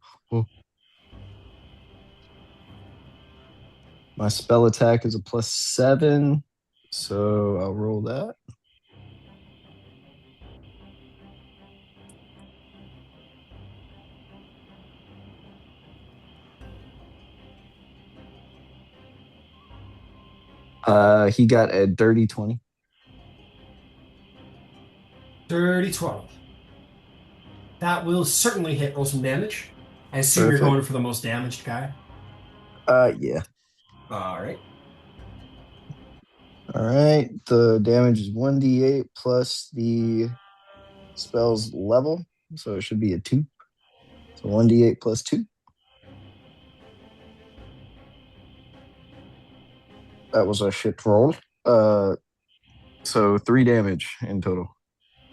My spell attack is a +7, so I'll roll that. He got a dirty 20. Dirty 12. That will certainly hit. Roll some damage. I assume you're Perfect. going for the most damaged guy. Yeah. All right. All right. The damage is 1d8 plus the spell's level, so it should be a 2. So 1d8 plus 2. That was a shit roll. So 3 damage in total.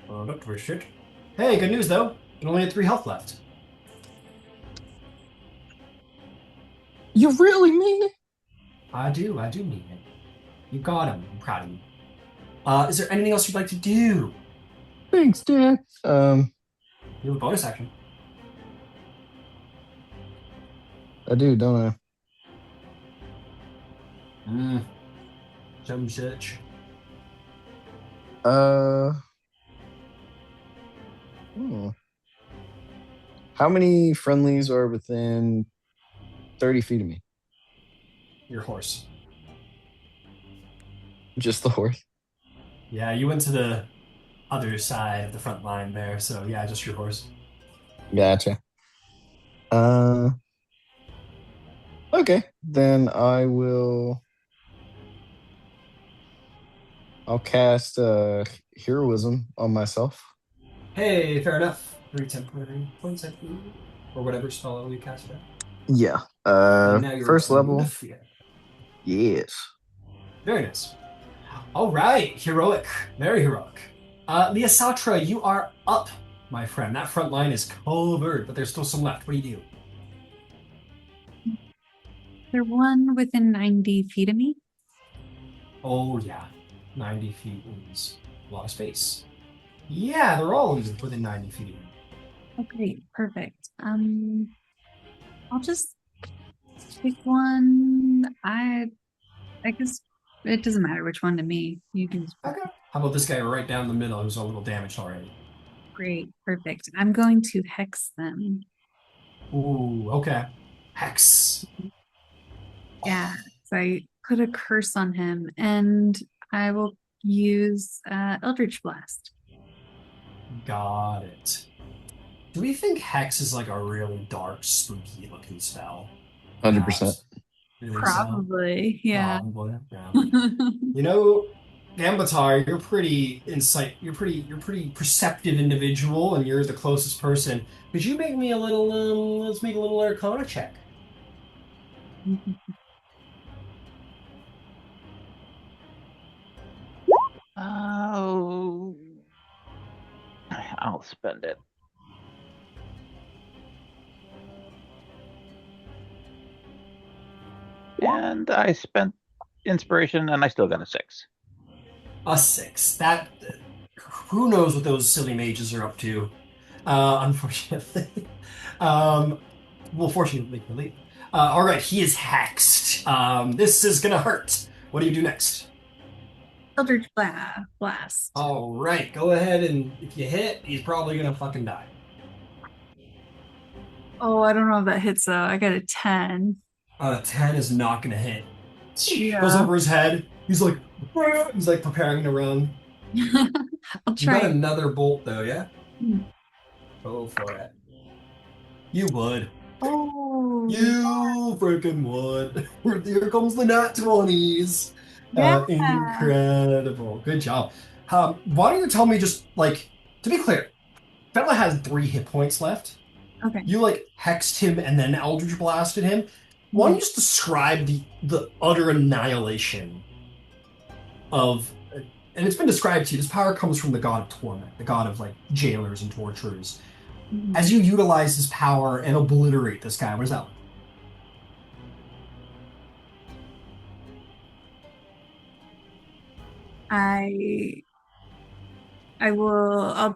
Not for shit. Hey, good news though. You only had 3 health left. You really mean it? I do mean it. You got him. I'm proud of you. Is there anything else you'd like to do? Thanks, Dad. You have a bonus action. I do, don't Some such. I? How many friendlies are within 30 feet of me? Your horse. Just the horse? Yeah, you went to the other side of the front line there, so yeah, just your horse. Gotcha. Okay, then I'll cast heroism on myself. Hey, fair enough. 3 temporary points, I believe, or whatever spell you cast it. Yeah. And now you're First immune to level. fear. Yes. Very nice. All right, heroic, very heroic. Leosatra, you are up, my friend. That front line is covered, but there's still some left. What do you do? There one within 90 feet of me. Oh yeah, 90 feet is a lot of space. Yeah, they're all within 90 feet. Okay, perfect. I'll just pick one. I guess it doesn't matter which one to me. You can just pick. Okay. How about this guy right down the middle who's a little damaged already? Great, perfect. I'm going to hex them. Ooh, okay. Hex. Yeah, so I put a curse on him, and I will use Eldritch Blast. Got it. Do we think Hex is like a really dark, spooky looking spell? 100%. Perhaps. You think so? Probably, yeah. Probably. Yeah. You know, Gambatar, you're pretty you're pretty perceptive individual, and you're the closest person. Could you make me a little let's make a little Arcana check. Oh, I'll spend it. And I spent inspiration, and I still got a 6. A 6. That who knows what those silly mages are up to? Unfortunately. Well, fortunately, really. All right, he is hexed. This is gonna hurt. What do you do next? Eldritch Blast. All right, go ahead, and if you hit, he's probably gonna fucking die. Oh, I don't know if that hits though. I got a 10. 10 is not gonna hit. Goes Yeah. over his head. He's like preparing to run. I'll You got try. another bolt though, yeah? Hmm. Go for it. You would. Oh, You freaking would. Here comes the nat 20s. yeah. Incredible. Good job. Why don't you tell me just like to be clear, Fella has 3 hit points left. Okay. You like hexed him and then Eldritch blasted him. Why don't Mhm. you just describe the utter annihilation of and it's been described to you, this power comes from the god of torment, the god of like jailers and torturers. As Mhm. you utilize his power and obliterate this guy, what does that look like? I I will I'll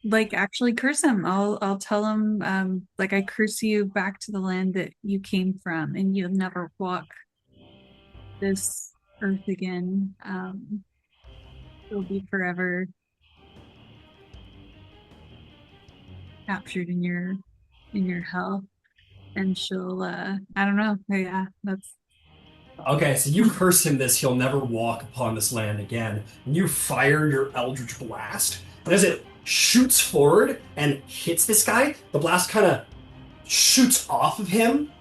like actually curse him. I'll tell him like I curse you back to the land that you came from and you'll never walk this earth again. You'll be forever captured in your hell. And she'll I don't know. Yeah, that's Okay, so you curse him this, he'll never walk upon this land again. And you fire your Eldritch Blast. And as it shoots forward and hits this guy, the blast kind of shoots off of him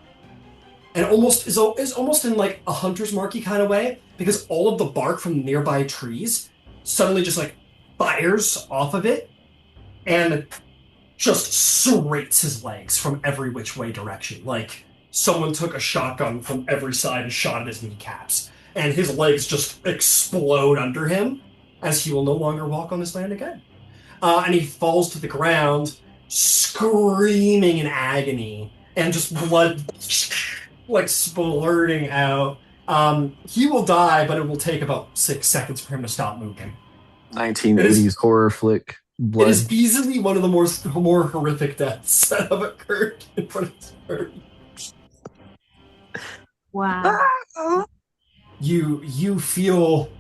and is almost in like a hunter's marky kind of way because all of the bark from nearby trees suddenly just like fires off of it and just serrates his legs from every which way direction. Like someone took a shotgun from every side and shot at his kneecaps. And his legs just explode under him as he will no longer walk on this land again. And he falls to the ground, screaming in agony, and just blood like splurting out. He will die, but it will take about 6 seconds for him to stop moving. It is 1980s horror flick. it Blood. is easily one of the more horrific deaths that have occurred in front of this bird. wow. You feel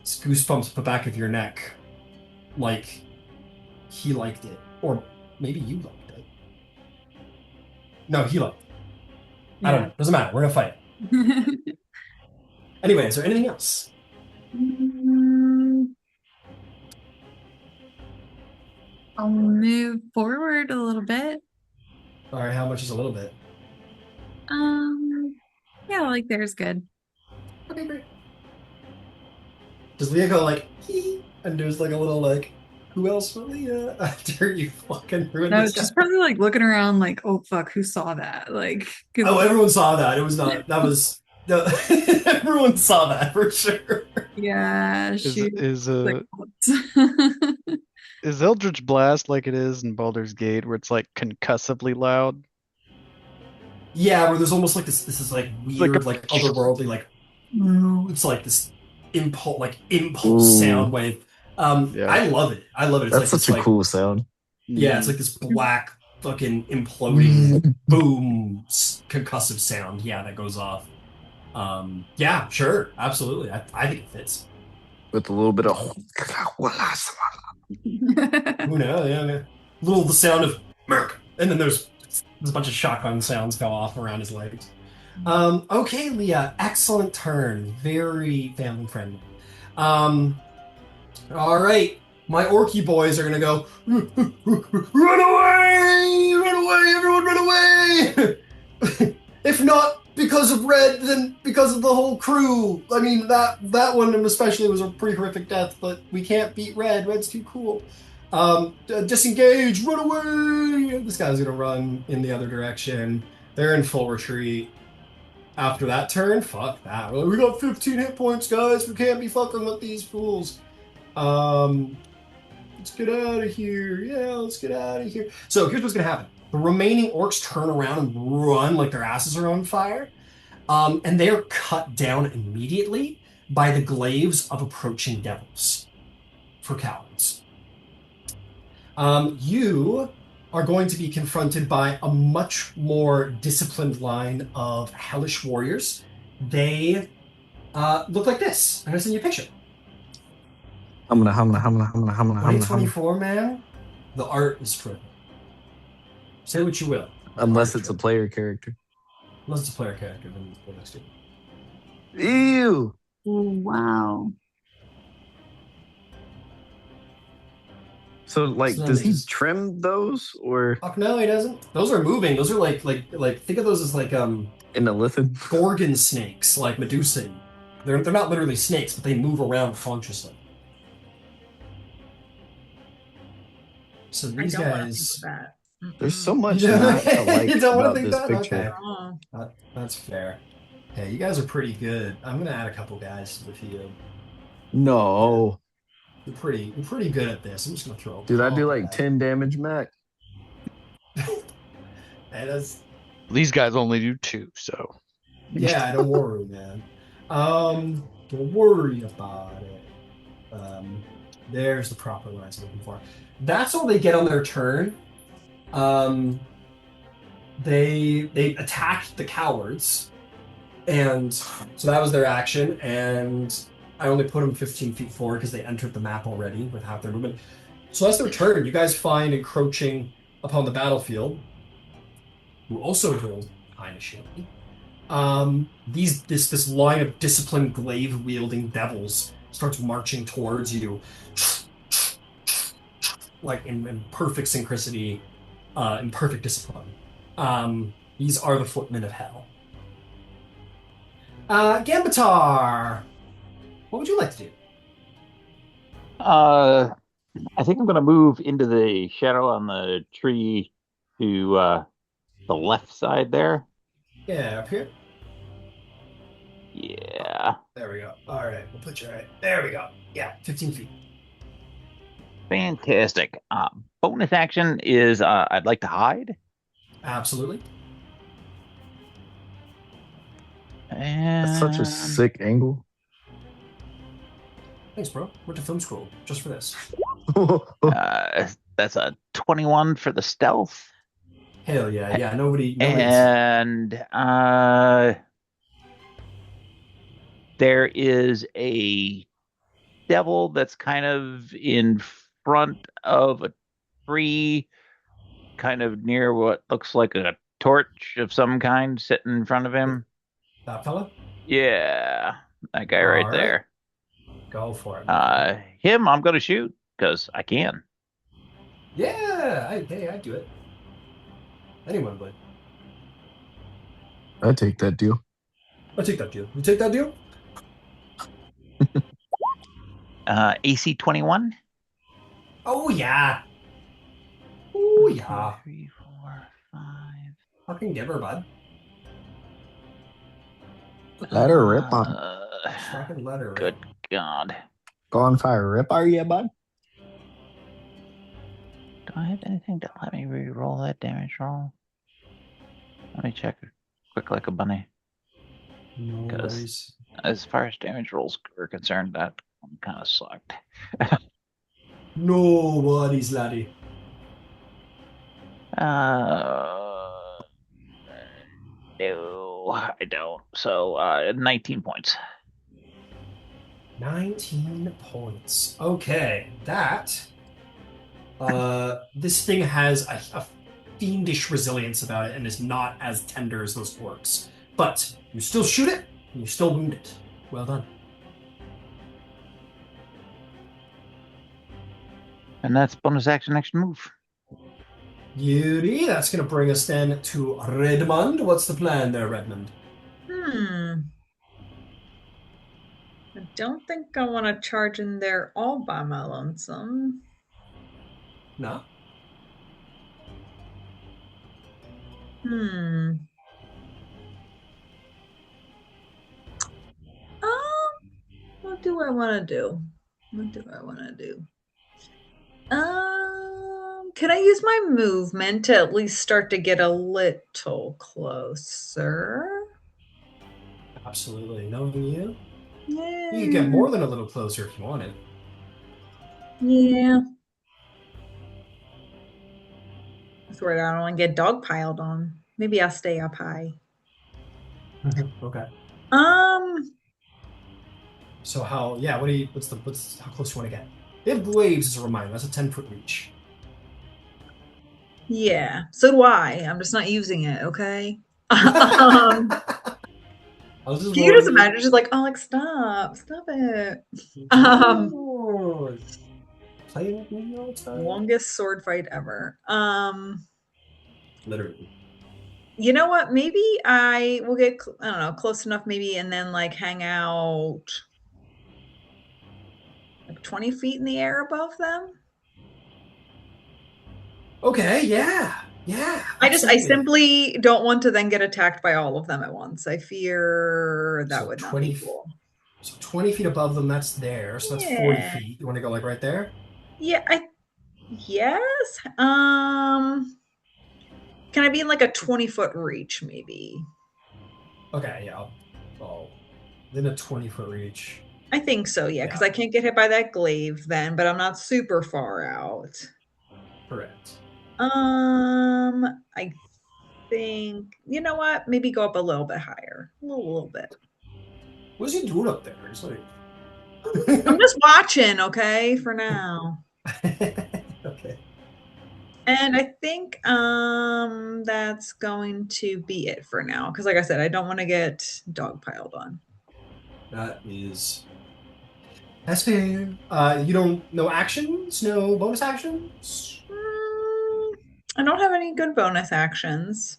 goosebumps at the back of your neck, like he liked it, or maybe you liked it. No, he liked it. I don't Yeah. know. Doesn't matter. We're gonna fight. Anyway, is there anything else? Mm, I'll move forward a little bit. All right, how much is a little bit? Um, Yeah, like there's good. Okay, great. Does Leah go like, hee, and there's like a little like, who else for Leah? After you fucking ruined No, this guy. she's probably like looking around like, oh fuck, who saw that? Like, because Oh, everyone saw that. It was not, that was, no, everyone saw that for sure. yeah, Is she is like uh is Eldritch Blast like it is in Baldur's Gate, where it's like concussively loud? Yeah, where there's almost like this is like It's like a weird, like otherworldly, like, it's like this impulse Ooh, sound wave. yeah. I love it. I love it. It's that's like such this a like, cool sound. yeah, it's Mhm. like this black fucking imploding boom concussive sound. Yeah, that goes off. Yeah, sure, absolutely. I think it fits. With a little bit of Who knows? Yeah, yeah. Little the sound of Merc, and then there's a bunch of shotgun sounds go off around his legs. Okay, Leah, excellent turn. Very family friendly. Um, all right. My orky boys are gonna go, run away! Run away! Everyone run away! If not because of Red, then because of the whole crew. I mean, that one especially was a pretty horrific death, but we can't beat Red. Red's too cool. Disengage! Run away! This guy's gonna run in the other direction. They're in full retreat. After that turn, fuck that. We got 15 hit points, guys. We can't be fucking with these fools. Um, let's get out of here. Yeah, let's get out of here. So here's what's gonna happen. The remaining orcs turn around and run like their asses are on fire. And they are cut down immediately by the glaives of approaching devils for cowards. You are going to be confronted by a much more disciplined line of hellish warriors. They look like this. I'm gonna send you a picture. Humna. 2024, man. The art is terrific. Say what you will. The art Unless is it's a terrific. player character. Unless it's a player character, then we'll next to it. Ew. wow. So, like, So then does they he just trim those or fuck no, he doesn't. Those are moving. Those are like think of those as like in the lithium? gorgon snakes, like Medusa. They're not literally snakes, but they move around consciously. So I these don't want to think of guys, that. There's so you much don't, not to like you don't want to about think this that? picture. Okay, Oh, that's fair. Hey, you guys are pretty good. I'm gonna add a couple guys to the field. Yeah, No. you're pretty good at this. I'm just gonna throw a Dude, I do couple like guys. 10 damage max. Hey, that's These guys only do 2, so yeah. Don't worry, man. Don't worry about it. There's the proper lines I'm looking for. That's all they get on their turn. Um, they attacked the cowards, and so that was their action. And I only put them 15 feet forward because they entered the map already with half their movement. So that's their turn. You guys find encroaching upon the battlefield, who also rolled kind of shitty. This line of disciplined glaive wielding devils starts marching towards you, like in perfect synchronicity, in perfect discipline. These are the footmen of hell. Gambatar, what would you like to do? I think I'm going to move into the shadow on the tree to the left side there. Yeah, up here. Yeah, There we go. All right, we'll put you right. There we go. Yeah, 15 feet. fantastic. Bonus action is I'd like to hide. Absolutely. That's such a And sick angle. Thanks, bro. Went to film school just for this. that's a 21 for the stealth. Hell yeah, yeah. Nobody. And there is a devil that's kind of in front of a tree, kind of near what looks like a torch of some kind sitting in front of him. That fella. Yeah, that guy All right right. there. Go for it. Him, I'm gonna shoot because I can. Yeah, I'd do it. Anyone would. I take that deal. I take that deal. You take that deal? AC 21. Oh yeah. Oh 1, 2, yeah. 3, 4, 5. Fucking give her, bud. Let her rip on. Fucking let her Good rip. God. Go on fire, rip, are you, bud? Do I have anything to let me re-roll that damage roll? Let me check quick like a bunny. No Because worries. as far as damage rolls are concerned, that one kind of sucked. No worries, laddie. No, I don't. So 19 points. 19 points. Okay, that. This thing has a fiendish resilience about it and is not as tender as those orcs. But you still shoot it, and you still wound it. Well done. And that's bonus action next move. Beauty. That's going to bring us then to Redmond. What's the plan there, Redmond? I don't think I want to charge in there all by my lonesome. No? Hmm. What do I want to do? What do I want to do? Can I use my movement to at least start to get a little closer? Absolutely. Knowing you, Yeah. you could get more than a little closer if you wanted. Yeah. That's where I don't want to get dog piled on. Maybe I'll stay up high. Okay. Um, So how? Yeah. What do you? What's how close you want to get? They have glaives as a reminder. That's a 10-foot reach. yeah. So do I. I'm just not using it, okay? I was just Can you just wondering. imagine just like, oh, like stop it. Um, Oh, playing with me all the time. longest sword fight ever. Literally. You know what? Maybe I will get, I don't know, close enough maybe, and then like hang out like 20 feet in the air above them. Okay. Yeah. Yeah. I Absolutely. simply don't want to then get attacked by all of them at once. I fear that So would not be 20. cool. So 20 feet above them. That's there. So that's 40 Yeah. feet. You want to go like right there? Yeah, yes. Can I be in like a 20-foot reach maybe? Okay. Yeah. Within a 20-foot reach. I think so, yeah, because Yeah. I can't get hit by that glaive then, but I'm not super far out. Correct. I think, you know what? Maybe go up a little bit higher. A little bit. What's he doing up there? He's like. I'm just watching, okay, for now. Okay. And I think that's going to be it for now. Because like I said, I don't want to get dog piled on. That is. That's fair. You don't. No actions? No bonus actions? Mm, I don't have any good bonus actions.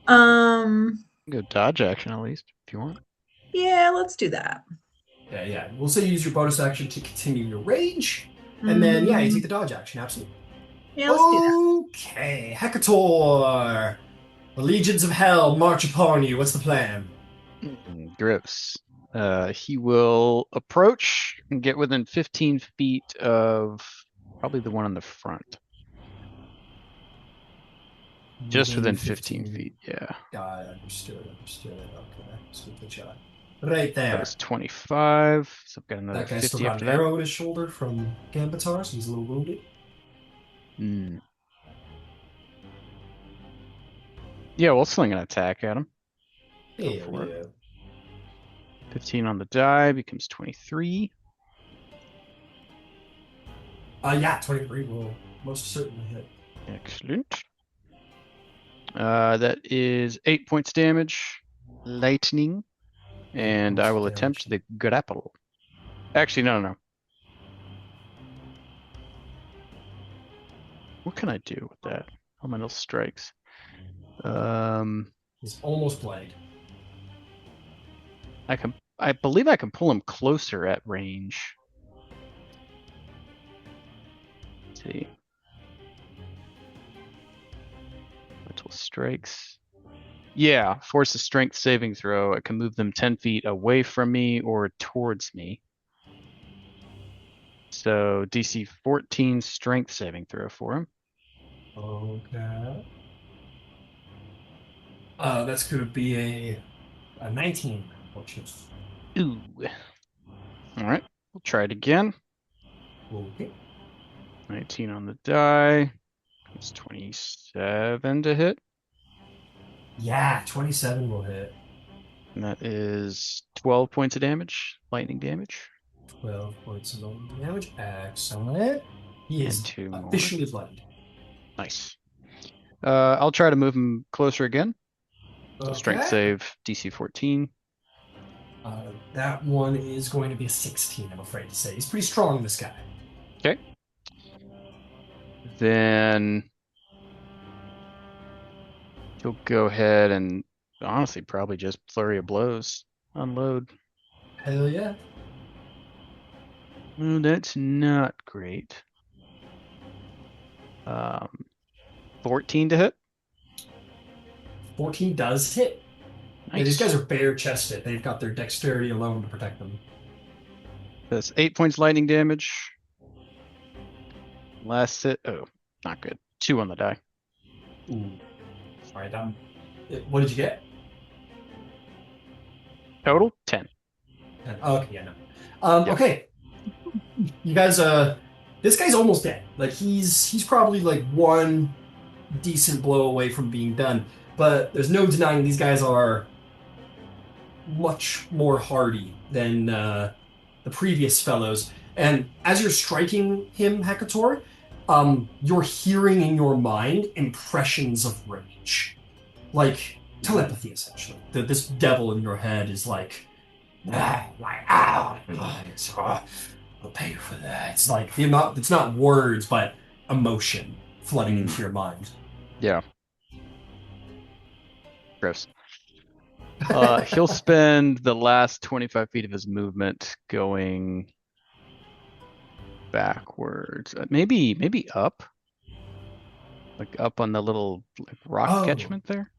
Um, Good dodge action at least, if you want. yeah, let's do that. Yeah, yeah. We'll say you use your bonus action to continue your rage. And then, yeah, you take Mm, the dodge action. Absolutely. yeah, let's do that. Okay. Hecator. The legions of hell march upon you. What's the plan? Gross. He will approach and get within 15 feet of probably the one on the front. Just within 15 feet, yeah. God, understood. Okay. Let's get the shot. Right That there. was 25, so I've got another That guy's still 50 got after an that. arrow in his shoulder from Gambatar, so he's a little wounded. Hmm. Yeah, we'll sling an attack at him. Go Hell for it. yeah. 15 on the die becomes 23. Yeah, 23 will most certainly hit. Excellent. That is 8 points damage, lightning, and I will attempt the grapple. Actually, no. What can I do with that? Elemental strikes. He's almost bloodied. I believe I can pull him closer at range. Let's see. Mental strikes. Yeah, force a strength saving throw. I can move them 10 feet away from me or towards me. So DC 14 strength saving throw for him. Okay. That's going to be a 19. Ooh. All right, we'll try it again. Okay. 19 on the die. It's 27 to hit. Yeah, 27 will hit. And that is 12 points of damage, lightning damage. 12 points of lightning damage. Excellent. He And is 2 more. officially bloodied. Nice. I'll try to move him closer again. So strength Okay. save, DC 14. That one is going to be a 16, I'm afraid to say. He's pretty strong, this guy. Okay. Then he'll go ahead and honestly probably just flurry of blows. Unload. Hell yeah. Oh, that's not great. 14 to hit. 14 does hit. Nice. Yeah, these guys are bare-chested. They've got their dexterity alone to protect them. That's 8 points lightning damage. Last hit. Oh, not good. 2 on the die. Ooh. All right, what did you get? Total 10. Okay, yeah, no. Yep. Okay. You guys, this guy's almost dead. Like he's probably like one decent blow away from being done. But there's no denying these guys are much more hardy than the previous fellows. And as you're striking him, Hecator, you're hearing in your mind impressions of rage. Like telepathy, essentially. This devil in your head is like, I'll pay you for that. It's like, it's not words, but emotion flooding into your mind. Yeah. Gross. He'll spend the last 25 feet of his movement going backwards. Maybe up. Like up on the little rock catchment there.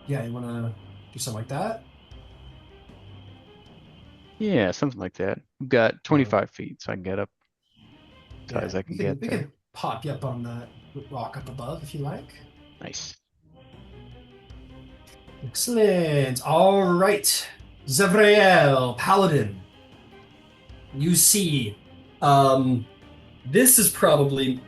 Yeah, you want to do something like that? Yeah, something like that. We've got 25 feet, so I can get up as high as I can get we there. can pop you up on that rock up above if you like. Nice. Excellent. All right. Zevrael, Paladin. You see, this is probably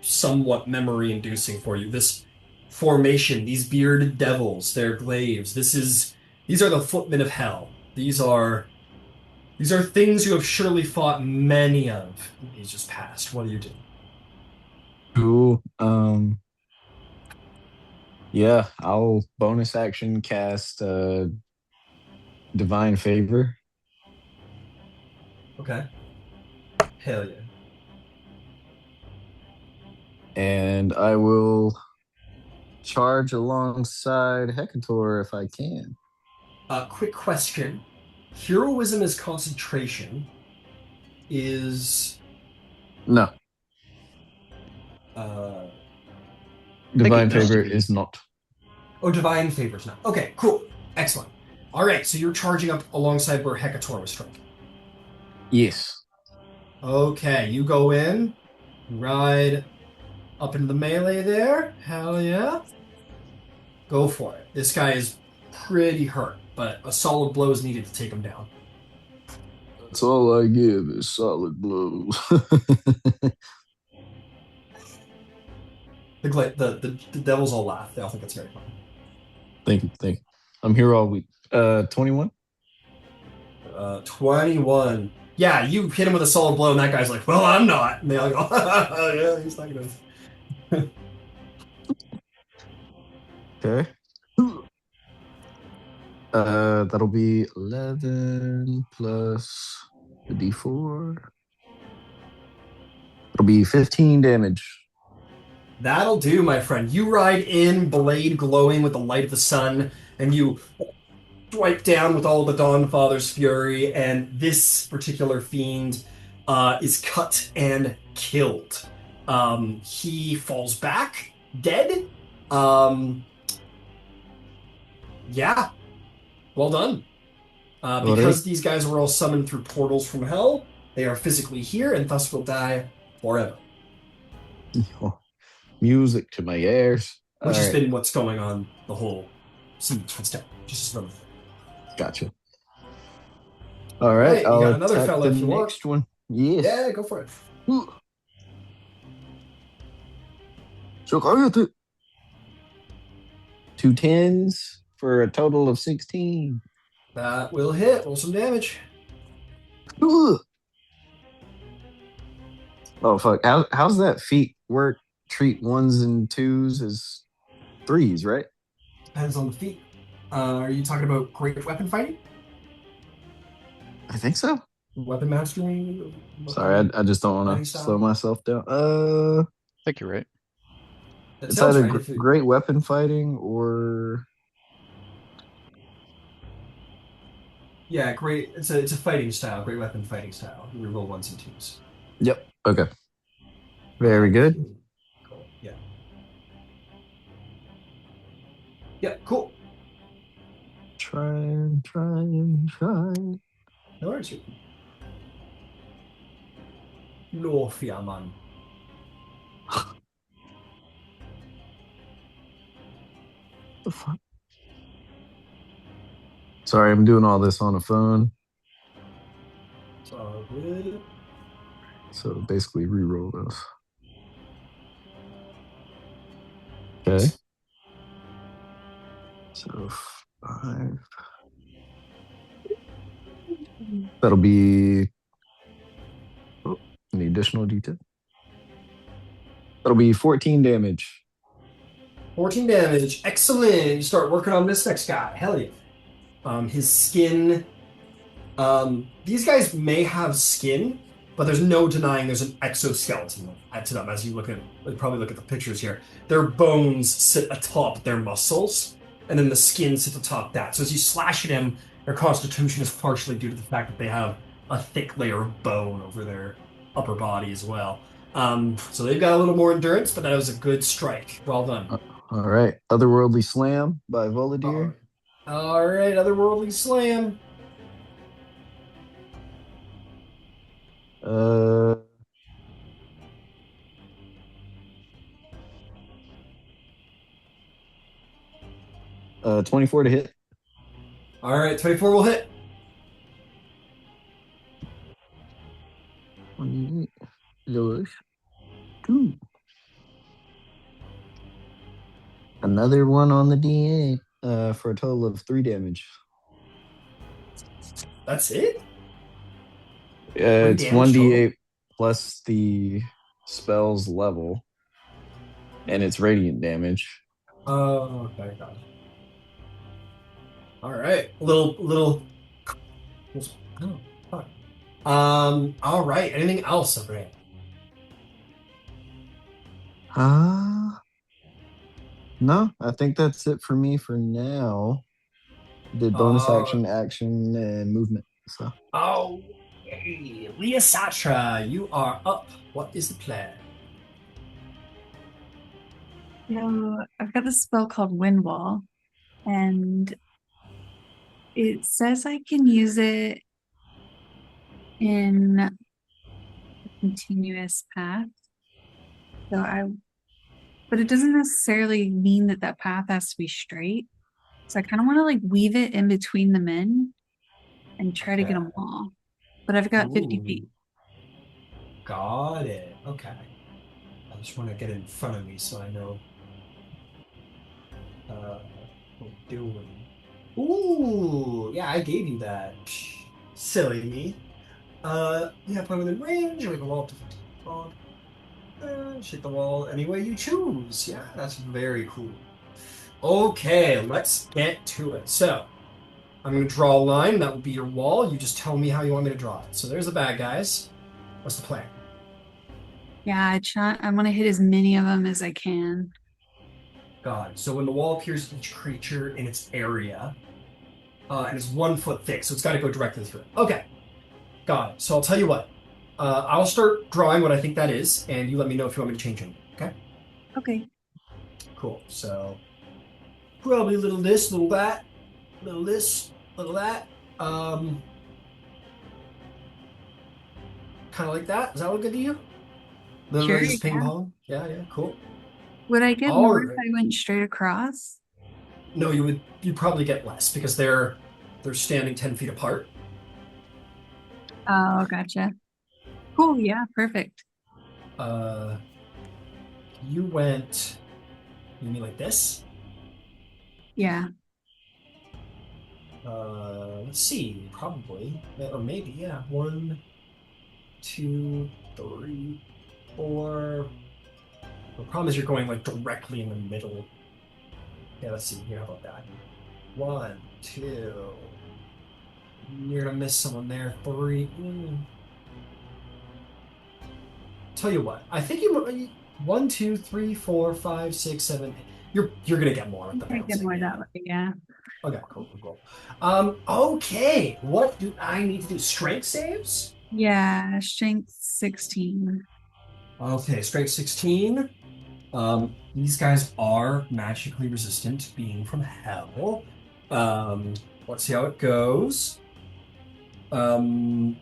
somewhat memory-inducing for you. This formation, these bearded devils, their glaives. These are the footmen of hell. These are things you have surely fought many of in ages past. What do you do? Cool. Yeah, I'll bonus action cast Divine Favor. Okay. Hell yeah. And I will charge alongside Hecator if I can. Quick question. Heroism as concentration is... No. Divine Favor is not. Oh, Divine Favor's not. Okay, cool. Excellent. All right, so you're charging up alongside where Hecator was striking. Yes. Okay, you go in, ride up into the melee there. Hell yeah. Go for it. This guy is pretty hurt, but a solid blow is needed to take him down. That's all I give is solid blows. The devils all laugh. They all think it's very fun. Thank you. I'm here all week. 21? 21. Yeah, you hit him with a solid blow, and that guy's like, well, I'm not. And they all go, yeah, he's not gonna. Okay. That'll be 11 plus the D4. It'll be 15 damage. That'll do, my friend. You ride in, blade glowing with the light of the sun, and you swipe down with all the Dawnfather's fury, and this particular fiend is cut and killed. He falls back, dead. Um, yeah, well done. All right. Because these guys were all summoned through portals from hell, they are physically here and thus will die forever. Oh, music to my ears. All Which has right. been what's going on the whole siege for step. Just another thing. Gotcha. All right. Right, you I'll got another attack fella the if you want. next one. Yes. Yeah, go for it. So I got 2 10s for a total of 16. That will hit. Roll some damage. Ugh. Oh fuck! How's that feat work? Treat ones and twos as threes, right? Depends on the feat. Are you talking about great weapon fighting? I think so. Weapon mastery? Sorry, I just don't want Fighting to style? slow myself down. I think you're right. That It's sounds either right. If it, great weapon fighting or yeah, great. It's a fighting style. Great weapon fighting style. You roll ones and twos. yep. Okay. Very good. Cool. Yeah. Yeah. Cool. Try. No worries. Lorfia, man. The fuck? Sorry, I'm doing all this on a phone. It's all good. So basically reroll this. Okay. So 5. That'll be any additional detail. That'll be 14 damage. 14 damage. Excellent. You start working on this next guy. Hell yeah. His skin. These guys may have skin, but there's no denying there's an exoskeleton to them. As you probably look at the pictures here, their bones sit atop their muscles, and then the skin sits atop that. So as you slash at him, their constitution is partially due to the fact that they have a thick layer of bone over their upper body as well. So they've got a little more endurance, but that was a good strike. Well done. All right. Otherworldly Slam by Voladir. All right, Otherworldly Slam. Uh, 24 to hit. All right, 24 will hit. 28. Those 2. Another one on the DA for a total of 3 damage. That's it? It's damage 1d8 plus the spell's level, and it's radiant damage. Oh, okay, got it. All right, little. Oh, fuck. All right. Anything else, Sabrina? No, I think that's it for me for now. Did bonus action, and movement. So. Oh, hey, Leah Satra, you are up. What is the plan? So I've got this spell called Wind Wall, and it says I can use it in a continuous path. But it doesn't necessarily mean that that path has to be straight. So I kind of want to like weave it in between the men and try to get them all. But I've got 50 feet. Got it. Okay. I just want to get in front of me so I know what I'm doing. Ooh, yeah, I gave you that. Silly me. Yeah, play within range, or we can wall up to 15 feet. Shake the wall any way you choose. Yeah, that's very cool. Okay, let's get to it. So, I'm going to draw a line. That will be your wall. You just tell me how you want me to draw it. So there's the bad guys. What's the plan? Yeah, I want to hit as many of them as I can. God. So when the wall appears each creature in its area, And it's 1 foot thick, so it's got to go directly through it. Okay, got it. So I'll tell you what. I'll start drawing what I think that is, and you let me know if you want me to change it. Okay? Okay. Cool. So probably a little this, little that, little this, little that. Kind of like that. Does that look good to you? Sure. Literally just ping Yeah. pong. Yeah, yeah, cool. Would I get All more if right. I went straight across? No, you'd probably get less because they're standing 10 feet apart. Oh, gotcha. Cool. Yeah. Perfect. Uh, you went. You mean like this? Yeah. Let's see. Probably, or maybe, yeah. 1, 2, 3, 4. The problem is you're going like directly in the middle. Yeah, let's see here. How about that? 1, 2. You're gonna miss someone there. 3. Tell you what, I think you 1, 2, 3, 4, 5, 6, 7, 8. You're gonna get more with the I get bouncing. more Yeah. that way. Yeah. Okay, cool, cool, cool. Okay. What do I need to do? Strength saves? Yeah. Strength 16. Okay, strength 16. These guys are magically resistant, being from hell. Let's see how it goes. Um,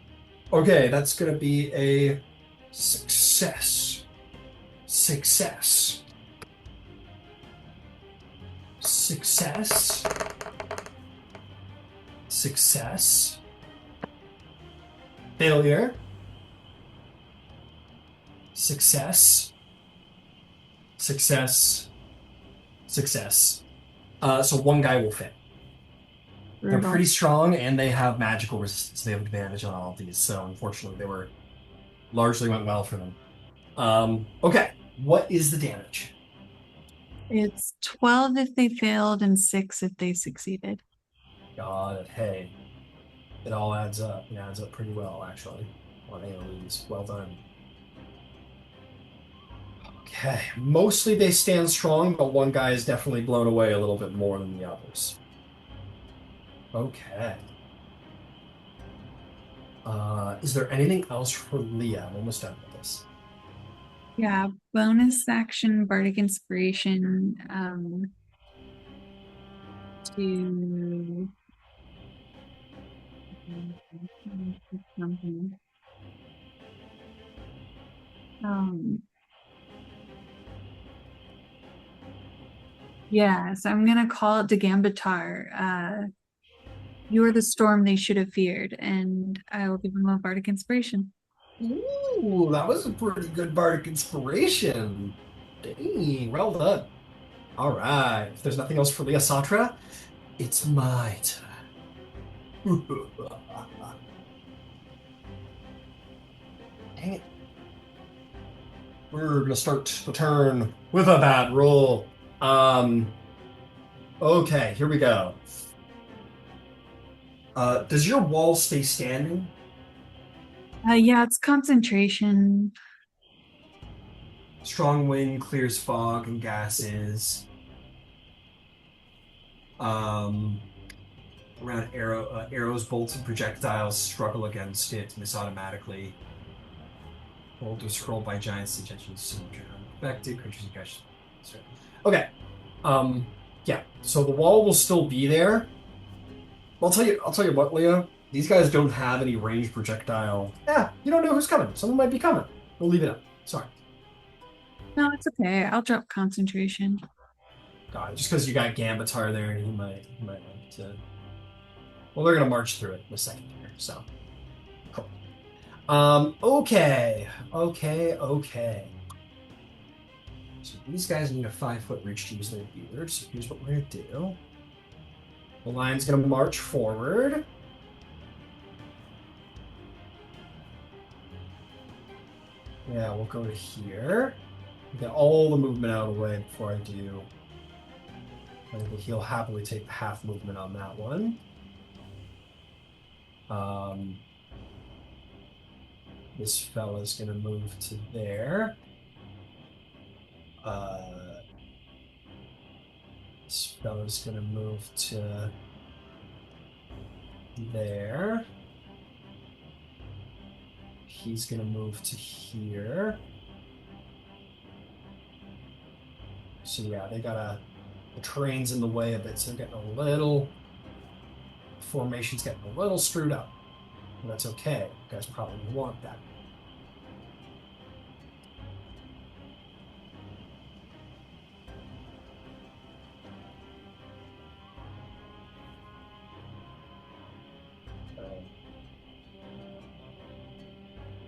okay, that's gonna be a success. Success. Success. Success. Failure. Success. Success. Success. So one guy will fit. They're Brutal. pretty strong and they have magical resistance. They have advantage on all of these. So unfortunately, they were largely went well for them. Okay. What is the damage? It's 12 if they failed and 6 if they succeeded. Got it. Hey, it all adds up. It adds up pretty well, actually. On AoEs. Well done. Okay. Mostly they stand strong, but one guy is definitely blown away a little bit more than the others. Okay. Is there anything else for Leah? I'm almost done with this. Yeah. Bonus action, Bardic Inspiration, to something. Um, yeah, so I'm gonna call it the Gambatar. You're the storm they should have feared, and I will give them a Bardic Inspiration. Ooh, that was a pretty good bardic inspiration. Dang, well done. All right. If there's nothing else for Leah Satra, it's my turn. Dang it. We're gonna start the turn with a bad roll. Okay, here we go. Does your wall stay standing? Yeah, it's concentration. Strong wind clears fog and gases. Um, Around arrows, bolts, and projectiles struggle against it, miss automatically. Hold or scroll by giants, suggestions, affected creatures and guys. Okay. Yeah. So the wall will still be there. I'll tell you what, Leah. These guys don't have any ranged projectile. Yeah, you don't know who's coming. Someone might be coming. We'll leave it up. Sorry. No, it's okay. I'll drop concentration. God, just because you got Gambatar there, he might like to. Well, they're gonna march through it in a second here. So, cool. Okay. So these guys need a 5-foot reach to use their beard. So here's what we're gonna do. The line's gonna march forward. Yeah, we'll go to here. Get all the movement out of the way before I do. I think he'll happily take the half movement on that one. This fella's gonna move to there. This fella's gonna move to there. He's gonna move to here. So yeah, they got the terrain's in the way of it, so they're getting a little formation's getting a little screwed up. And that's okay. You guys probably want that.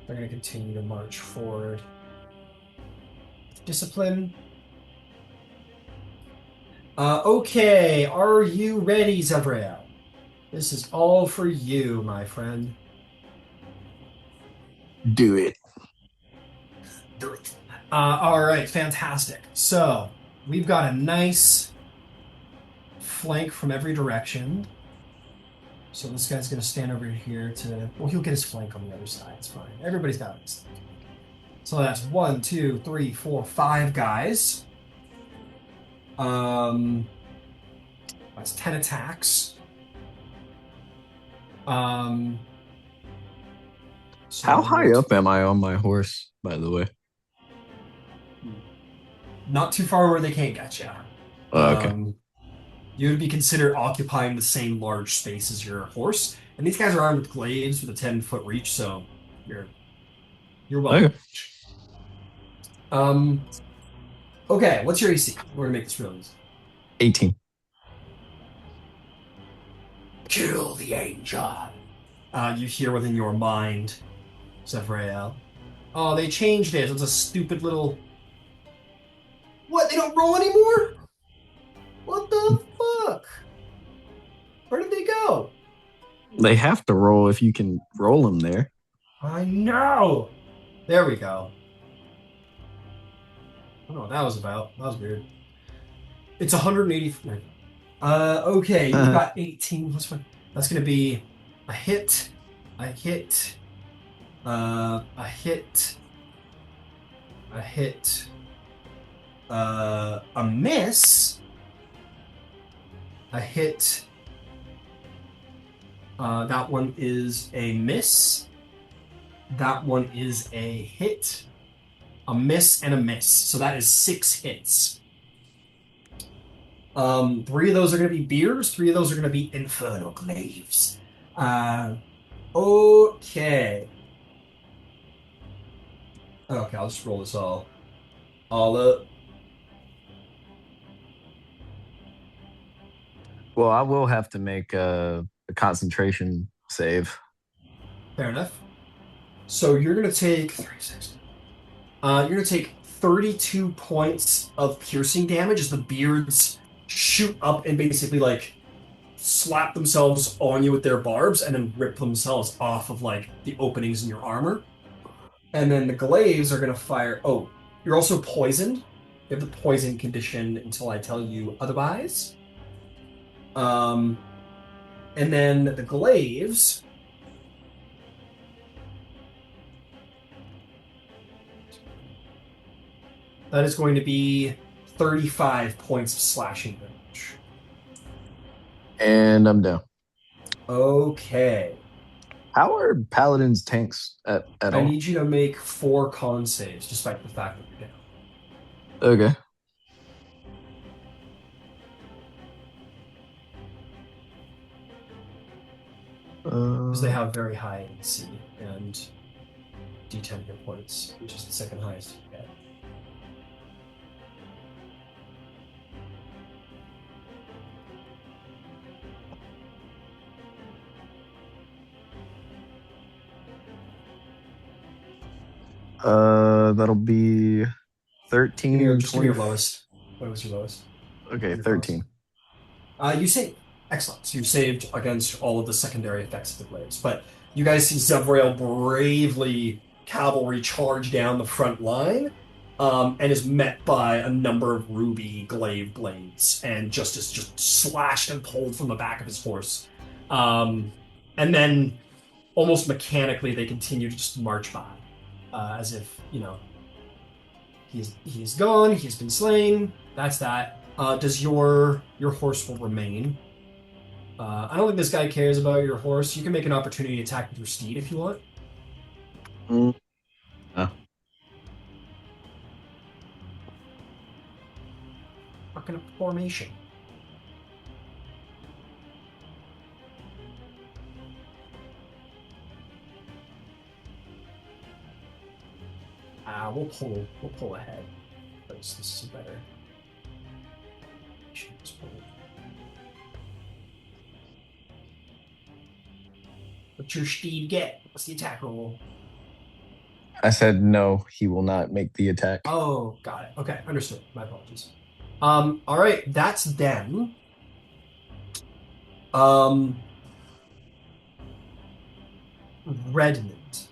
They're going to continue to march forward. Discipline. Okay, are you ready, Zavrael? This is all for you, my friend. Do it. Do it. All right, fantastic. So we've got a nice flank from every direction. So this guy's going to stand over here to... Well, he'll get his flank on the other side. It's fine. Everybody's got it. So that's 1, 2, 3, 4, 5 guys. That's 10 attacks. So How high up am I on my horse, by the way? Not too far where they can't get you. Okay. You would be considered occupying the same large space as your horse. And these guys are armed with glaives with a 10-foot reach, so you're welcome. Okay. Okay, what's your AC? We're gonna make this real easy. 18. Kill the angel. You hear within your mind, Zavrael. Oh, they changed it. It's a stupid little... What? They don't roll anymore? What the fuck? Where did they go? They have to roll if you can roll them there. I know. There we go. I don't know what that was about. That was weird. It's 180. Okay, you've got 18. What's fine? That's gonna be a hit, a hit, a hit, a hit, a miss, a hit. That one is a miss. That one is a hit, a miss, and a miss. So that is 6 hits. 3 of those are going to be beers. 3 of those are going to be infernal glaives. Okay. Okay, I'll just roll this all up. Well, I will have to make a concentration save. Fair enough. So you're going to take 36. You're going to take 32 points of piercing damage as the beards shoot up and basically like slap themselves on you with their barbs and then rip themselves off of like the openings in your armor. And then the glaives are going to fire. Oh, you're also poisoned. You have the poison condition until I tell you otherwise. And then the glaives. That is going to be 35 points of slashing damage. And I'm down. Okay. How are paladins tanks at all? I need you to make 4 con saves, despite the fact that you're down. Okay. Because they have very high AC and D10 hit points, which is the second highest you get. That'll be 13. Just give me your lowest. What was your lowest? Okay, 13. You saved. Excellent. So you saved against all of the secondary effects of the glaives. But you guys see Zavrael bravely cavalry charge down the front line, and is met by a number of ruby glaive blades, and Justice just slashed and pulled from the back of his horse. And then almost mechanically they continue to just march by, as if, he's gone, he's been slain. That's that. Does your horse will remain? I don't think this guy cares about your horse. You can make an opportunity attack with your steed if you want. Mm. Uh, Fucking formation. We'll pull ahead. This is better. What's your steed get? What's the attack roll? I said no, he will not make the attack. Oh, got it. Okay, understood. My apologies. All right, that's them. Redmond.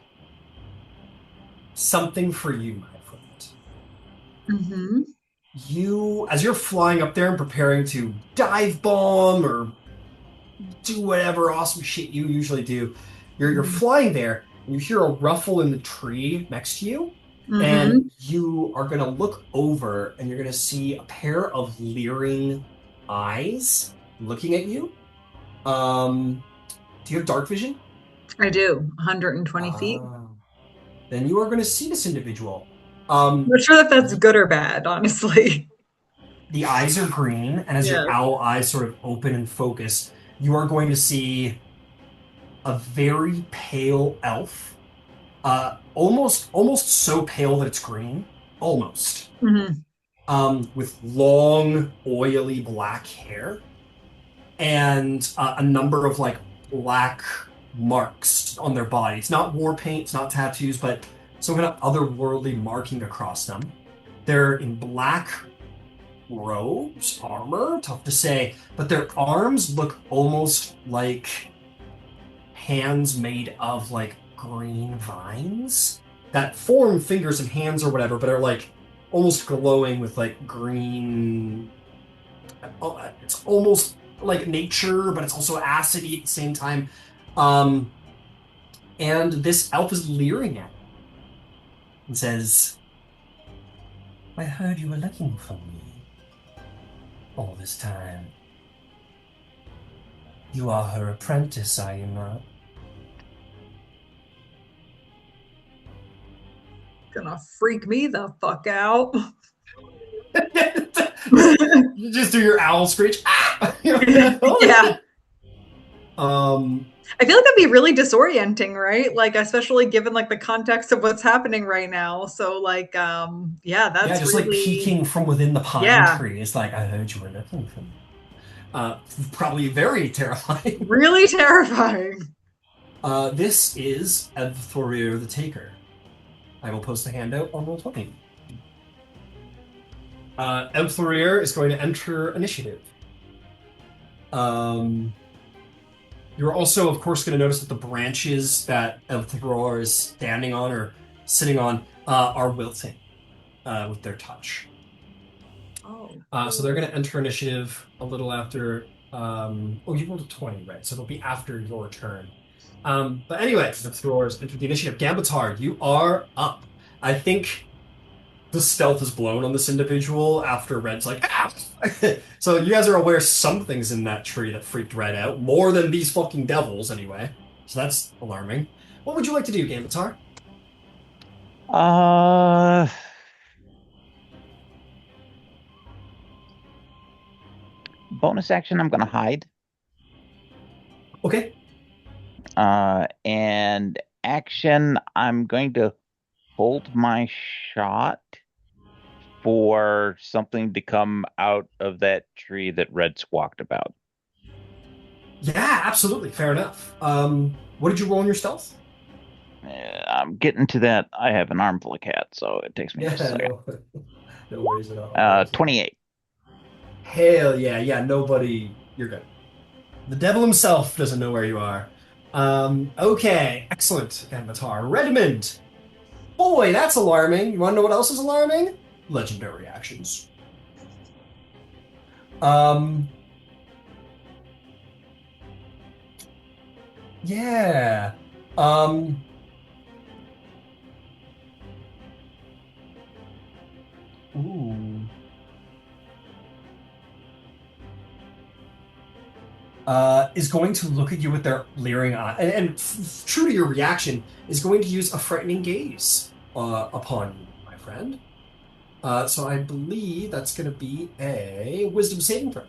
Something for you, my friend. Mm-hmm. You, as you're flying up there and preparing to dive bomb or do whatever awesome shit you usually do, you're flying there and you hear a ruffle in the tree next to you, Mm-hmm. and you are gonna look over and you're gonna see a pair of leering eyes looking at you. Do you have dark vision? I do. 120 feet. Then you are going to see this individual. I'm not sure that that's good or bad, honestly. The eyes are green, and as Yeah. your owl eyes sort of open and focus, you are going to see a very pale elf. Almost so pale that it's green. Almost. Mm-hmm. With long, oily black hair and a number of like black marks on their body. It's not war paint, it's not tattoos, but some kind of otherworldly marking across them. They're in black robes, armor, tough to say, but their arms look almost like hands made of like green vines that form fingers and hands or whatever, but are like almost glowing with like green. It's almost like nature, but it's also acidy at the same time. Um, and this elf is leering at it and says, I heard you were looking for me all this time. You are her apprentice, are you not? Gonna freak me the fuck out. You just do your owl screech. Ah! Yeah. I feel like that'd be really disorienting, right? Like, especially given like the context of what's happening right now. So, like, yeah, that's yeah, just really, like peeking from within the pine yeah, tree. It's like, I heard you were looking for me. Probably very terrifying. really terrifying. This is Evthorir the Taker. I will post a handout on Roll20. Evthorir is going to enter initiative. You're also, of course, going to notice that the branches that Evthorir is standing on or sitting on are wilting with their touch. Oh. So they're going to enter initiative a little after. You rolled a 20, right? So it'll be after your turn. But anyway, Evthorir has entered the initiative. Gambatar, you are up. I think the stealth is blown on this individual after Red's like, ah! So you guys are aware something's in that tree that freaked Red out, more than these fucking devils, anyway. So that's alarming. What would you like to do, Gambatar? Bonus action, I'm going to hide. Okay. And action, I'm going to hold my shot for something to come out of that tree that Red squawked about. Yeah, absolutely. Fair enough. What did you roll in your stealth? I'm getting to that. I have an armful of cats, so it takes me just a second. No worries at all. 28. Hell yeah, nobody. You're good. The devil himself doesn't know where you are. Okay, excellent, Avatar. Redmond. Boy, that's alarming. You want to know what else is alarming? Legendary actions. Yeah. Ooh. is going to look at you with their leering eye, and true to your reaction, is going to use a frightening gaze upon you, my friend. So I believe that's going to be a wisdom saving throw.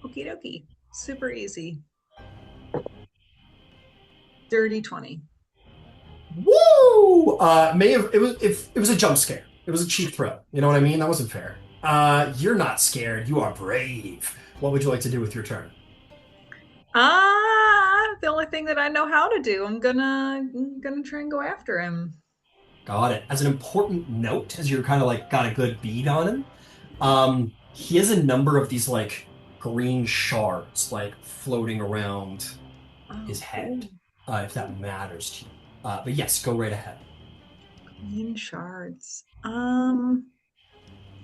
Okie dokie. Super easy. Dirty 20. Woo! It was a jump scare. It was a cheap throw. You know what I mean? That wasn't fair. You're not scared. You are brave. What would you like to do with your turn? The only thing that I know how to do. I'm gonna try and go after him. Got it. As an important note, as you're kind of like got a good bead on him, he has a number of these like green shards like floating around his head, if that matters to you. But yes, go right ahead. Green shards.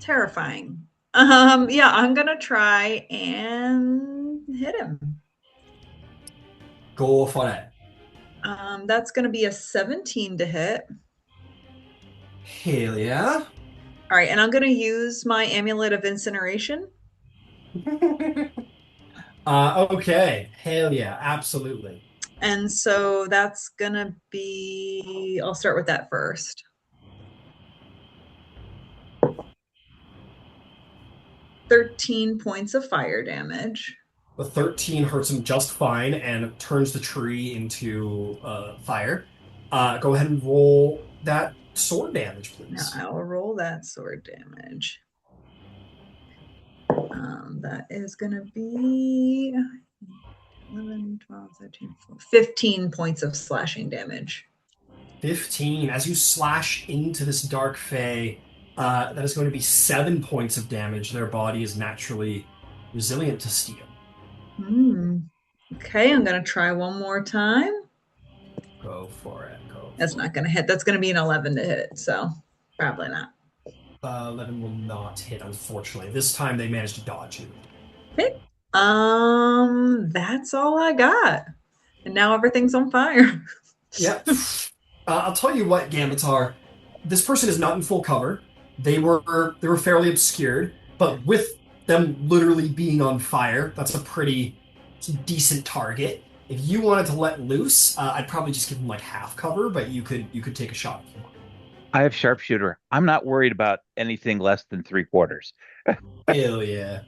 Terrifying. Yeah, I'm gonna try and hit him. Go for it. That's gonna be a 17 to hit. Hell yeah. All right, and I'm gonna use my amulet of incineration. Okay. Hell yeah, absolutely. And so that's gonna be, I'll start with that first. 13 points of fire damage. The 13 hurts him just fine and turns the tree into fire. Go ahead and roll that sword damage, please. Now I'll roll that sword damage. That is going to be 11, 12, 13, 14, 15 points of slashing damage. 15. As you slash into this dark fae, that is going to be 7 points of damage. Their body is naturally resilient to steel. Okay, I'm going to try one more time. Go for it. That's not going to hit. That's going to be an 11 to hit, so probably not. 11 will not hit, unfortunately. This time they managed to dodge you. Okay. That's all I got. And now everything's on fire. Yep. I'll tell you what, Gamitar. This person is not in full cover. They were fairly obscured, but with them literally being on fire, that's a pretty decent target. If you wanted to let loose, I'd probably just give them like half cover, but you could take a shot if you want. I have sharpshooter. I'm not worried about anything less than 3/4. Hell yeah.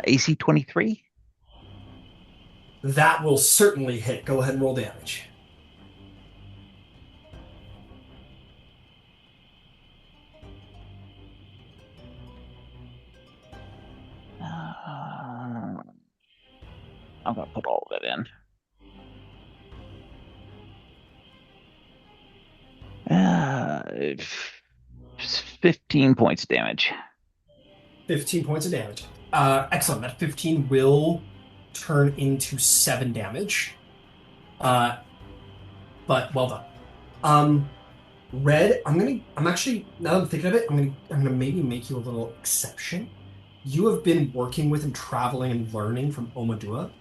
AC 23. That will certainly hit. Go ahead and roll damage. I'm going to put all of it in. 15 points damage. 15 points of damage. Excellent. That 15 will turn into 7 damage. But well done. Red, I'm actually, now that I'm thinking of it, I'm gonna maybe make you a little exception. You have been working with and traveling and learning from Omadua,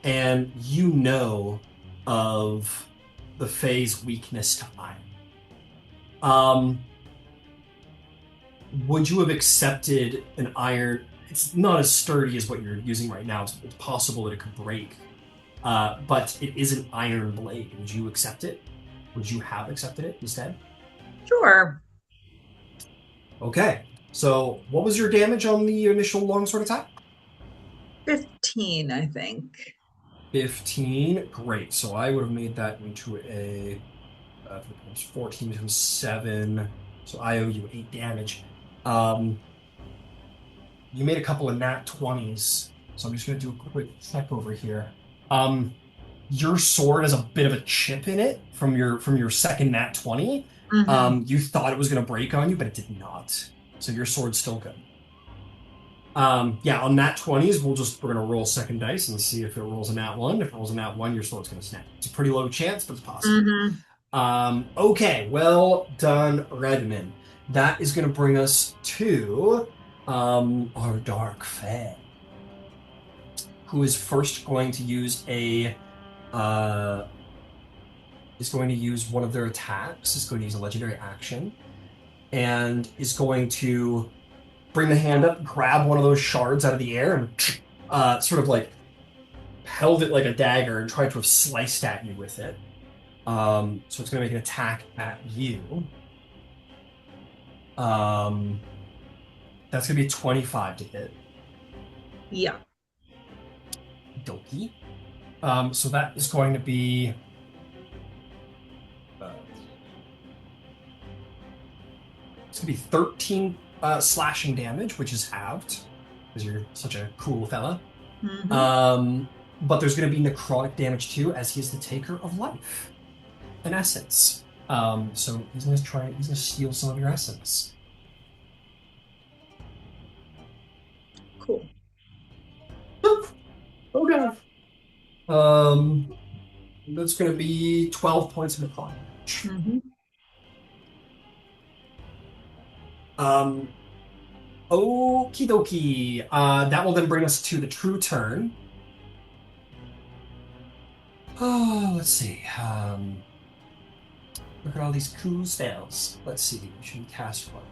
and you know of the Fae's weakness to iron. Would you have accepted an iron? It's not as sturdy as what you're using right now. It's possible that it could break, but it is an iron blade. Would you accept it? Would you have accepted it instead? Sure. Okay. So, what was your damage on the initial longsword attack? 15, I think. 15. Great. So I would have made that into a 14 becomes 7. So I owe you 8 damage. You made a couple of nat 20s. So I'm just going to do a quick check over here. Your sword has a bit of a chip in it from your second nat 20. Mm-hmm. You thought it was going to break on you, but it did not. So your sword's still good. Yeah, on nat 20s, we're gonna roll second dice and see if it rolls a nat 1. If it rolls a nat 1, your sword's gonna snap. It's a pretty low chance, but it's possible. Mm-hmm. Okay, well done, Redmond. That is gonna bring us to our dark fae. who is first going to use one of their attacks, is going to use a legendary action, and is going to bring the hand up, grab one of those shards out of the air, and sort of like held it like a dagger and tried to have sliced at you with it. So it's going to make an attack at you. That's going to be 25 to hit. Yeah. Doki. So that is going to be... it's going to be 13 slashing damage, which is halved, because you're such a cool fella. Mm-hmm. But there's going to be necrotic damage too, as he is the taker of life, in essence. So he's going to steal some of your essence. Cool. Oh god. That's going to be 12 points of necrotic damage. Mm-hmm. Okie dokie. That will then bring us to the true turn. Oh, let's see. Look at all these cool spells. Let's see. We should cast one.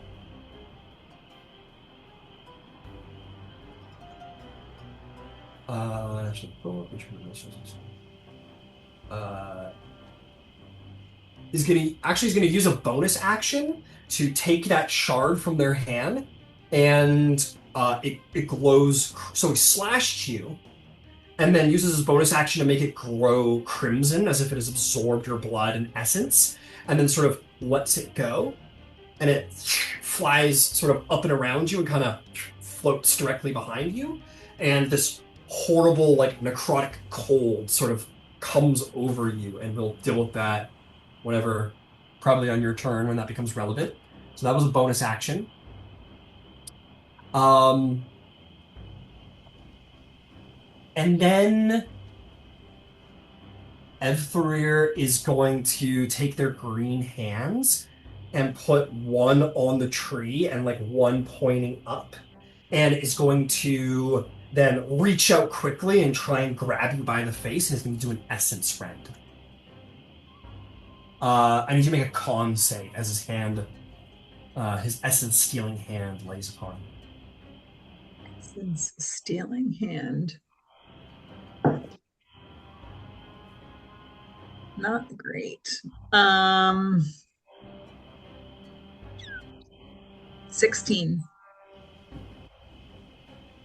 He's gonna use a bonus action to take that shard from their hand, and it glows. So he slashed you, and then uses his bonus action to make it glow crimson, as if it has absorbed your blood and essence, and then sort of lets it go, and it flies sort of up and around you and kind of floats directly behind you, and this horrible, like, necrotic cold sort of comes over you, and we'll deal with that whenever, probably on your turn when that becomes relevant. So that was a bonus action. And then Evtharir is going to take their green hands and put one on the tree and like one pointing up, and is going to then reach out quickly and try and grab you by the face, and is going to do an essence rend. I need to make a con save as his essence stealing hand lays upon him. Essence stealing hand. Not great. 16.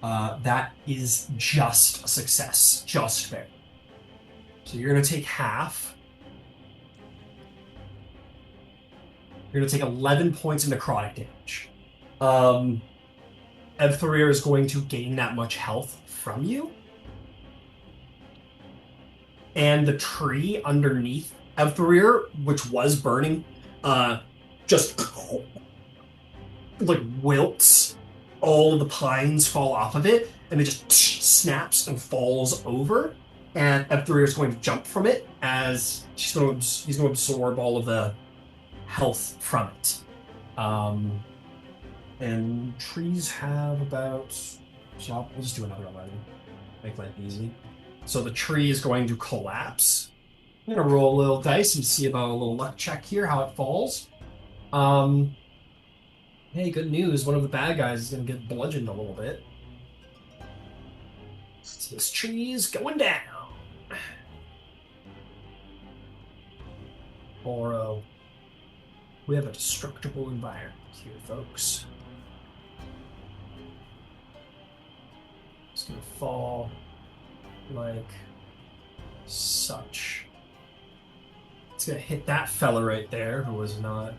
That is just a success, just fair. So you're going to take half. You're going to take 11 points of necrotic damage. Evtharir is going to gain that much health from you. And the tree underneath Evtharir, which was burning, just like wilts. All of the pines fall off of it, and it just snaps and falls over. And Evtharir is going to jump from it as he's going to absorb all of the health from it. And trees have about... So we'll just do another 11. Make life easy. So the tree is going to collapse. I'm going to roll a little dice and see about a little luck check here, how it falls. Hey, good news. One of the bad guys is going to get bludgeoned a little bit. So this tree is going down. 4-0. We have a destructible environment here, folks. It's going to fall like such. It's going to hit that fella right there who was not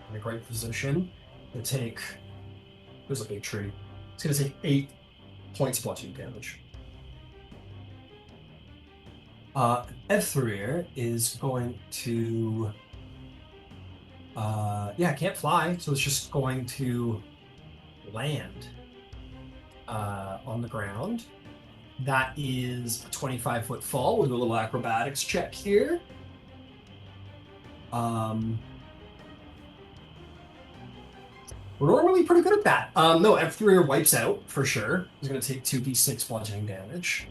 in a great position. To take... There's a big tree. It's going to take 8 points of bludgeoning damage. Evtharir is going to... can't fly, so it's just going to land on the ground. That is a 25-foot fall. We'll do a little acrobatics check here. We're normally pretty good at that. No, Evtharir wipes out, for sure. He's going to take 2d6 bludgeoning damage.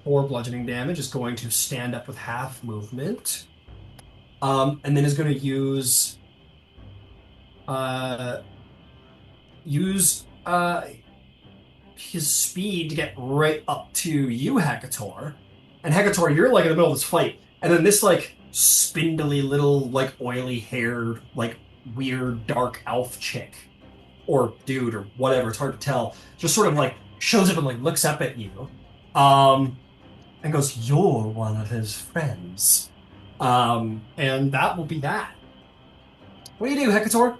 4 bludgeoning damage, is going to stand up with half movement. And then is going to uh use his speed to get right up to you, Hecator. And Hecator, you're like in the middle of this fight, and then this like spindly little like oily haired like weird dark elf chick or dude or whatever, it's hard to tell, just sort of like shows up and like looks up at you, um, and goes, "You're one of his friends." And that will be that. What do you do, Hecator?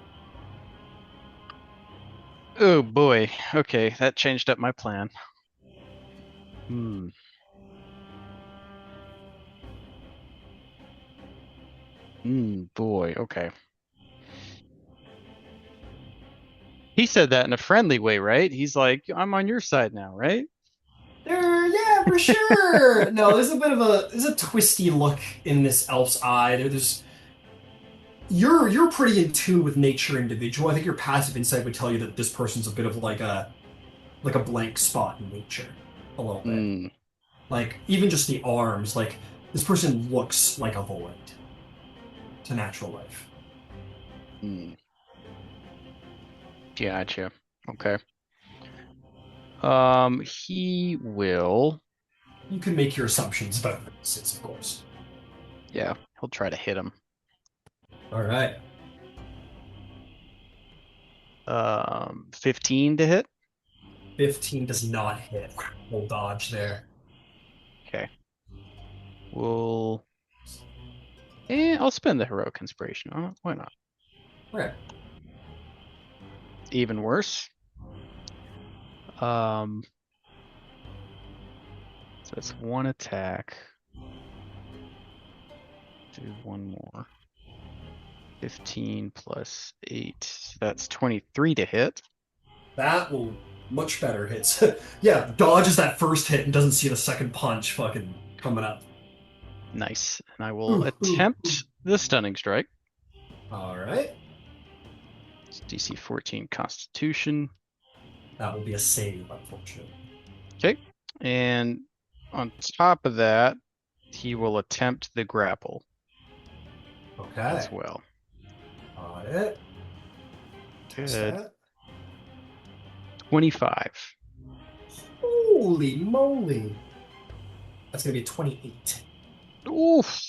Oh boy. Okay, that changed up my plan. Hmm. Boy, okay. He said that in a friendly way, right? He's like, I'm on your side now, right? Yeah, for sure. No, there's a twisty look in this elf's eye. There's you're pretty in tune with nature individual. I think your passive insight would tell you that this person's a bit of like a blank spot in nature, a little bit. Hmm. Like even just the arms, like this person looks like a void to natural life. Hmm. Gotcha. Okay. He will. You can make your assumptions about this, of course. Yeah, he'll try to hit him. All right. 15 to hit. 15 does not hit. We'll dodge there. Okay. I'll spend the heroic inspiration on it. Why not? Okay. Even worse. So that's one attack. Do one more. 15 plus 8. So that's 23 to hit. That will much better hits. Yeah, dodges that first hit and doesn't see the second punch fucking coming up. Nice. And I will attempt the stunning strike. All right. It's DC 14 Constitution. That will be a save, unfortunately. Okay. And on top of that, he will attempt the grapple Okay. as well. Got it. Test Good. that. 25. Holy moly. That's going to be a 28. Oof.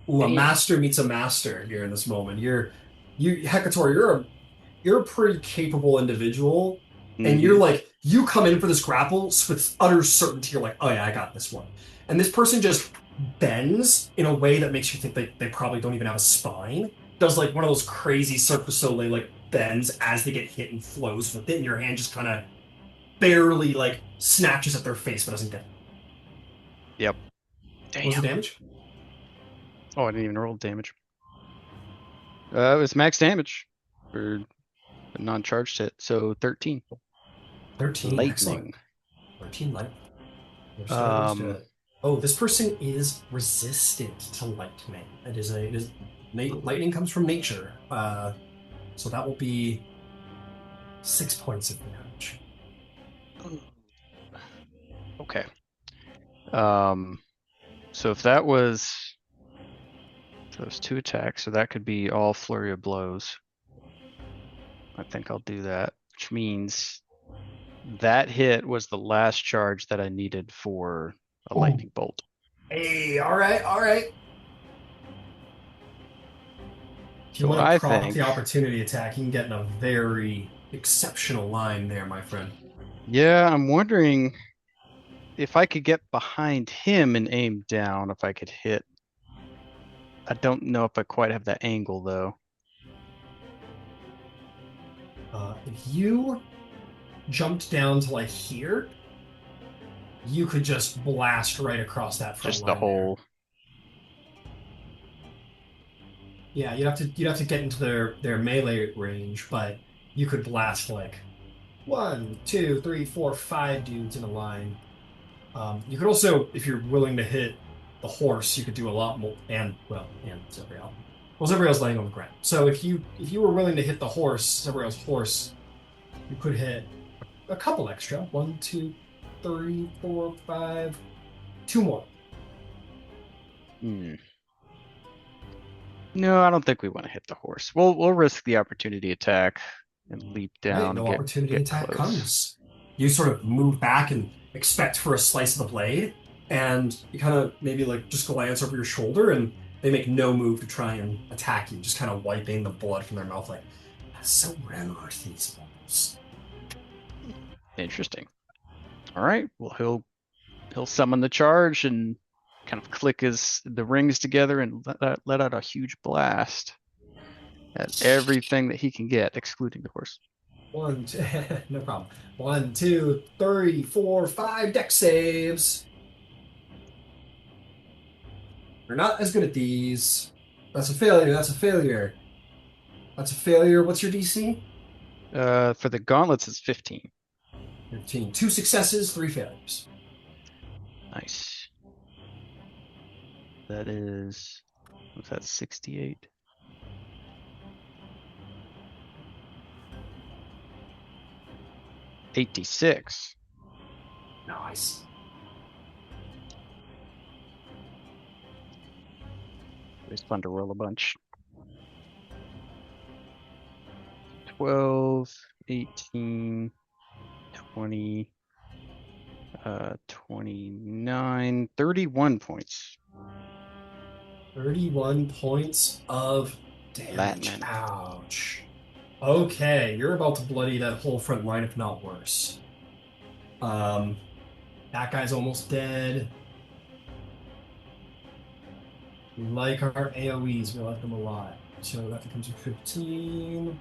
Ooh, a Damn. master meets a master here in this moment. Hecator, you're a pretty capable individual, and you're like, you come in for this grapple with utter certainty. You're like, oh yeah, I got this one. And this person just bends in a way that makes you think they probably don't even have a spine. Does like one of those crazy Cirque du Soleil like bends as they get hit and flows with it, and your hand just kind of barely like snatches at their face but doesn't get it. Yep. What was the damage? Oh, I didn't even roll damage. It was max damage for a non-charged hit, so 13. 13. Lightning. Excellent. 13 lightning. Oh, this person is resistant to lightning. Lightning comes from nature. So that will be 6 points of damage. Okay. So if that was those 2 attacks, so that could be all flurry of blows. I think I'll do that, which means that hit was the last charge that I needed for a lightning bolt. Hey, all right, all right. If you So want to prop up think the opportunity attack, you can get in a very exceptional line there, my friend. Yeah, I'm wondering if I could get behind him and aim down, if I could hit. I don't know if I quite have that angle though. If you jumped down to like here, you could just blast right across that front Just line the whole. there. Yeah, you'd have to get into their melee range, but you could blast like 1, 2, 3, 4, 5 dudes in a line. You could also, if you're willing to hit the horse, you could do a lot more, and Zevriel. Well, Zevriel's laying on the ground. So if you were willing to hit the horse, Zevriel's horse, you could hit a couple extra. 1, 2, 3, 4, 5, 2 more. No, I don't think we want to hit the horse. We'll risk the opportunity attack and leap Right, down no and opportunity get attack close. comes. You sort of move back and expect for a slice of the blade, and you kind of maybe like just glance over your shoulder, and they make no move to try and attack you, just kind of wiping the blood from their mouth like, that's so rude, these wolves. Interesting. All right. Well, he'll summon the charge and kind of click the rings together and let out a huge blast at everything that he can get, excluding the horse. One, two, no problem. 1, 2, 3, 4, 5 deck saves. You're not as good at these. That's a failure. That's a failure. That's a failure. What's your DC? For the gauntlets, it's 15. 15. 2 successes, 3 failures. Nice. That is, what's that, 68? $86. Nice. It's fun to roll a bunch. 12, 18, 20, 29, 31 points. 31 points of damage. Latin. Ouch. Okay, you're about to bloody that whole front line, if not worse. That guy's almost dead. We like our AoEs, we like them a lot. So that becomes a 15.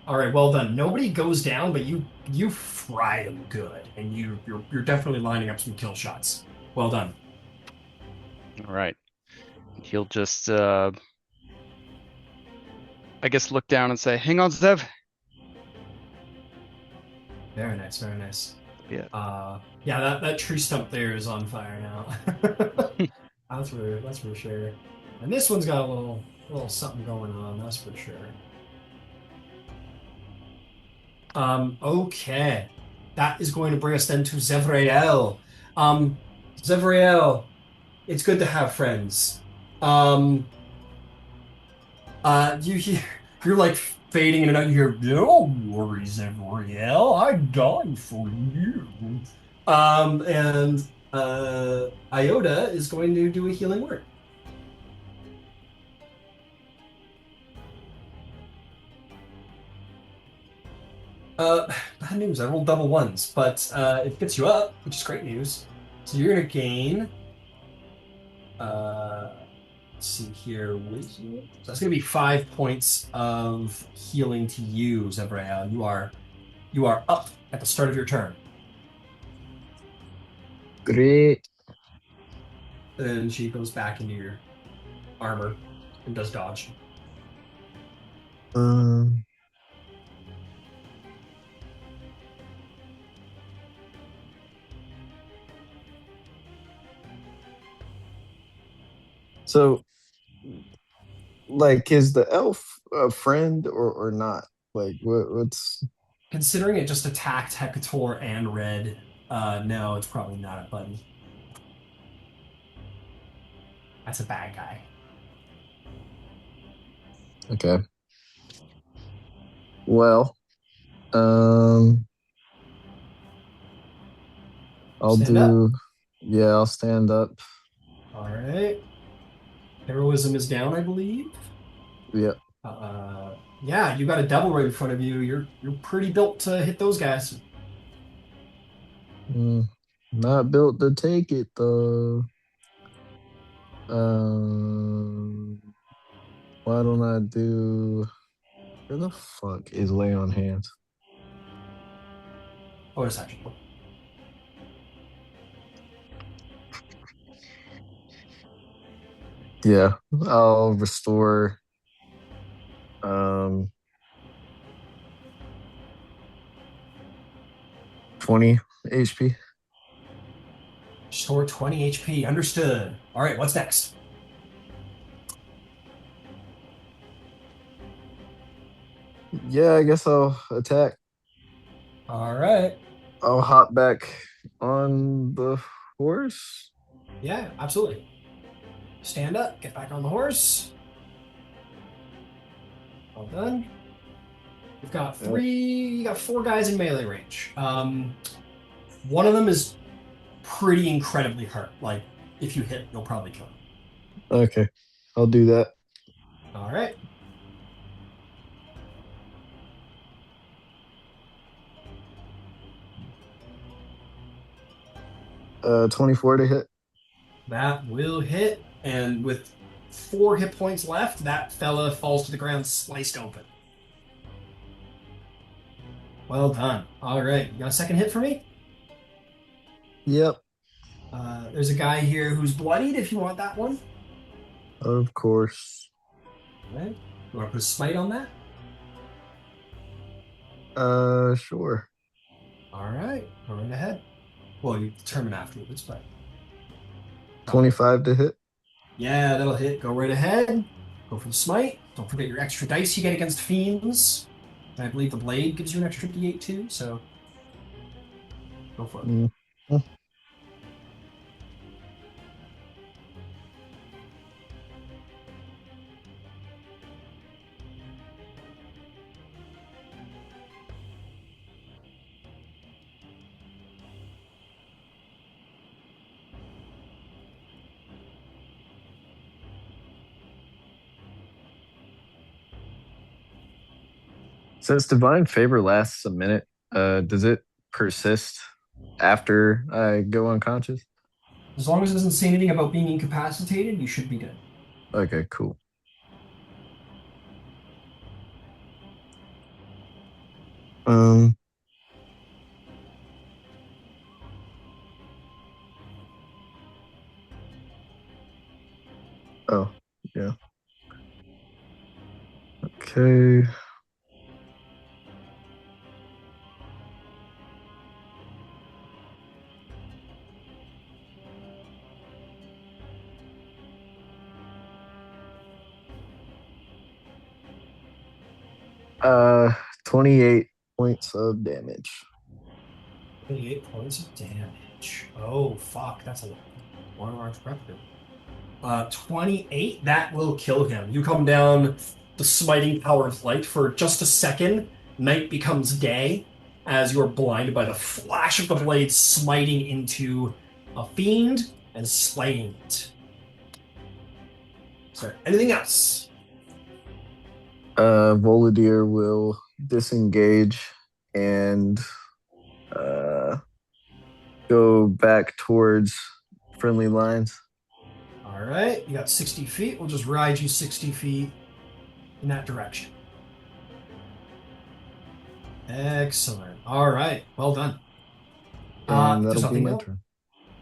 All right, well done. Nobody goes down, but you fry them good, and you're definitely lining up some kill shots. Well done. All right. He'll just, I guess, look down and say, "Hang on, Zev." Very nice, very nice. Yeah. Yeah, that tree stump there is on fire now. That's for sure. And this one's got a little something going on, that's for sure. Okay. That is going to bring us then to Zevrael. Zevrael, it's good to have friends. You're like fading in and out. You hear, "Don't worry, Zevrael, I died for you." And Iota is going to do a healing word. Bad news. I rolled double ones, but it gets you up, which is great news. So you're gonna gain. Let's see here. So that's gonna be 5 points of healing to you, Zevrael. You are up at the start of your turn. Great. Then she goes back into your armor and does dodge. So, like, is the elf a friend or not? Like, what's Considering it just attacked Hecator and Red, no, it's probably not a buddy. That's a bad guy. okay? Well, I'll Stand up. do. Yeah, I'll stand up. All right. Heroism is down, I believe. Yeah. Yeah, you got a devil right in front of you. You're pretty built to hit those guys. Not built to take it though. Why don't I do? Where the fuck is lay on hands? Oh, it's actually. Yeah, I'll restore. 20 HP. Restore 20 HP. Understood. All right, what's next? Yeah, I guess I'll attack. All right. I'll hop back on the horse. Yeah, absolutely. Stand up, get back on the horse. Well done. You've got you got 4 guys in melee range. One of them is pretty incredibly hurt. Like, if you hit, you'll probably kill him. Okay, I'll do that. All right. Uh, 24 to hit. That will hit. And with 4 hit points left, that fella falls to the ground sliced open. Well done. All right. You got a second hit for me? Yep, There's a guy here who's bloodied if you want that one. of course. All right. You want to put a smite on that? Sure. All right. Go right ahead. Well, you determine afterwards, but 25 to hit. yeah, that'll hit. Go right ahead. Go for the smite. Don't forget your extra dice you get against fiends. And I believe the blade gives you an extra d8 too, so go for it. Mm. Since divine favor lasts a minute, does it persist after I go unconscious? As long as it doesn't say anything about being incapacitated, you should be good. Okay, cool. Um, oh, yeah. Okay. Uh, 28 points of damage. 28 points of damage. Oh, fuck. That's a one large weapon. 28, that will kill him. You come down the smiting power of light for just a second. Night becomes day as you're blinded by the flash of the blade smiting into a fiend and slaying it. Is there anything else? Voladir will disengage and uh, go back towards friendly lines. All right, you got 60 feet. We'll just ride you 60 feet in that direction. Excellent. All right, well done. And There's that'll be nothing my else. turn.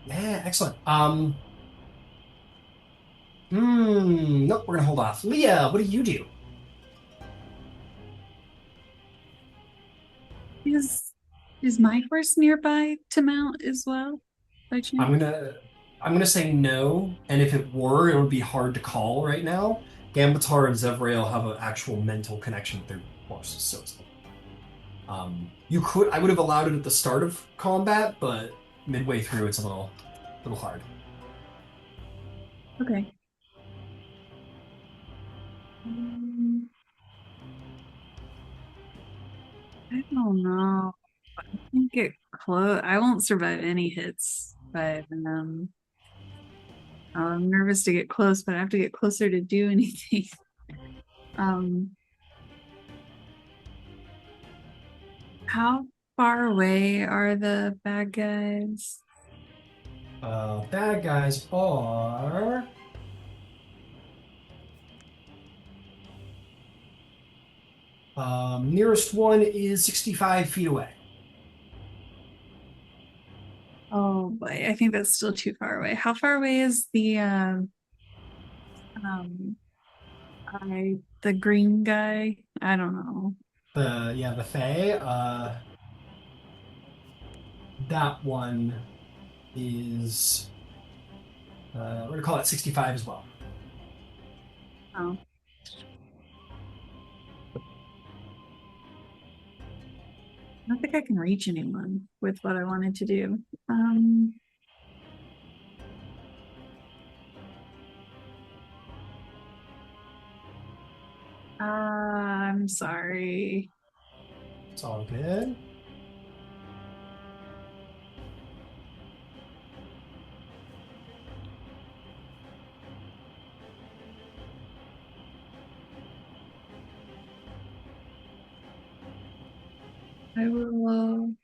Yeah, excellent. Nope, we're gonna hold off. Leah, what do you do? Is is my horse nearby to mount as well, by chance? I'm gonna say no, and if it were, it would be hard to call right now. Gambatar and Zevrael have an actual mental connection with their horses, so it's I would have allowed it at the start of combat, but midway through it's a little hard. Okay. I don't know. I think it close. I won't survive any hits by them. I'm nervous to get close, but I have to get closer to do anything. Um, how far away are the bad guys? Bad guys are nearest one is 65 feet away. Oh boy, I think that's still too far away. How far away is the um the green guy? I don't know. The Fae, that one is we're gonna call it 65 as well. Oh. I don't think I can reach anyone with what I wanted to do. I'm sorry. It's all good. I will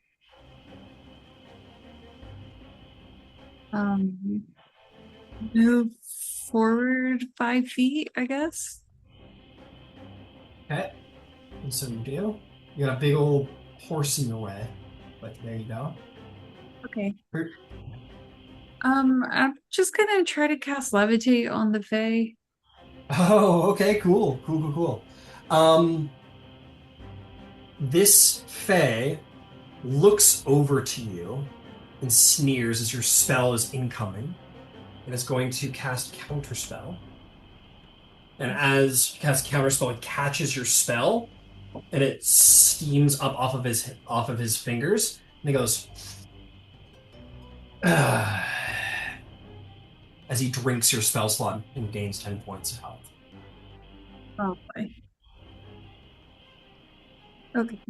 move forward 5 feet, I guess. Okay. And so you do. You got a big old horse in your way. But there you go. Okay. Per- I'm just gonna try to cast levitate on the Fae. Oh, okay, cool. Cool, cool, cool. This Fae looks over to you and sneers as your spell is incoming and is going to cast Counterspell. And as you cast Counterspell, it catches your spell and it steams up off of his fingers. And he goes, "Ah," as he drinks your spell slot and gains 10 points of health. Oh boy. Okay.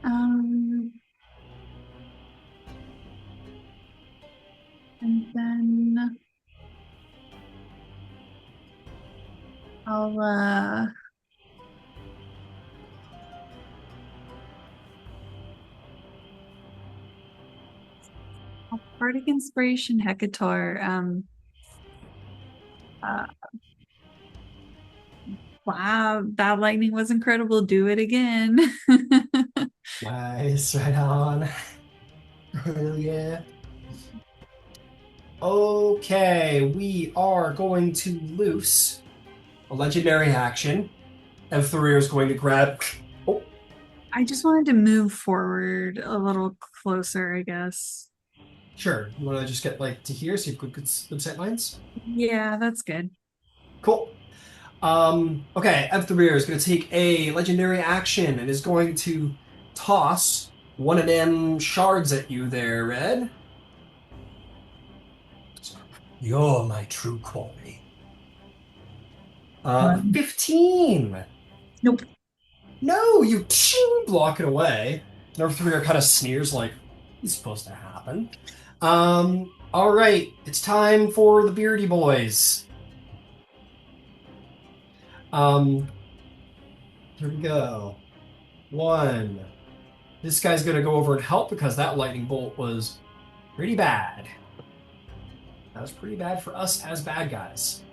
Um, and then I'll Bardic Inspiration Hecator. Uh, wow, that lightning was incredible. Do it again. Nice, right on. Hell yeah. Okay, we are going to loose a legendary action. F3 is going to grab. Oh, I just wanted to move forward a little closer, I guess. sure. You want to just get like to here, see if good sight lines? Yeah, that's good. Cool. Okay, F3 is going to take a legendary action and is going to toss one of them shards at you there, Red. You're my true quality. 15. Nope. No, you block it away. Number 3 are kind of sneers like, it's supposed to happen. All right, it's time for the Beardy Boys. Here we go. 1. This guy's gonna go over and help because that lightning bolt was pretty bad. That was pretty bad for us as bad guys.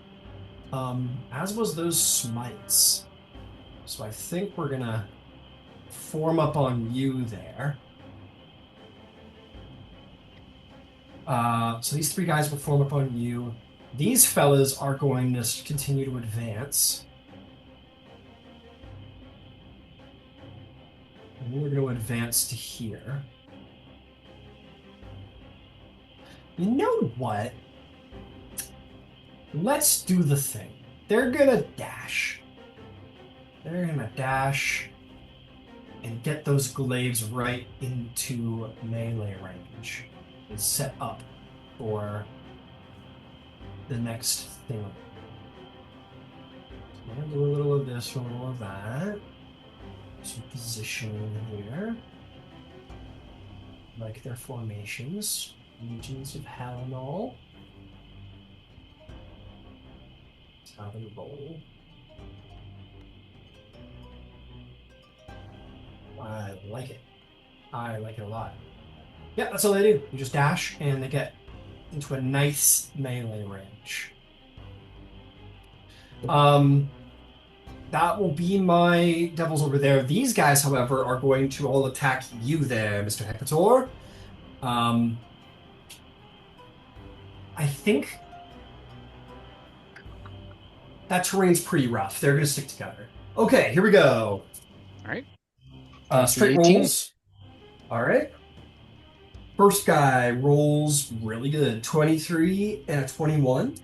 As was those smites. So I think we're gonna form up on you there. So these 3 guys will form up on you. These fellas are going to continue to advance. And we're going to advance to here. You know what? Let's do the thing. They're going to dash. They're going to dash and get those glaives right into melee range and set up for the next thing. So I'm going to do a little of this, a little of that. Some positioning here. Like their formations. Legions of Hell and all. That's how they roll. I like it. I like it a lot. Yeah, that's all they do. You just dash and they get into a nice melee range. That will be my devils over there. These guys, however, are going to all attack you there, Mr. Hecator. I think that terrain's pretty rough. They're going to stick together. Okay, here we go. All right. Straight 18. rolls. All right. First guy rolls really good. 23 and a 21.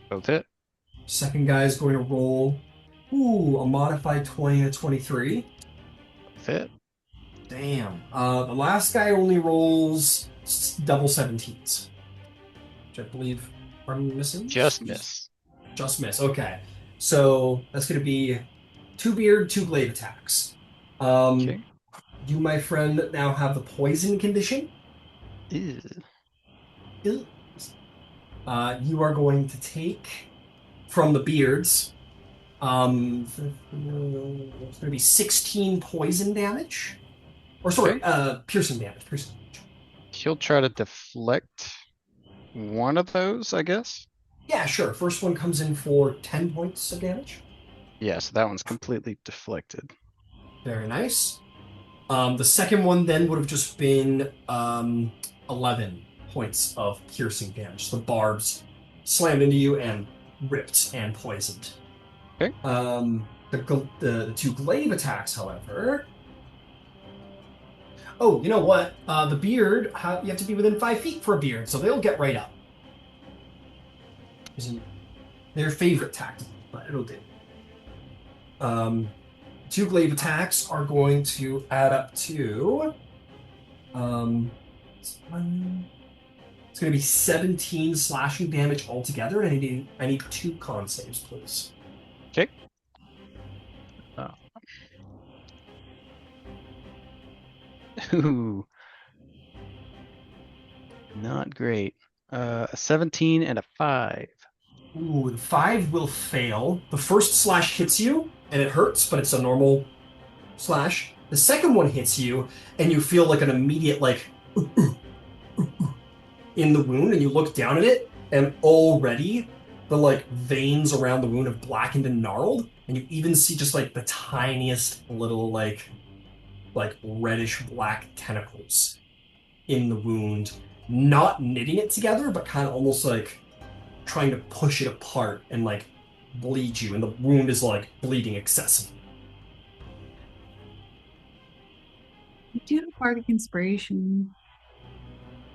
Both hit. Second guy is going to roll, a modified 20 and a 23. Both hit. Damn. The last guy only rolls double 17s, which I believe are missing. Just miss. Just miss. Okay. So that's going to be 2 beard, 2 glaive attacks. Okay. You, my friend, now have the poison condition. Ew. You are going to take from the beards. It's going to be 16 poison damage. Or sorry, Okay. piercing damage. Piercing damage. He'll try to deflect one of those, I guess. Yeah, sure. First one comes in for 10 points of damage. Yeah, so that one's completely deflected. Very nice. The second one then would have just been 11 points of piercing damage. The barbs slammed into you and ripped and poisoned. Okay. The 2 glaive attacks, however. Oh, you know what? The beard, you have to be within 5 feet for a beard, so they'll get right up. Isn't their favorite tactic, but it'll do. 2 glaive attacks are going to add up to it's going to be 17 slashing damage altogether, and I need 2 con saves, please. Okay. Ooh. Not great. A 17 and a 5. Ooh, the 5 will fail. The first slash hits you, and it hurts, but it's a normal slash. The second one hits you, and you feel like an immediate, like, in the wound, and you look down at it, and already the, like, veins around the wound have blackened and gnarled, and you even see just, like, the tiniest little, like reddish-black tentacles in the wound, not knitting it together, but kind of almost, like, trying to push it apart and, like, bleed you, and the wound is, like, bleeding excessively. You do have bardic inspiration.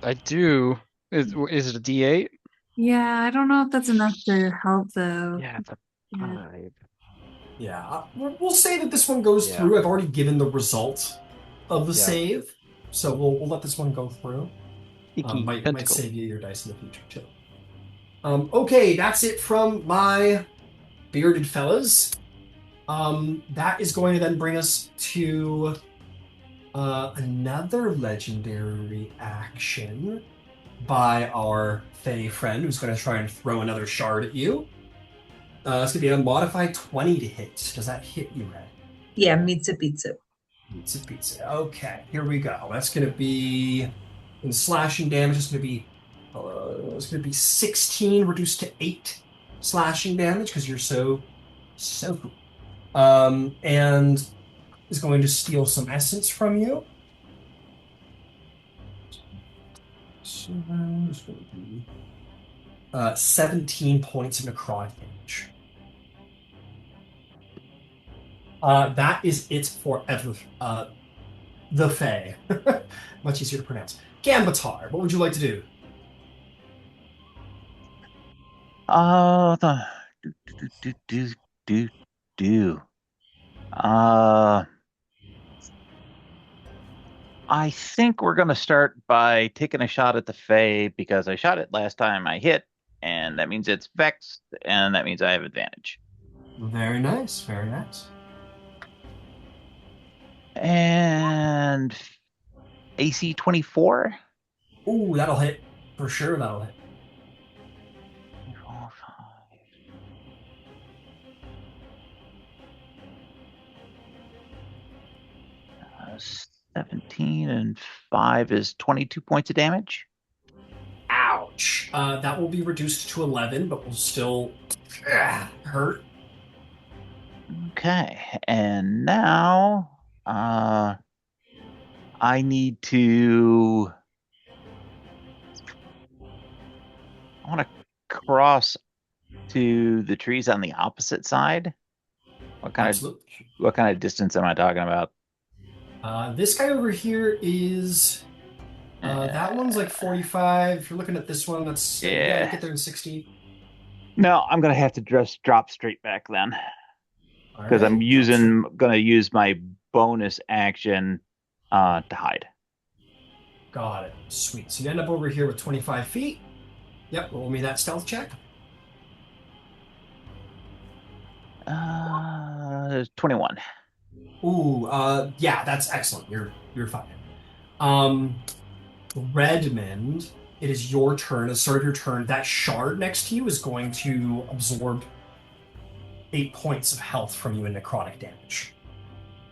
I do. Is it a D8? Yeah, I don't know if that's enough to help though. Yeah, it's a Yeah. 5. Yeah, we'll say that this one goes Yeah. through. I've already given the result of the Yeah. save, so we'll let this one go through. Icky Might tentacle. save you your dice in the future too. Okay, that's it from my bearded fellas. That is going to then bring us to another legendary action by our Fey friend, who's going to try and throw another shard at you. It's going to be a modified 20 to hit. Does that hit you, Red? Yeah, pizza pizza. Pizza. Okay, here we go. That's going to be in slashing damage. It's going to be 16 reduced to 8 slashing damage because you're so cool. And is going to steal some essence from you. So it's going to be 17 points of necrotic damage. That is it for the Fae. Much easier to pronounce. Gambatar, what would you like to do? I think we're gonna start by taking a shot at the Fae because I shot it last time I hit, and that means it's vexed, and that means I have advantage. Very nice, very nice. And AC 24. Ooh, that'll hit. For sure, that'll hit. 4, 5. 17 and 5 is 22 points of damage. Ouch. That will be reduced to 11, but will still hurt. Okay, and now I need to. I want to cross to the trees on the opposite side. What kind of distance am I talking about? This guy over here is. That one's like 45. If you're looking at this one, that's Yeah. Get there in 60. No, I'm gonna have to just drop straight back then, because I'm gonna use my bonus action to hide. Got it. Sweet. So you end up over here with 25 feet. Yep. Roll me that stealth check. 21. Ooh, yeah, that's excellent. You're fine. Redmond, it is your turn. As sort of your turn, that shard next to you is going to absorb 8 points of health from you in necrotic damage.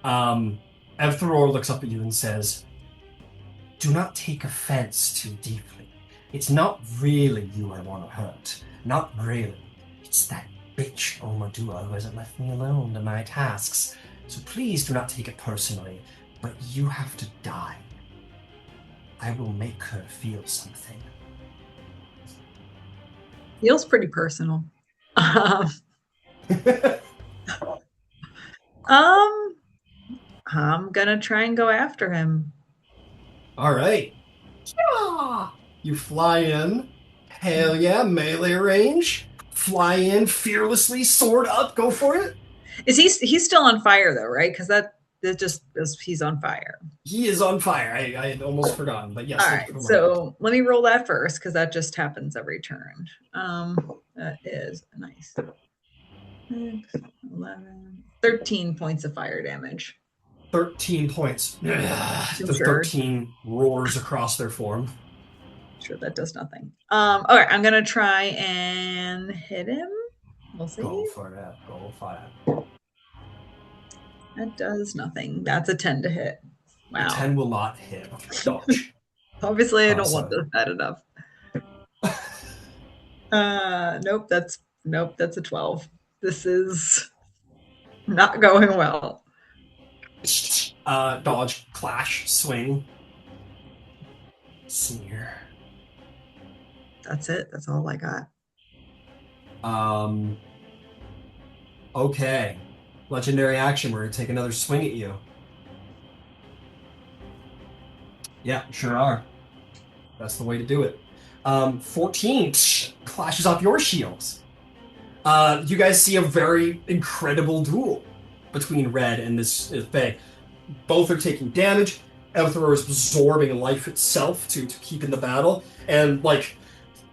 Evtharor looks up at you and says, "Do not take offense too deeply. It's not really you I want to hurt. Not really. It's that bitch Omadua who hasn't left me alone to my tasks. So please do not take it personally, but you have to die. I will make her feel something." Feels pretty personal. I'm gonna try and go after him. All right. Yeah. You fly in. Hell yeah, melee range. Fly in fearlessly, sword up, go for it. He's still on fire though, right? Because that just he's on fire. He is on fire. I had almost forgotten, but yes, All thank you right, for reminding me. so let me roll that first because that just happens every turn. That is nice. 6, 11, 13 points of fire damage. 13 points. The Sure. 13 roars across their form. Sure, that does nothing. Okay, I'm gonna try and hit him. We'll see. Go for it. Go for it. That does nothing. That's a 10 to hit. The Wow. 10 will not hit. Dodge. Obviously, I don't so- want this bad enough. Nope, that's a 12. This is not going well. Dodge, clash, swing. Sneer. That's it. That's all I got. Okay. Legendary action. We're gonna take another swing at you. Yeah, sure are. That's the way to do it. 14 clashes off your shields. You guys see a very incredible duel between Red and this Fae. Both are taking damage. Evtharor is absorbing life itself to keep in the battle, and like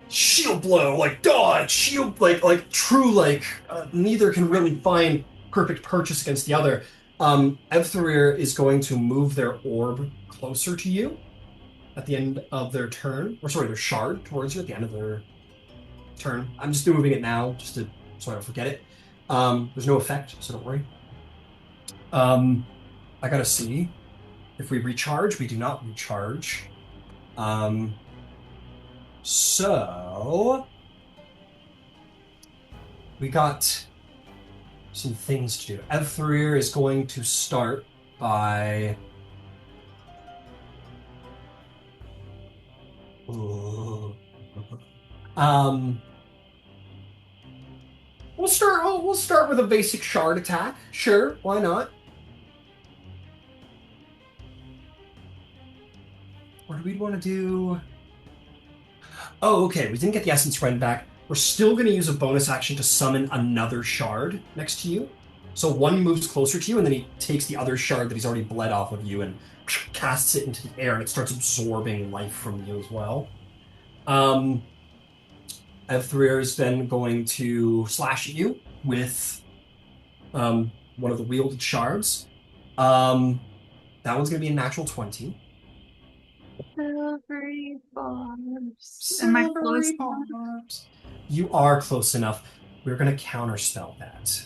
shield blow, like dodge, shield, like true, neither can really find perfect purchase against the other. Evtharor is going to move their orb closer to you at the end of their turn, or sorry, their shard towards you at the end of their turn. I'm just moving it now, just to so I don't forget it. There's no effect, so don't worry. I gotta see if we recharge. We do not recharge. So we got some things to do. Evtharor is going to start by we'll start with a basic shard attack. Sure, why not? Or do we want to do? Oh, okay. We didn't get the essence rend back. We're still going to use a bonus action to summon another shard next to you. So one moves closer to you, and then he takes the other shard that he's already bled off of you and casts it into the air, and it starts absorbing life from you as well. Evtharor is then going to slash at you with one of the wielded shards. That one's going to be a natural 20. Silvery barbs. Am I close enough? You are close enough. We're going to counterspell that.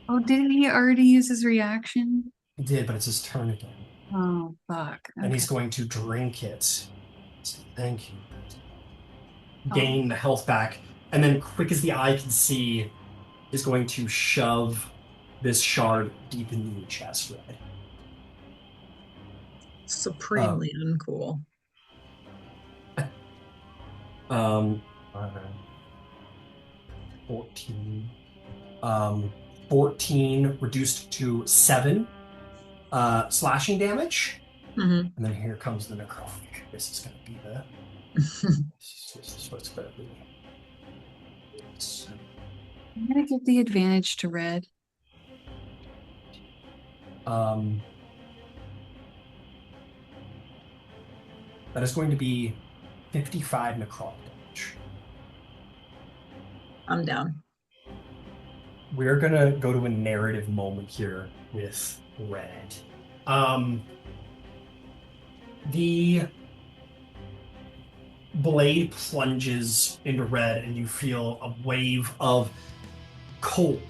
Oh, didn't he already use his reaction? He did, but it's his turn again. Oh, fuck. Okay. And he's going to drink it. So thank you. Gain the health back. And then, quick as the eye can see, is going to shove this shard deep into your chest, Red. Supremely uncool. 14. 14 reduced to 7 slashing damage. Mm-hmm. And then here comes the necrotic. This is going to be the... this is what's going to be. I'm gonna give the advantage to Red. That is going to be 55 necrotic damage. I'm down. we're gonna go to a narrative moment here with Red. The blade plunges into Red, and you feel a wave of cold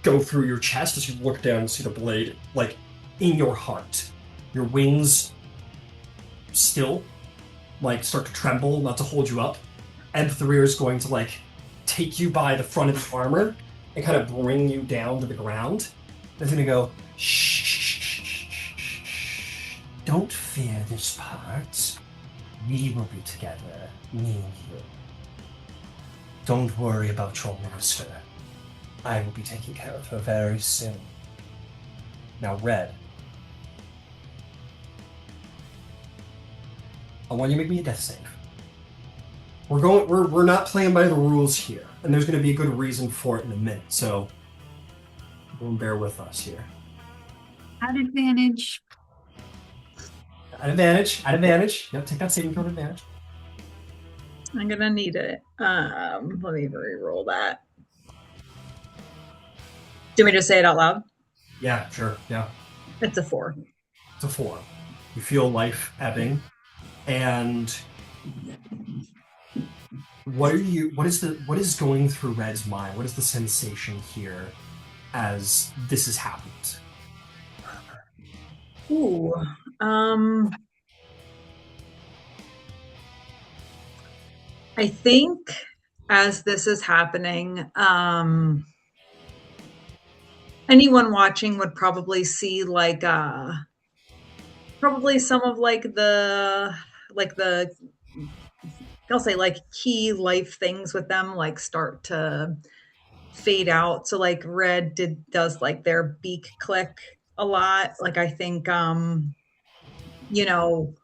go through your chest as you look down and see the blade, like, in your heart. Your wings still, like, start to tremble, not to hold you up. And Threer is going to, like, take you by the front of the armor and kind of bring you down to the ground. And he's going to go, shh. Don't fear this part. We will be together, me and you. Don't worry about your master. I will be taking care of her very soon. Now, Red, I want you to make me a death save. We're not playing by the rules here, and there's going to be a good reason for it in a minute. So, everyone bear with us here. At advantage. At advantage. Yep, take that saving throw at advantage. I'm gonna need it. Let me re-roll that. Do you want me to say it out loud? Yeah, sure. Yeah. It's a 4. It's a 4. You feel life ebbing, and what is going through Red's mind? What is the sensation here as this has happened? Ooh. I think as this is happening, anyone watching would probably see like probably some of like the I'll say like key life things with them like start to fade out. So like Red does like their beak click a lot. Like I think you know,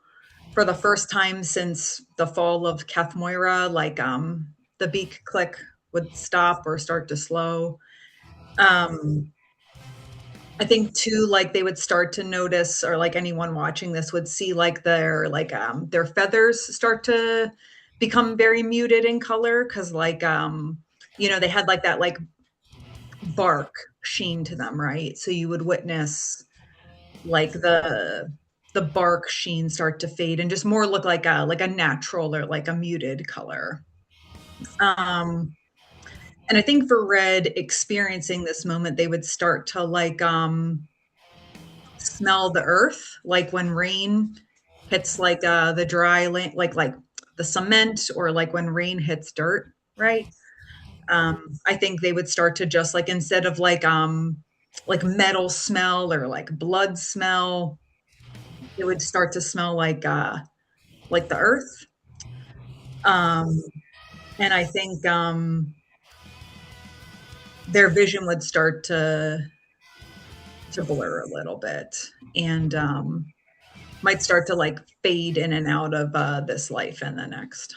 for the first time since the fall of Cathmoira, like the beak click would stop or start to slow. I think too, like they would start to notice, or like anyone watching this would see, like their feathers start to become very muted in color because, like, you know, they had like that like bark sheen to them, right? So you would witness like the bark sheen start to fade and just more look like a natural or like a muted color. And I think for Red experiencing this moment, they would start to like smell the earth, like when rain hits like the dry land, like the cement, or like when rain hits dirt, right? I think they would start to just like instead of like metal smell or like blood smell, it would start to smell like the earth. Um, and I think their vision would start to blur a little bit and might start to like fade in and out of this life and the next.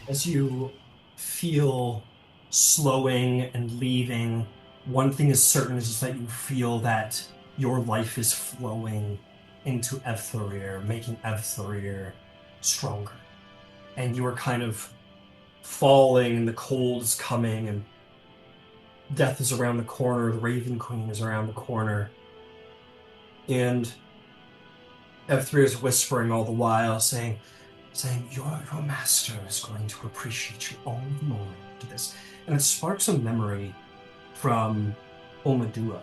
As you feel slowing and leaving, one thing is certain is just that you feel that your life is flowing into Evthorir, making Evthorir stronger. And you are kind of falling, and the cold is coming, and death is around the corner, the Raven Queen is around the corner. And F3 is whispering all the while, saying, your master is going to appreciate you all the more to this. And it sparks a memory from Omadua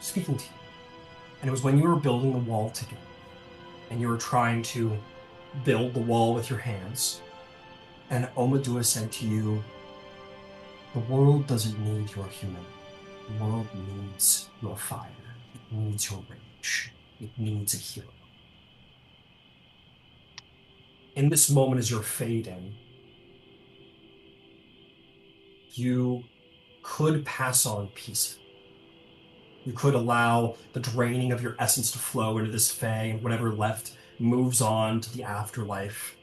speaking to you. And it was when you were building the wall together, and you were trying to build the wall with your hands. And Omadua said to you, the world doesn't need your human. The world needs your fire. It needs your rage. It needs a hero. In this moment, as you're fading, you could pass on peacefully. You could allow the draining of your essence to flow into this Fae, and whatever left moves on to the afterlife.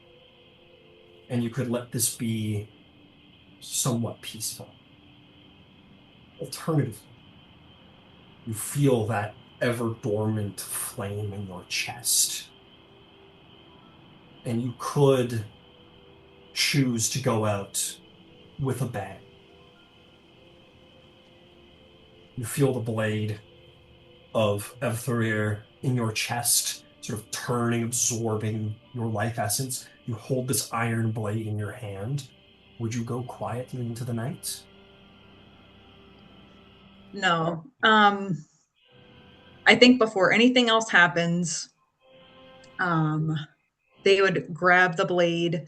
And you could let this be somewhat peaceful. Alternatively, you feel that ever-dormant flame in your chest. And you could choose to go out with a bang. You feel the blade of Evthurir in your chest, sort of turning, absorbing your life essence. You hold this iron blade in your hand. Would you go quietly into the night? No. I think before anything else happens, um, they would grab the blade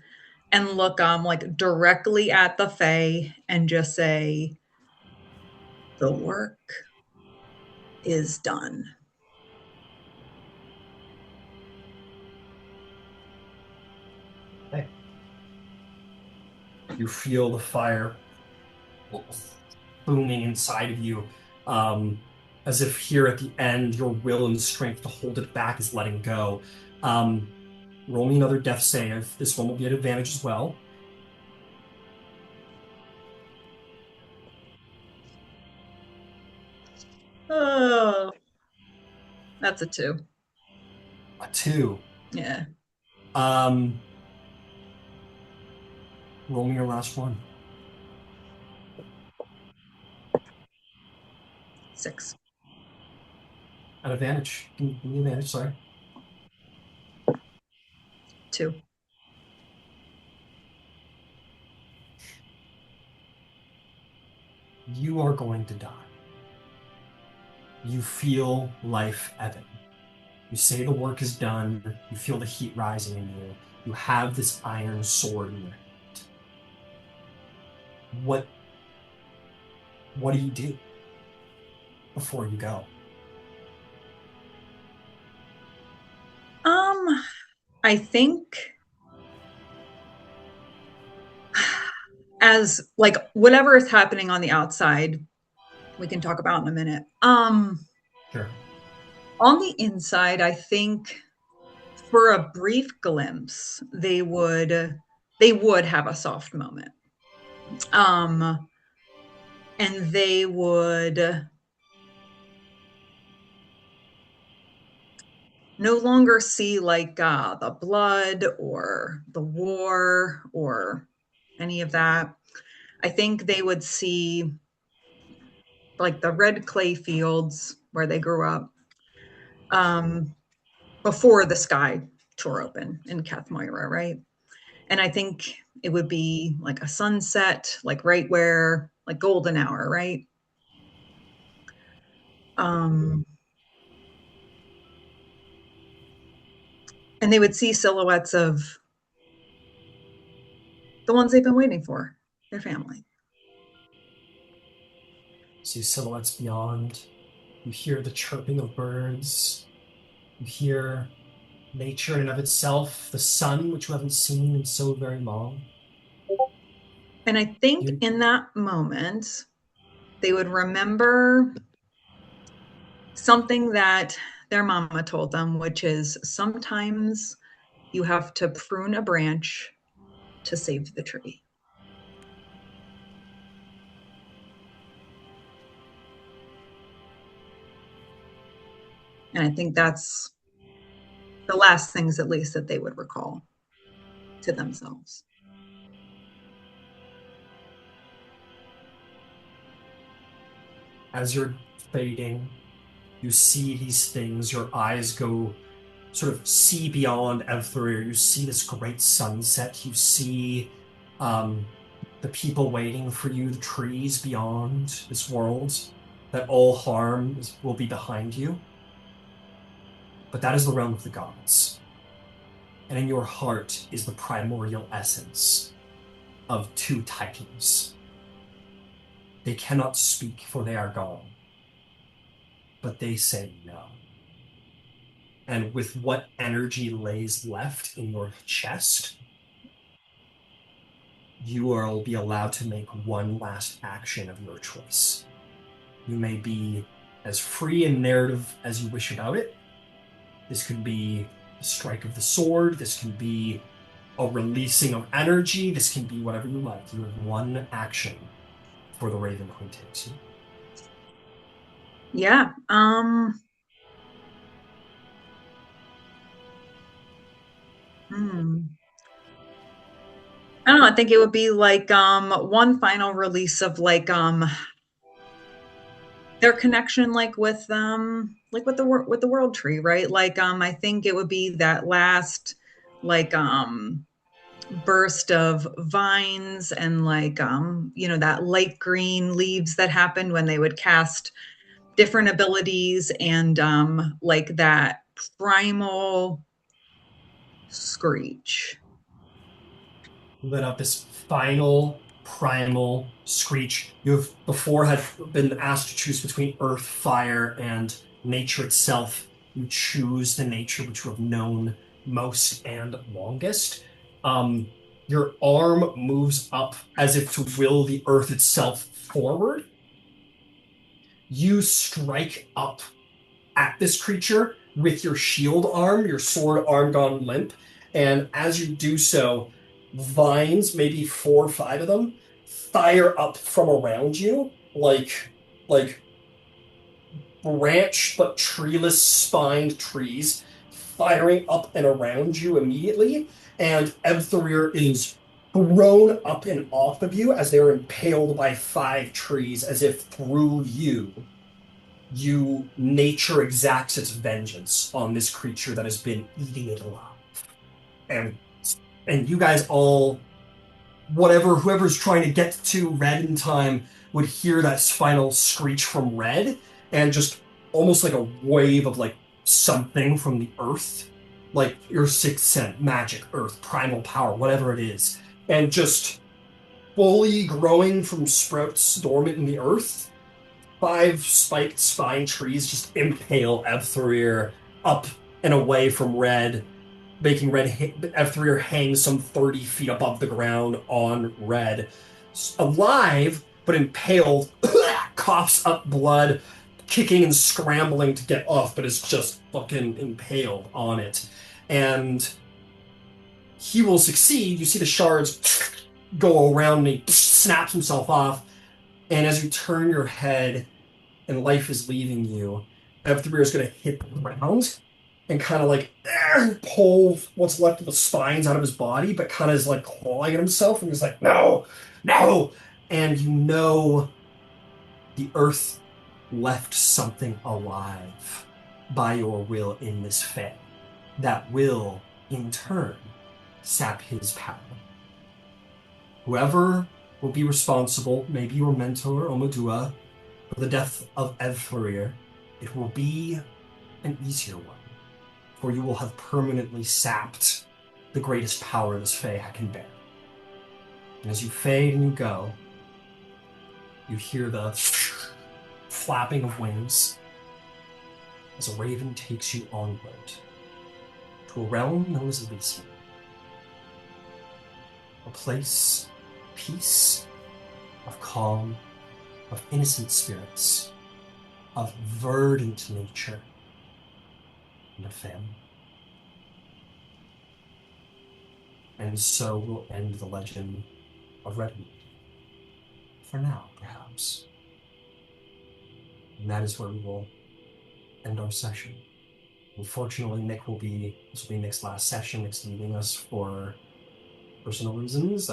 and look like directly at the Fae and just say, "The work is done." Okay. You feel the fire booming inside of you, as if here at the end, your will and strength to hold it back is letting go. Roll me another death save. This one will be at advantage as well. Oh, that's a 2. A 2. Yeah. Um, Roll me your last one. 6. At advantage. Give me advantage, sorry. 2. You are going to die. You feel life ebbing. You say the work is done. You feel the heat rising in you. You have this iron sword in your hand. What do you do before you go? I think as like whatever is happening on the outside, we can talk about in a minute. Sure. On the inside, I think for a brief glimpse, they would have a soft moment. And they would no longer see like the blood or the war or any of that. I think they would see like the red clay fields where they grew up, um, before the sky tore open in Kathmoira, right? And I think it would be like a sunset, like right where, like golden hour, right? Um, and they would see silhouettes of the ones they've been waiting for, their family. See silhouettes beyond. You hear the chirping of birds. You hear nature in and of itself, the sun, which you haven't seen in so very long. And I think You, in that moment, they would remember something that their mama told them, which is sometimes you have to prune a branch to save the tree. And I think that's the last things, at least, that they would recall to themselves. as you're fading, you see these things, your eyes go sort of see beyond Evthurir. You see this great sunset. You see the people waiting for you, the trees beyond this world, that all harm will be behind you. But that is the realm of the gods. And in your heart is the primordial essence of two titans. They cannot speak, for they are gone. But they say no. And with what energy lays left in your chest, you will be allowed to make one last action of your choice. You may be as free in narrative as you wish about it. This could be a strike of the sword. This can be a releasing of energy. This can be whatever you like. You have one action for the Raven Queen takes you. Yeah. I don't know. I think it would be like one final release of like their connection, like with the world tree, right? Like I think it would be that last like burst of vines and like that light green leaves that happened when they would cast different abilities, and like that primal screech. Let out this final primal screech. You have before had been asked to choose between earth, fire, and nature itself. You choose the nature which you have known most and longest. Your arm moves up as if to will the earth itself forward. You strike up at this creature with your shield arm, your sword arm gone limp. And as you do so, vines, maybe 4 or 5 of them, fire up from around you like branch but treeless spined trees firing up and around you immediately. And Ebtharir is thrown up and off of you as they're impaled by 5 trees, as if through nature exacts its vengeance on this creature that has been eating it alive. And you guys all, whoever's trying to get to Red in time would hear that final screech from Red, and just almost like a wave of like something from the earth, like your sixth sense, magic, earth, primal power, whatever it is, and just fully growing from sprouts dormant in the earth. 5 spiked spine trees just impale Ebtharir up and away from Red, making Ebtharir hang some 30 feet above the ground on Red. Alive, but impaled, coughs up blood, kicking and scrambling to get off, but is just fucking impaled on it. And he will succeed. You see the shards go around and he snaps himself off. And as you turn your head, and life is leaving you, Evthabir is going to hit the ground and kind of like pull what's left of the spines out of his body, but kind of is like clawing at himself, and he's like, no, no. And you know the earth left something alive by your will in this Fae that will, in turn, sap his power. Whoever will be responsible, maybe your mentor, Omadua, for the death of Evtharir, it will be an easier one, for you will have permanently sapped the greatest power this Fae can bear. And as you fade and you go, you hear the flapping of wings as a raven takes you onward to a realm known as Elysium, a place of peace, of calm, of innocent spirits, of verdant nature, and a family. And so we'll end the legend of Redwood. For now, perhaps. And that is where we will end our session. Unfortunately, this will be Nick's last session. Nick's leaving us for personal reasons.